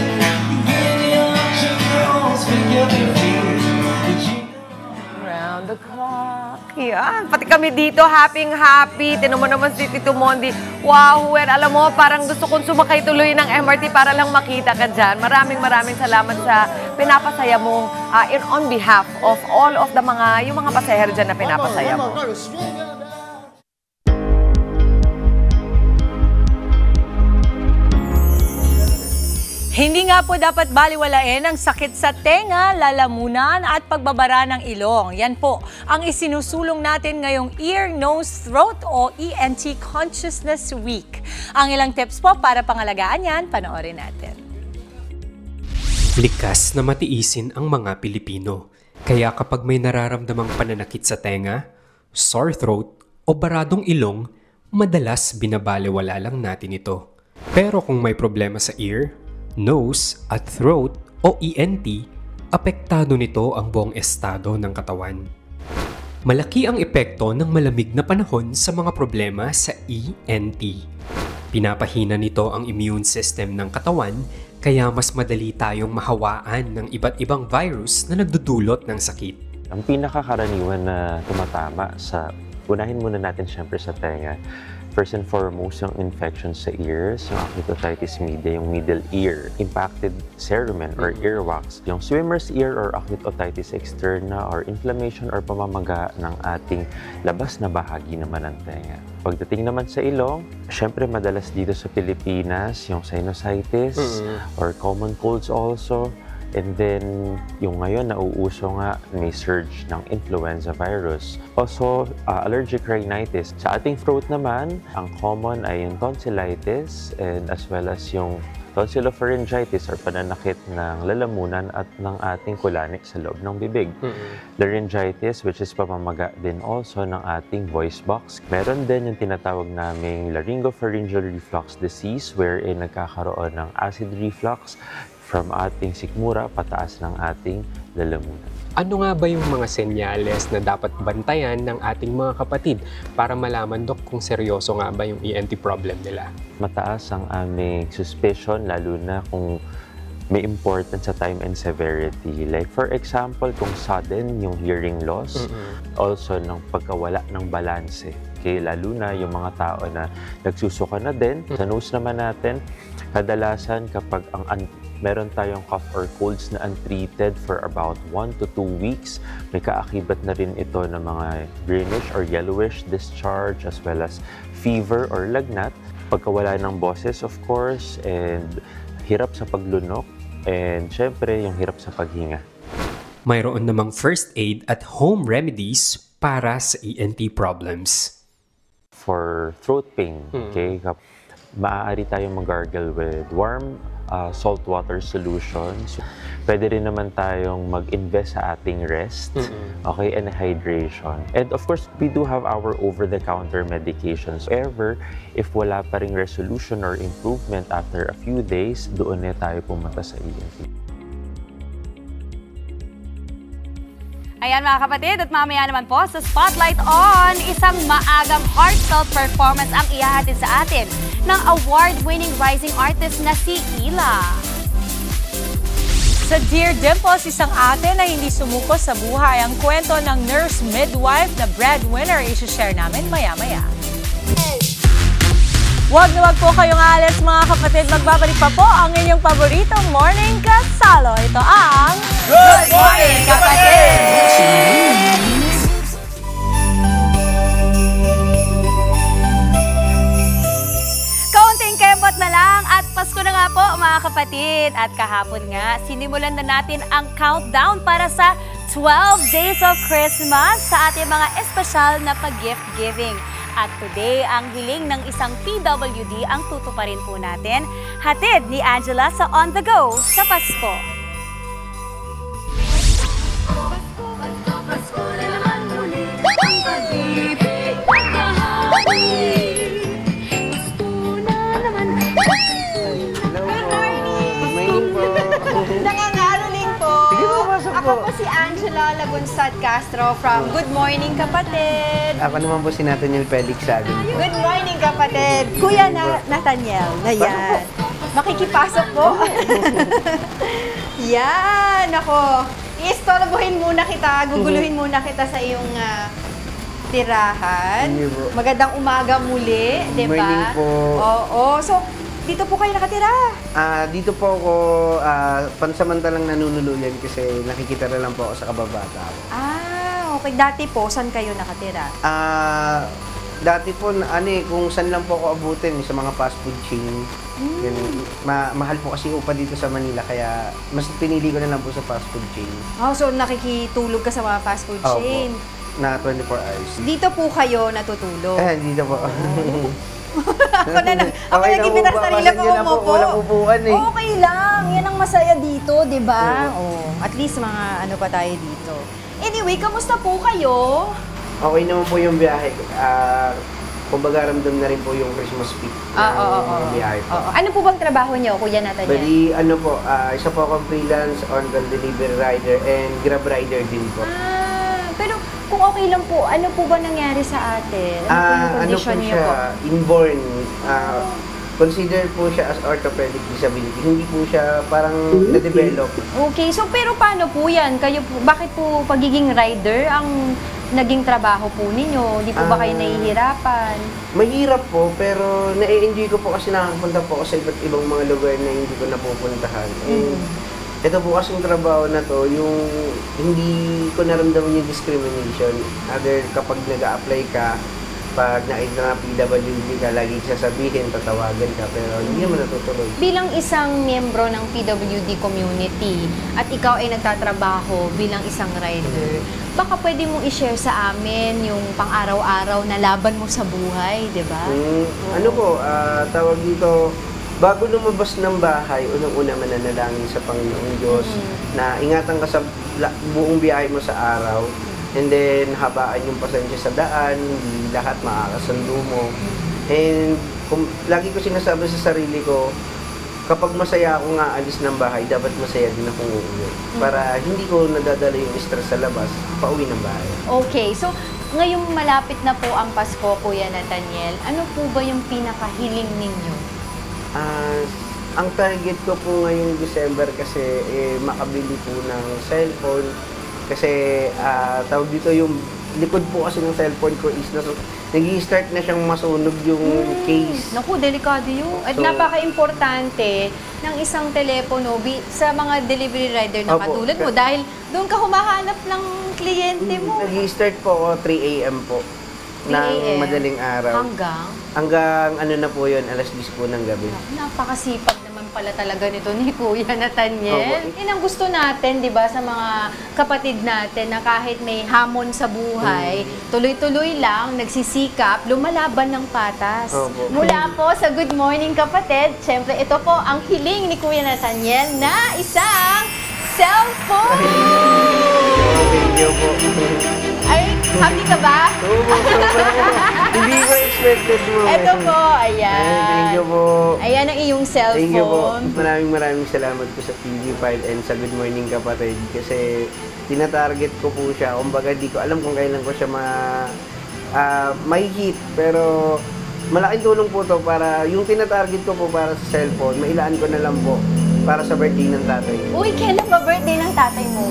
Speaker 3: Round the clock. Yan. Pati kami dito, happy. Tinan mo naman si Tito Mondi. Wow, Huwer, alam mo, parang gusto kong sumakay tuloy ng MRT para lang makita ka dyan. Maraming salamat sa pinapasaya mo on behalf of all of the yung mga pasahero dyan na pinapasaya mo.
Speaker 1: Hindi nga po dapat baliwalain ang sakit sa tenga, lalamunan at pagbabara ng ilong. Yan po ang isinusulong natin ngayong Ear, Nose, Throat o ENT Consciousness Week. Ang ilang tips po para pangalagaan yan, panoorin natin.
Speaker 16: Likas na matiisin ang mga Pilipino. Kaya kapag may nararamdamang pananakit sa tenga, sore throat o baradong ilong, madalas binabaliwala lang natin ito. Pero kung may problema sa ear, nose at throat o ENT, apektado nito ang buong estado ng katawan. Malaki ang epekto ng malamig na panahon sa mga problema sa ENT. Pinapahina nito ang immune system ng katawan kaya mas madali tayong mahawaan ng iba't ibang virus na nagdudulot ng sakit.
Speaker 18: Ang pinakakaraniwan na tumatama unahin muna natin syempre sa tenga. First and foremost, yung infection sa ears, yung acute otitis media, yung middle ear, impacted cerumen or earwax, yung swimmer's ear or acute otitis externa or inflammation or pamamaga ng ating labas na bahagi naman ng tenga. Pagdating naman sa ilong, syempre madalas dito sa Pilipinas, yung sinusitis or common colds also. And then, yung ngayon, nauuso nga, may surge ng influenza virus. Also, allergic rhinitis. Sa ating throat naman, ang common ay yung tonsillitis and as well as yung tonsillopharyngitis or pananakit ng lalamunan at ng ating kulani sa loob ng bibig. Laryngitis, which is pamamaga din also ng ating voice box. Meron din yung tinatawag naming laryngopharyngeal reflux disease wherein nagkakaroon ng acid reflux from ating sikmura pataas ng ating lalamunan.
Speaker 16: Ano nga ba yung mga senyales na dapat bantayan ng ating mga kapatid para malaman, Dok, kung seryoso nga ba yung ENT problem nila? Mataas
Speaker 18: ang aming suspicion, lalo na kung may importance sa time and severity. Like for example, kung sudden yung hearing loss, also ng pagkawala ng balanse. Okay, lalo na yung mga tao na nagsusuka na din. Sa nose naman natin, kadalasan kapag meron tayong cough or colds na untreated for about 1 to 2 weeks. May kaakibat na rin ito ng mga greenish or yellowish discharge as well as fever or lagnat. Pagkawala ng boses, of course, and hirap sa paglunok, and syempre yung hirap sa paghinga.
Speaker 16: Mayroon namang first aid at home remedies para sa ENT problems.
Speaker 18: For throat pain, okay, maaari tayong mag-gargle with warm salt water solutions. Pwede rin naman tayong mag-invest sa ating rest, okay, and hydration. And of course, we do have our over-the-counter medications. However, if wala pa ring resolution or improvement after a few days, doon na tayo pumunta sa ENT.
Speaker 5: Ayan mga kapatid, at mamaya naman po sa Spotlight On, isang maagang heartfelt performance ang ihahatid sa atin ng award-winning rising artist na si Ila.
Speaker 1: Sa Dear Dimples, isang ate na hindi sumuko sa buhay, ang kwento ng nurse midwife na breadwinner i-share namin maya-maya. Huwag na wag po kayong alis mga kapatid, magbabalik pa po ang inyong paboritong morning kasalo. Ito ang
Speaker 19: Good Morning Kapatid!
Speaker 5: Kaunting kembot na lang at Pasko na nga po mga kapatid. At kahapon nga, sinimulan na natin ang countdown para sa 12 Days of Christmas sa ating mga espesyal na pag-gift giving. At today, ang hiling ng isang PWD ang tutuparin po natin. Hatid ni Angela sa On The Go sa Pasko.
Speaker 20: Ako po si Angela Lagunsad Castro from Good Morning Kapatid.
Speaker 21: Ako naman po si Nathaniel Felix Sagan.
Speaker 20: Good morning kapatid. Kuya Nathaniel, ayan. Makikipasok po. Yan, ako. I-istorbohin muna kita, guguluhin muna kita sa iyong tirahan. Magandang umaga muli, di ba?
Speaker 21: Morning po.
Speaker 20: Oo, so dito po kayo nakatira?
Speaker 21: Dito po ako pansamantalang nanunuluyan kasi nakikita na lang po ako sa kababata.
Speaker 20: Okay. Dati po, saan kayo nakatira?
Speaker 21: Dati po, kung saan lang po ako abutin sa mga fast food chain. Yun, mahal po kasi upa dito sa Manila, kaya mas pinili ko na lang po sa fast food chain.
Speaker 20: So nakikitulog ka sa mga fast food chain?
Speaker 21: Na 24 hours.
Speaker 20: Dito po kayo natutulog?
Speaker 21: Dito po.
Speaker 20: Ako nag-ibig na sarili ko umupo.
Speaker 21: Walang upuan eh.
Speaker 20: Okay lang. Yan ang masaya dito, di ba? At least mga ano pa tayo dito. Anyway, kamusta po kayo?
Speaker 21: Okay naman po yung biyahe. Kumbaga ramdam na rin po yung Christmas peak ng biyahe po.
Speaker 20: Ano po bang trabaho niyo, Kuya Nathaniel?
Speaker 21: Bali, isa po akong freelance on-call delivery rider and grab rider din po.
Speaker 20: Pero kung okay lang po, ano po ba nangyari sa atin? Ano po yung condition niyo po?
Speaker 21: Inborn. Consider po siya as orthopedic disability. Hindi po siya parang na-develop.
Speaker 20: Okay, so pero paano po yan? Kayo po, bakit po pagiging rider ang naging trabaho po ninyo? Di po ba kayo nahihirapan?
Speaker 21: Mahirap po, pero na-enjoy ko po kasi nakakapunta po ako sa iba't ibang mga lugar na hindi ko napupuntahan. Ito po kasing trabaho na to, yung hindi ko naramdaman yung discrimination. Other kapag nag-a-apply ka, pag nakita na PWD ka, lagi sasabihin, tatawagan ka, pero hindi naman natutuloy.
Speaker 20: Bilang isang miyembro ng PWD community at ikaw ay nagtatrabaho bilang isang rider, baka pwede mong i-share sa amin yung pang-araw-araw na laban mo sa buhay, di ba?
Speaker 21: Tawag dito, bago lumabas ng bahay, unang-una mananalangin sa Panginoong Diyos na ingatan ka sa buong biyahe mo sa araw. And then, habaan yung pasensya sa daan, hindi lahat makakasundo mo. And lagi ko sinasabi sa sarili ko, kapag masaya ako nga alis ng bahay, dapat masaya din akong uuwi. Para hindi ko nadadala yung stress sa labas, pauwi ng bahay.
Speaker 20: Okay, so ngayong malapit na po ang Pasko, Kuya Nathaniel, ano po ba yung pinakahiling ninyo?
Speaker 21: Ang target ko po ngayong December kasi makabili po ng cellphone. Kasi tawag dito yung likod po kasi ng cellphone ko is nag-i-start na siyang masunog yung case.
Speaker 20: Naku, delikado yun. At napaka-importante ng isang telepono sa mga delivery rider na katulad mo dahil doon ka humahanap ng kliyente mo.
Speaker 21: Nag-i-start po ako 3 AM po ng madaling araw.
Speaker 20: Hanggang
Speaker 21: ano na po yun, alas 10 po ng gabi.
Speaker 20: Napakasipag naman pala talaga nito ni Kuya Nathaniel. Yan ang gusto natin, di ba, sa mga kapatid natin na kahit may hamon sa buhay, tuloy-tuloy lang, nagsisikap, lumalaban ng patas. Mula po sa Good Morning Kapatid, syempre ito po ang hiling ni Kuya Nathaniel na isang cellphone!
Speaker 21: Thank you po.
Speaker 20: Ay, happy ka ba?
Speaker 21: Hindi ko expected mo.
Speaker 20: Ito po, ayan.
Speaker 21: Thank you po.
Speaker 20: Ayan ang iyong cellphone.
Speaker 21: Thank you po. Maraming salamat po sa TV5 and sa Good Morning Kapatid kasi tinatarget ko po siya. Kumbaga, di ko alam kung kailan ko siya may-hit. Pero malaking tulong po to para yung tinatarget ko po para sa cellphone, mailaan ko na lang po para sa birthday ng tatay.
Speaker 20: Uy, kailan ba birthday ng tatay mo?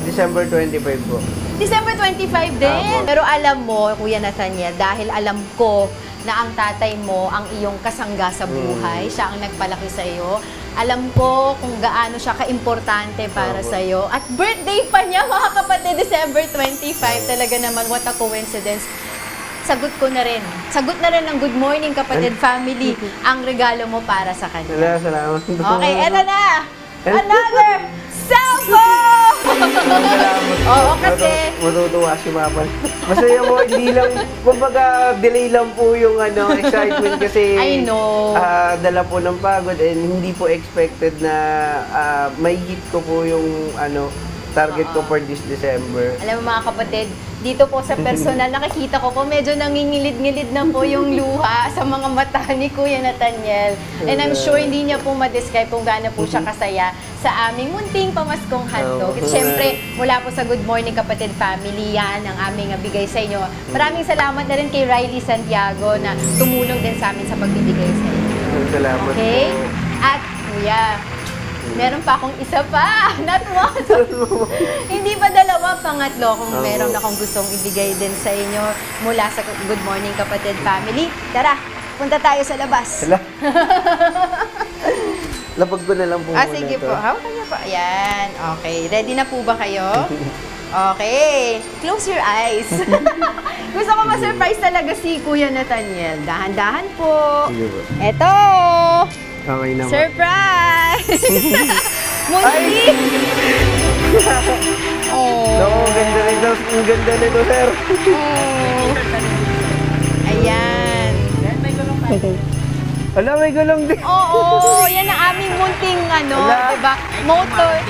Speaker 21: December 25 po.
Speaker 20: December 25 din. Pero alam mo, Kuya Nathaniel, dahil alam ko na ang tatay mo ang iyong kasangga sa buhay, siya ang nagpalaki sa iyo. Alam ko kung gaano siya kaimportante para sa iyo. At birthday pa niya, mga kapatid, December 25. Talaga naman, what a coincidence. Sagot ko na rin. Sagot na rin ng Good Morning Kapatid Family ang regalo mo para sa kanya.
Speaker 21: Salamat.
Speaker 20: Okay, eto na! Another cellphone! Oo, kasi...
Speaker 21: Matutuwa si Mama. Masaya mo, hindi lang, kumbaga, delay lang po yung excitement kasi...
Speaker 20: I know.
Speaker 21: Dala po ng pagod and hindi po expected na may hit ko po yung target ko for this December.
Speaker 20: Alam mo mga kapatid, dito po sa personal, nakikita ko po medyo nangingilid-ngilid na po yung luha sa mga mata ni Kuya Nathaniel. And I'm sure hindi niya po ma-describe kung gaano po siya kasaya sa aming munting pamaskong handog. At syempre, mula po sa Good Morning Kapatid Family, yan ang aming bigay sa inyo. Maraming salamat na rin kay Riley Santiago na tumulong din sa amin sa pagbibigay sa inyo.
Speaker 21: Salamat
Speaker 20: okay?
Speaker 21: po.
Speaker 20: At Kuya, meron pa akong isa pa, not one. Hindi pa dalawa, pangatlo kung meron akong gustong ibigay din sa inyo mula sa Good Morning Kapatid Family. Tara, punta tayo sa labas.
Speaker 21: Lapag ko na lang po muna
Speaker 20: sige
Speaker 21: ito.
Speaker 20: po, hawakan niyo po. Ayan, okay. Ready na po ba kayo? Okay, close your eyes. Gusto ko ma-surprise talaga si Kuya Nathaniel. Dahan-dahan po.
Speaker 21: Sige po.
Speaker 20: Eto!
Speaker 21: Okay naman.
Speaker 20: Surprise! Munti!
Speaker 21: Ang ganda nito. Ang ganda nito, sir.
Speaker 20: Ayan.
Speaker 21: Wala, may gulong din.
Speaker 20: Oo, yan ang aming munting diba? Motor.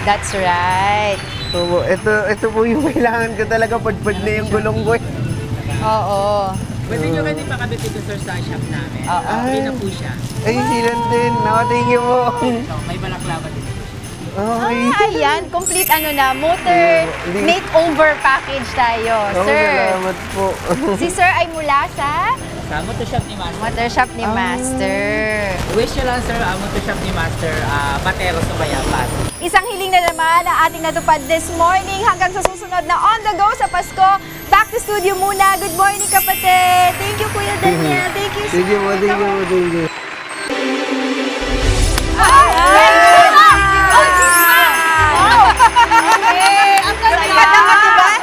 Speaker 20: That's right.
Speaker 21: Oo, ito po yung kailangan ko talaga. Padpad na yung gulong ko.
Speaker 20: Oo.
Speaker 4: Pwede nyo rin ipakabit dito sir sa shop namin. Hindi na po siya.
Speaker 21: Ay, silan din. Thank you po.
Speaker 4: May balaklava dito.
Speaker 20: Ayan, complete motor makeover package tayo, sir.
Speaker 21: Salamat po.
Speaker 20: Si sir ay mula sa
Speaker 4: Motor Shop ni Master.
Speaker 20: Motor Shop ni Master.
Speaker 4: Wish nyo lang sir, Motor Shop ni Master, Patero sa Mayapas.
Speaker 20: Isang hiling na naman ang ating natupad this morning hanggang sa susunod na On The Go sa Pasko. Back to studio muna. Good morning, kapatid. Thank you, Kuya Daniel. Thank you so much.
Speaker 21: Thank you.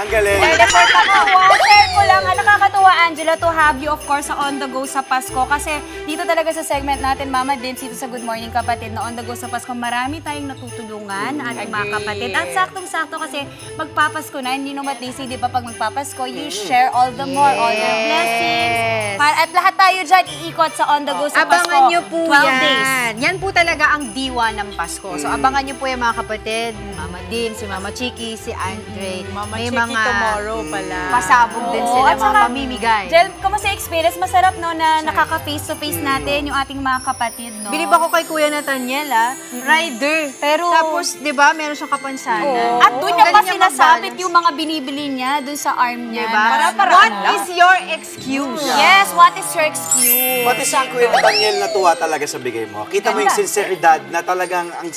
Speaker 2: Ang galing.
Speaker 8: Teleport ako. Share ko lang, nakakatuwa, Angela, to have you, of course, sa On The Go sa Pasko. Kasi dito talaga sa segment natin, Mama Dims, dito sa Good Morning Kapatid, na On The Go sa Pasko, marami tayong natutulungan, ating mga kapatid. At saktong-sakto kasi magpapasko na, you know what they say, di ba, pag magpapasko, you share all the more, all the blessings. At lahat tayo dyan, iikot sa On The Go sa Pasko.
Speaker 5: Abangan nyo po
Speaker 8: 12
Speaker 5: yan.
Speaker 8: days.
Speaker 5: Yan po talaga ang diwa ng Pasko. So, abangan nyo po yung mga kapatid, Mama Dim, si Mama Chiki, si Andre. May mga
Speaker 3: tomorrow pala.
Speaker 5: pasabog din sila,
Speaker 8: At
Speaker 5: mga
Speaker 8: saka,
Speaker 5: pamimigay.
Speaker 8: Jel, kamusta experience? Masarap, no, na nakaka-face-to-face natin yung ating mga kapatid, no?
Speaker 5: Bilib ako kay Kuya Nathaniel, rider.
Speaker 8: Pero,
Speaker 5: tapos, di ba, meron siyang kapansanan.
Speaker 8: At doon niya pa
Speaker 5: Galing
Speaker 8: sinasabit
Speaker 5: mag-balance.
Speaker 8: yung mga binibili niya doon sa arm niya.
Speaker 5: Diba?
Speaker 8: What
Speaker 5: is your excuse?
Speaker 8: Yes, what is your excuse?
Speaker 2: Pati si Kuya Nathaniel natuwa talaga sa bigay mo. Kita mo yung sinseridad na talagang ang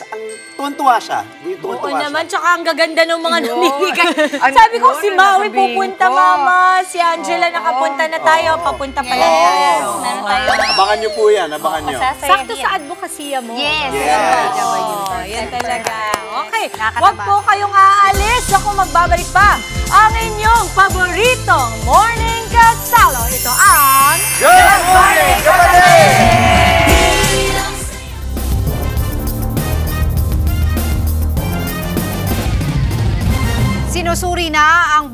Speaker 2: tuwan-tuwa siya.
Speaker 1: Oo naman, tsaka ang gaganda ng mga namimigay. Sabi ko, si Maui pupunta, Mama. Si Angela nakapunta na tayo. Papunta pa lang tayo. Meron tayo.
Speaker 2: Abangan nyo po yan, abangan nyo.
Speaker 8: Sakto sa advokasya mo.
Speaker 5: Yes.
Speaker 1: Yan talaga. Okay. Huwag po kayong aalis. Ako magbabalik pa ang inyong paboritong morning kasalo. Ito ang
Speaker 2: Good Morning Kapatid!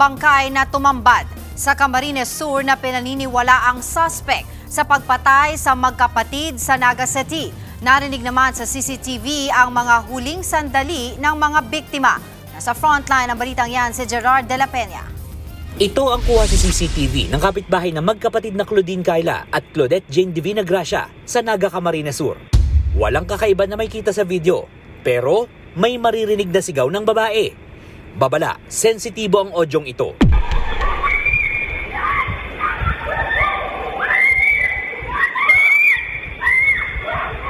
Speaker 7: bangkay na tumambad sa Camarines Sur na pinaniniwala ang suspect sa pagpatay sa magkapatid sa Naga City. Narinig naman sa CCTV ang mga huling sandali ng mga biktima. Nasa frontline ng balitang yan si Gerard de la Peña.
Speaker 12: Ito ang kuha sa CCTV ng kapitbahay ng magkapatid na Claudine Kayla at Claudette Jane Divina Gracia sa Naga Camarines Sur. Walang kakaiba na may kita sa video, pero may maririnig na sigaw ng babae. Babala, sensitibo ang odyong ito.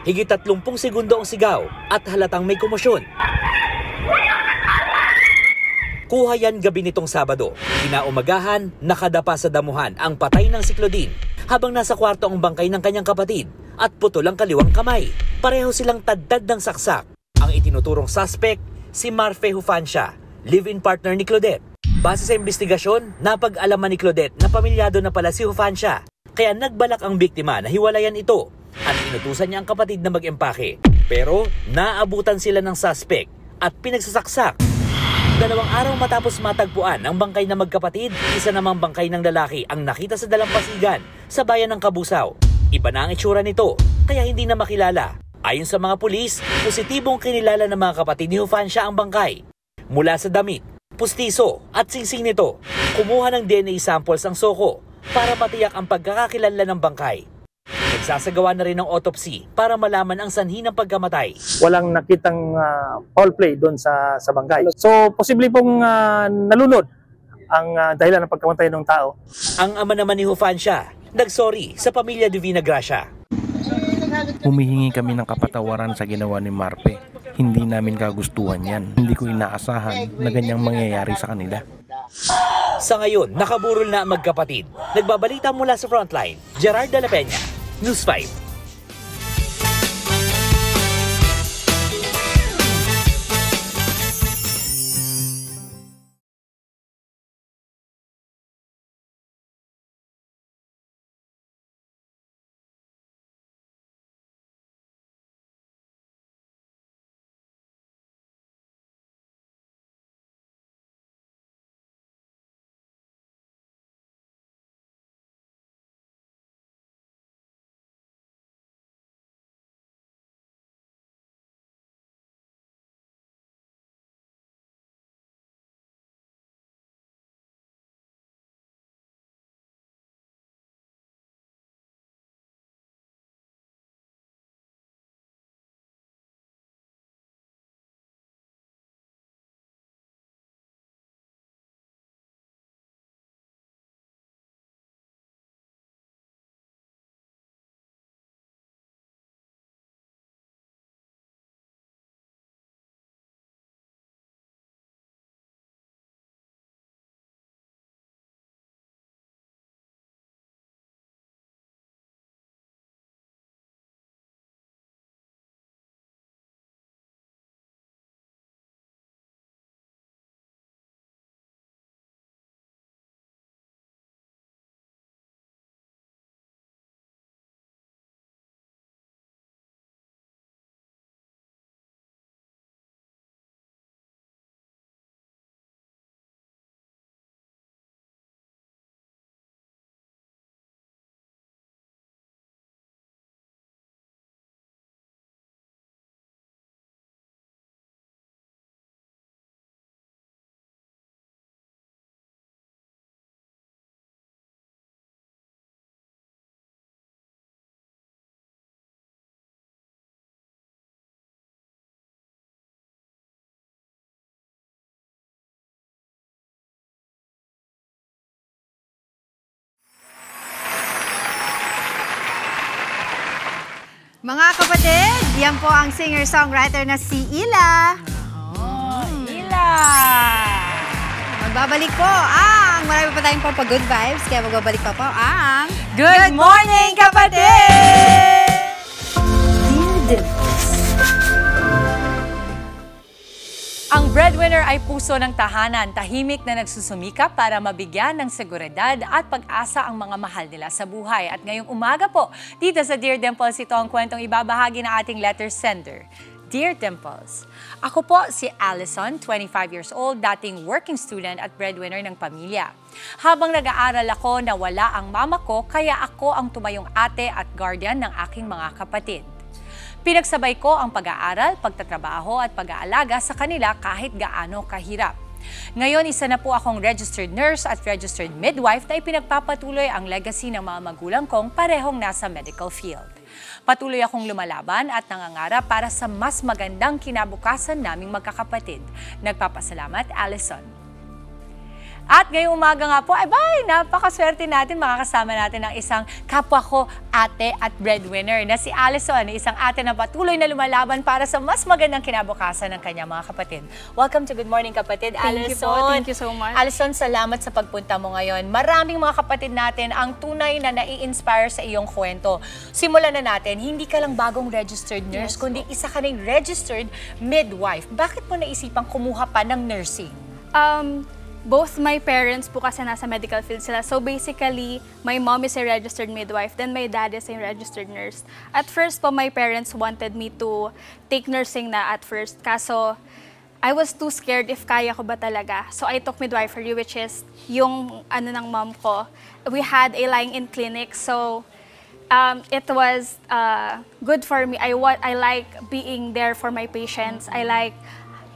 Speaker 12: Higit 30 segundo ang sigaw at halatang may komosyon. Kuha yan gabi nitong Sabado. Kinaumagahan, nakadapa sa damuhan ang patay ng si Claudine habang nasa kwarto ang bangkay ng kanyang kapatid at putol ang kaliwang kamay. Pareho silang tadtad ng saksak. Ang itinuturong suspect, si Marfe Hufancia, live-in partner ni Claudette. Base sa investigasyon, napag-alaman ni Claudette na pamilyado na pala si Hufancia. Kaya nagbalak ang biktima na hiwalayan ito at inutusan niya ang kapatid na mag-empake. Pero naabutan sila ng suspect at pinagsasaksak. 2 araw matapos matagpuan ang bangkay na magkapatid, isa namang bangkay ng lalaki ang nakita sa dalampasigan sa bayan ng Kabusaw. Iba na ang itsura nito, kaya hindi na makilala. Ayon sa mga pulis, positibong kinilala ng mga kapatid ni Hufancia ang bangkay. Mula sa damit, pustiso at singsing nito, kumuha ng DNA samples ang soko para matiyak ang pagkakakilala ng bangkay. Nagsasagawa na rin ng autopsy para malaman ang sanhi ng pagkamatay.
Speaker 22: Walang nakitang foul play doon sa bangkay. So, posible pong nalunod ang dahilan ng pagkamatay ng tao.
Speaker 12: Ang ama naman ni Hufancia, nagsorry sa pamilya Divina Gracia.
Speaker 23: Humihingi kami ng kapatawaran sa ginawa ni Marpe. Hindi namin kagustuhan yan. Hindi ko inaasahan na ganyang mangyayari sa kanila.
Speaker 12: Sa ngayon, nakaburol na ang magkapatid. Nagbabalita mula sa frontline, Gerard de la Peña, News 5.
Speaker 7: Mga kapatid, yan po ang singer-songwriter na si Ila.
Speaker 5: Ila!
Speaker 7: Magbabalik po ang marami pa tayong good vibes, kaya magbabalik pa po ang
Speaker 5: Good Morning, Kapatid! Ang breadwinner ay puso ng tahanan, tahimik na nagsusumikap para mabigyan ng seguridad at pag-asa ang mga mahal nila sa buhay. At ngayong umaga po, dito sa Dear Dimples, ito ang kwentong ibabahagi ng ating letter sender,
Speaker 1: Dear Dimples, ako po si Allison, 25 years old, dating working student at breadwinner ng pamilya. Habang nag-aaral ako, nawala ang mama ko, kaya ako ang tumayong ate at guardian ng aking mga kapatid. Pinagsabay ko ang pag-aaral, pagtatrabaho at pag-aalaga sa kanila kahit gaano kahirap. Ngayon, isa na po akong registered nurse at registered midwife na ipinagpapatuloy ang legacy ng mga magulang kong parehong nasa medical field. Patuloy akong lumalaban at nangangarap para sa mas magandang kinabukasan naming magkakapatid. Nagpapasalamat, Allison. At ngayong umaga nga po, napakaswerte natin, makakasama natin ang isang kapwa ko ate at breadwinner na si Allison, isang ate na patuloy na lumalaban para sa mas magandang kinabukasan ng kanyang mga kapatid. Welcome to Good Morning Kapatid, Allison.
Speaker 8: Thank you so much.
Speaker 1: Allison, salamat sa pagpunta mo ngayon. Maraming mga kapatid natin ang tunay na nai-inspire sa iyong kwento. Simulan na natin, hindi ka lang bagong registered nurse, kundi isa ka ring registered midwife. Bakit mo naisipang kumuha pa ng nursing?
Speaker 8: Both my parents po kasi nasa medical field sila. So basically, my mom is a registered midwife, then my dad is a registered nurse. At first po, my parents wanted me to take nursing na at first. Kaso, I was too scared if kaya ko ba talaga. So I took midwifery, which is yung ng mom ko. We had a lying-in clinic, so it was good for me. I like being there for my patients. I like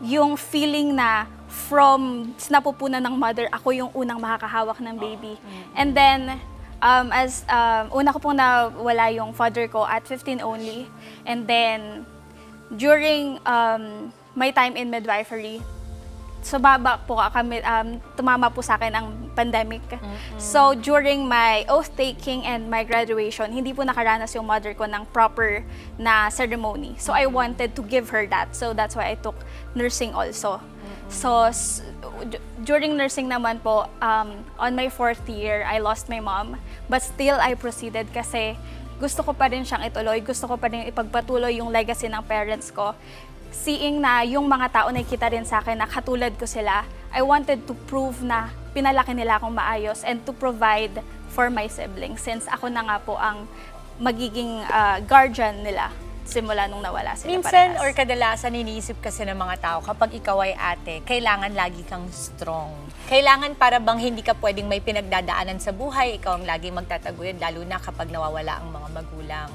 Speaker 8: yung feeling na from napupunan ng mother, ako yung unang makakahawak ng baby. And then, una ko pong nawala yung father ko at 15 only. And then, during my time in midwifery, tumama po sa akin ang pandemic. So, during my oath-taking and my graduation, hindi po nakaranas yung mother ko ng proper na ceremony. So, I wanted to give her that. So, that's why I took nursing also. So, during nursing naman po, on my 4th year, I lost my mom. But still, I proceeded kasi gusto ko pa rin siyang ituloy. Gusto ko pa rin ipagpatuloy yung legacy ng parents ko. Seeing na yung mga tao nakikita rin sa akin na katulad ko sila, I wanted to prove na pinalaki nila akong maayos and to provide for my siblings since ako na nga po ang magiging guardian nila simula nung nawala sila.
Speaker 1: Minsan or kadalasan iniisip kasi ng mga tao kapag ikaw ay ate, kailangan lagi kang strong. Kailangan para bang hindi ka pwedeng may pinagdadaanan sa buhay, ikaw ang lagi magtataguyod, lalo na kapag nawawala ang mga magulang.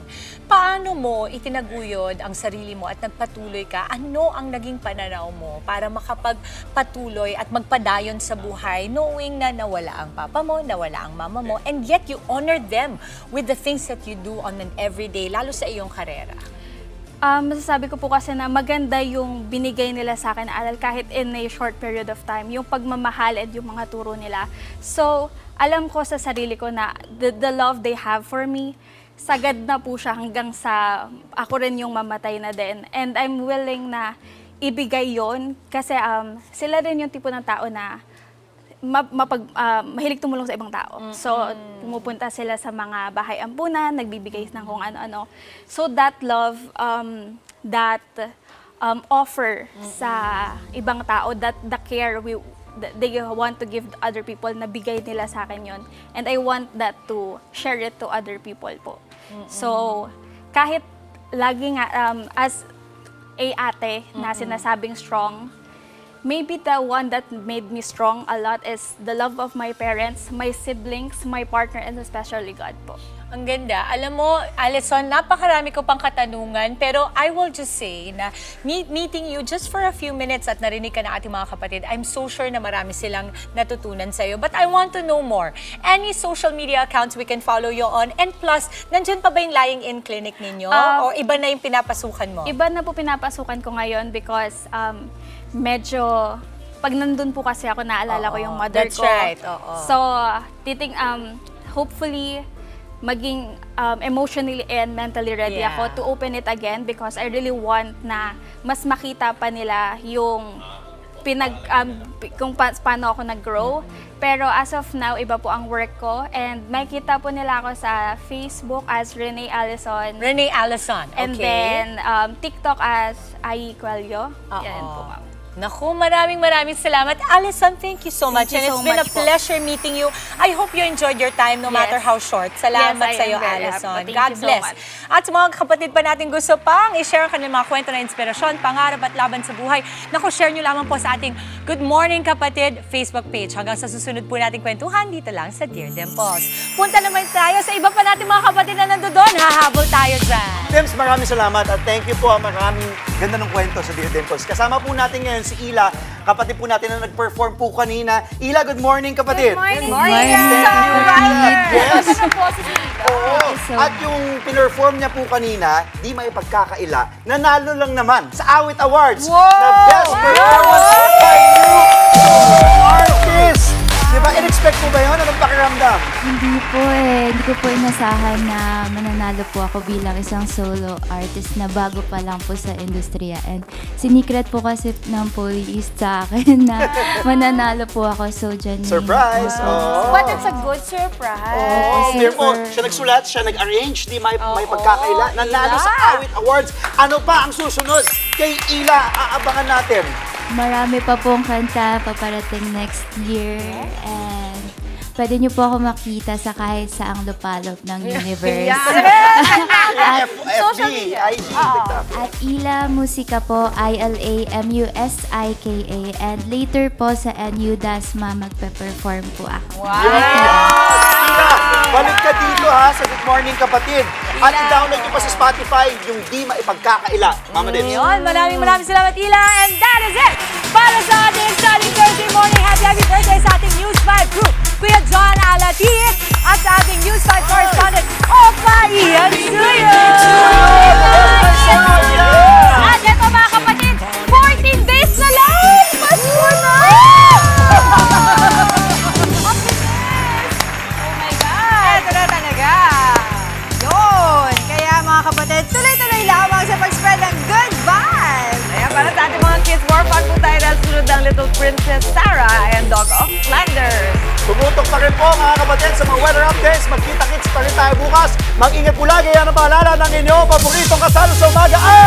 Speaker 1: Paano mo itinaguyod ang sarili mo at nagpatuloy ka? Ano ang naging pananaw mo para makapagpatuloy at magpadayon sa buhay knowing na nawala ang papa mo, nawala ang mama mo, and yet you honor them with the things that you do on an everyday, lalo sa iyong karera?
Speaker 8: Masasabi ko po kasi na maganda yung binigay nila sa akin na aral kahit in a short period of time, yung pagmamahal at yung mga turo nila. So, alam ko sa sarili ko na the love they have for me, sagad na po siya hanggang sa ako rin yung mamatay na din. And I'm willing na ibigay yon kasi sila rin yung tipo ng tao na mahilig tumulong sa ibang tao. So, pumupunta sila sa mga bahay ampunan, nagbibigay ng kung ano-ano. So, that love, that offer sa ibang tao, that the care they want to give to other people, na bigay nila sa akin yun. And I want that to share it to other people po. So, kahit lagi nga, as a ate na sinasabing strong, maybe the one that made me strong a lot is the love of my parents, my siblings, my partner, and especially God po.
Speaker 1: Ang ganda. Alam mo, Allison, napakarami ko pang katanungan, pero I will just say na meeting you just for a few minutes at narinig ka na ating mga kapatid, I'm so sure na marami silang natutunan sa'yo. But I want to know more. Any social media accounts we can follow you on? And plus, nandyan pa ba yung lying-in clinic ninyo? O iba na yung pinapasukan mo?
Speaker 8: Iba na po pinapasukan ko ngayon because medyo, pag nandun po kasi ako, naalala ko yung mother ko.
Speaker 1: That's right.
Speaker 8: So, hopefully, maging emotionally and mentally ready ako to open it again because I really want na mas makita pa nila yung kung paano ako nag-grow. Pero as of now, iba po ang work ko and makita po nila ako sa Facebook as Renee Allison.
Speaker 1: Renee Allison, okay.
Speaker 8: And then TikTok as Ai Cuello. Yan po, ma'am.
Speaker 1: Naku, maraming salamat. Alison, thank you so much.
Speaker 8: Thank you
Speaker 1: And
Speaker 8: so
Speaker 1: it's been a
Speaker 8: much po.
Speaker 1: pleasure meeting you. I hope you enjoyed your time no matter how short. Salamat
Speaker 8: Yes, I
Speaker 1: sa iyo,
Speaker 8: am very
Speaker 1: Alison.
Speaker 8: happy. Thank
Speaker 1: God
Speaker 8: you so
Speaker 1: bless.
Speaker 8: much.
Speaker 1: At sa mga kapatid pa natin gusto pang i-share ang kanilang mga kwento na inspirasyon, pangarap at laban sa buhay, naku, share nyo lamang po sa ating Good Morning Kapatid Facebook page. Hanggang sa susunod po nating kwentuhan dito lang sa Dear Dimples. Punta naman tayo sa iba pa nating mga kapatid na nandoon. Hahabol tayo dyan.
Speaker 2: Dims, maraming salamat at thank you po. Maraming ganda ng kwento sa Dear Dimples. Kasama po natin ngayon si Ila, kapatid po natin na nag-perform po kanina. Ila, good morning kapatid.
Speaker 5: Good morning.
Speaker 2: Yes. Oo. At yung pinerform niya po kanina, di may pagkakaila, nanalo lang naman sa Awit Awards na Best Performance by New Artist. Diba? In-expect po ba yun? Anong pakiramdam?
Speaker 9: Hindi po eh. Hindi ko po inasahan na mananalo po ako bilang isang solo artist na bago pa lang po sa industriya. And sinikret po kasi ng police sa akin na mananalo po ako. So, dyan
Speaker 2: Surprise! Oh.
Speaker 8: But it's a good surprise.
Speaker 2: Oh, clear po. Siya nagsulat, siya nag-arrange, di may pagkakaila. Nanalo sa Awit Awards. Ano pa ang susunod kay Ila? Aabangan natin.
Speaker 9: Marami pa pong kanta paparating next year. And pwede niyo po ako makita sa kahit saang lupalop ng universe.
Speaker 2: FB, IG, TikTok.
Speaker 9: At Ila Musika po, ILAMUSIKA. And later po sa NU Dasma magpe-perform po ako.
Speaker 2: Balik ka dito ha sa Good Morning Kapatid. At i-download nyo pa sa Spotify yung Di Maipagkakaila. Mama Dims.
Speaker 1: Maraming salamat, Ila. And that is it para sa ating exciting Thursday morning. Happy birthday sa ating News 5 crew, Kuya John Alati, at sa ating News 5 correspondent, Opa Ian Suyo. At ito mga kapatid, 14 days na lang! Pasko na!
Speaker 5: Ito na talaga. Yun. Kaya mga kapatid, tuloy-tuloy lamang sa pag-spread ng good vibes.
Speaker 3: Kaya para sa ating mga kids, more fun po tayo dahil sunod ng Little Princess Sarah and Dog of Flanders.
Speaker 2: Tumutok pa rin po mga kapatid sa mga weather updates. Magkita-kits pa rin tayo bukas. Mag-ingat po lagi. Yan ang paalala ng inyong paboritong kasalo sa umaga ay...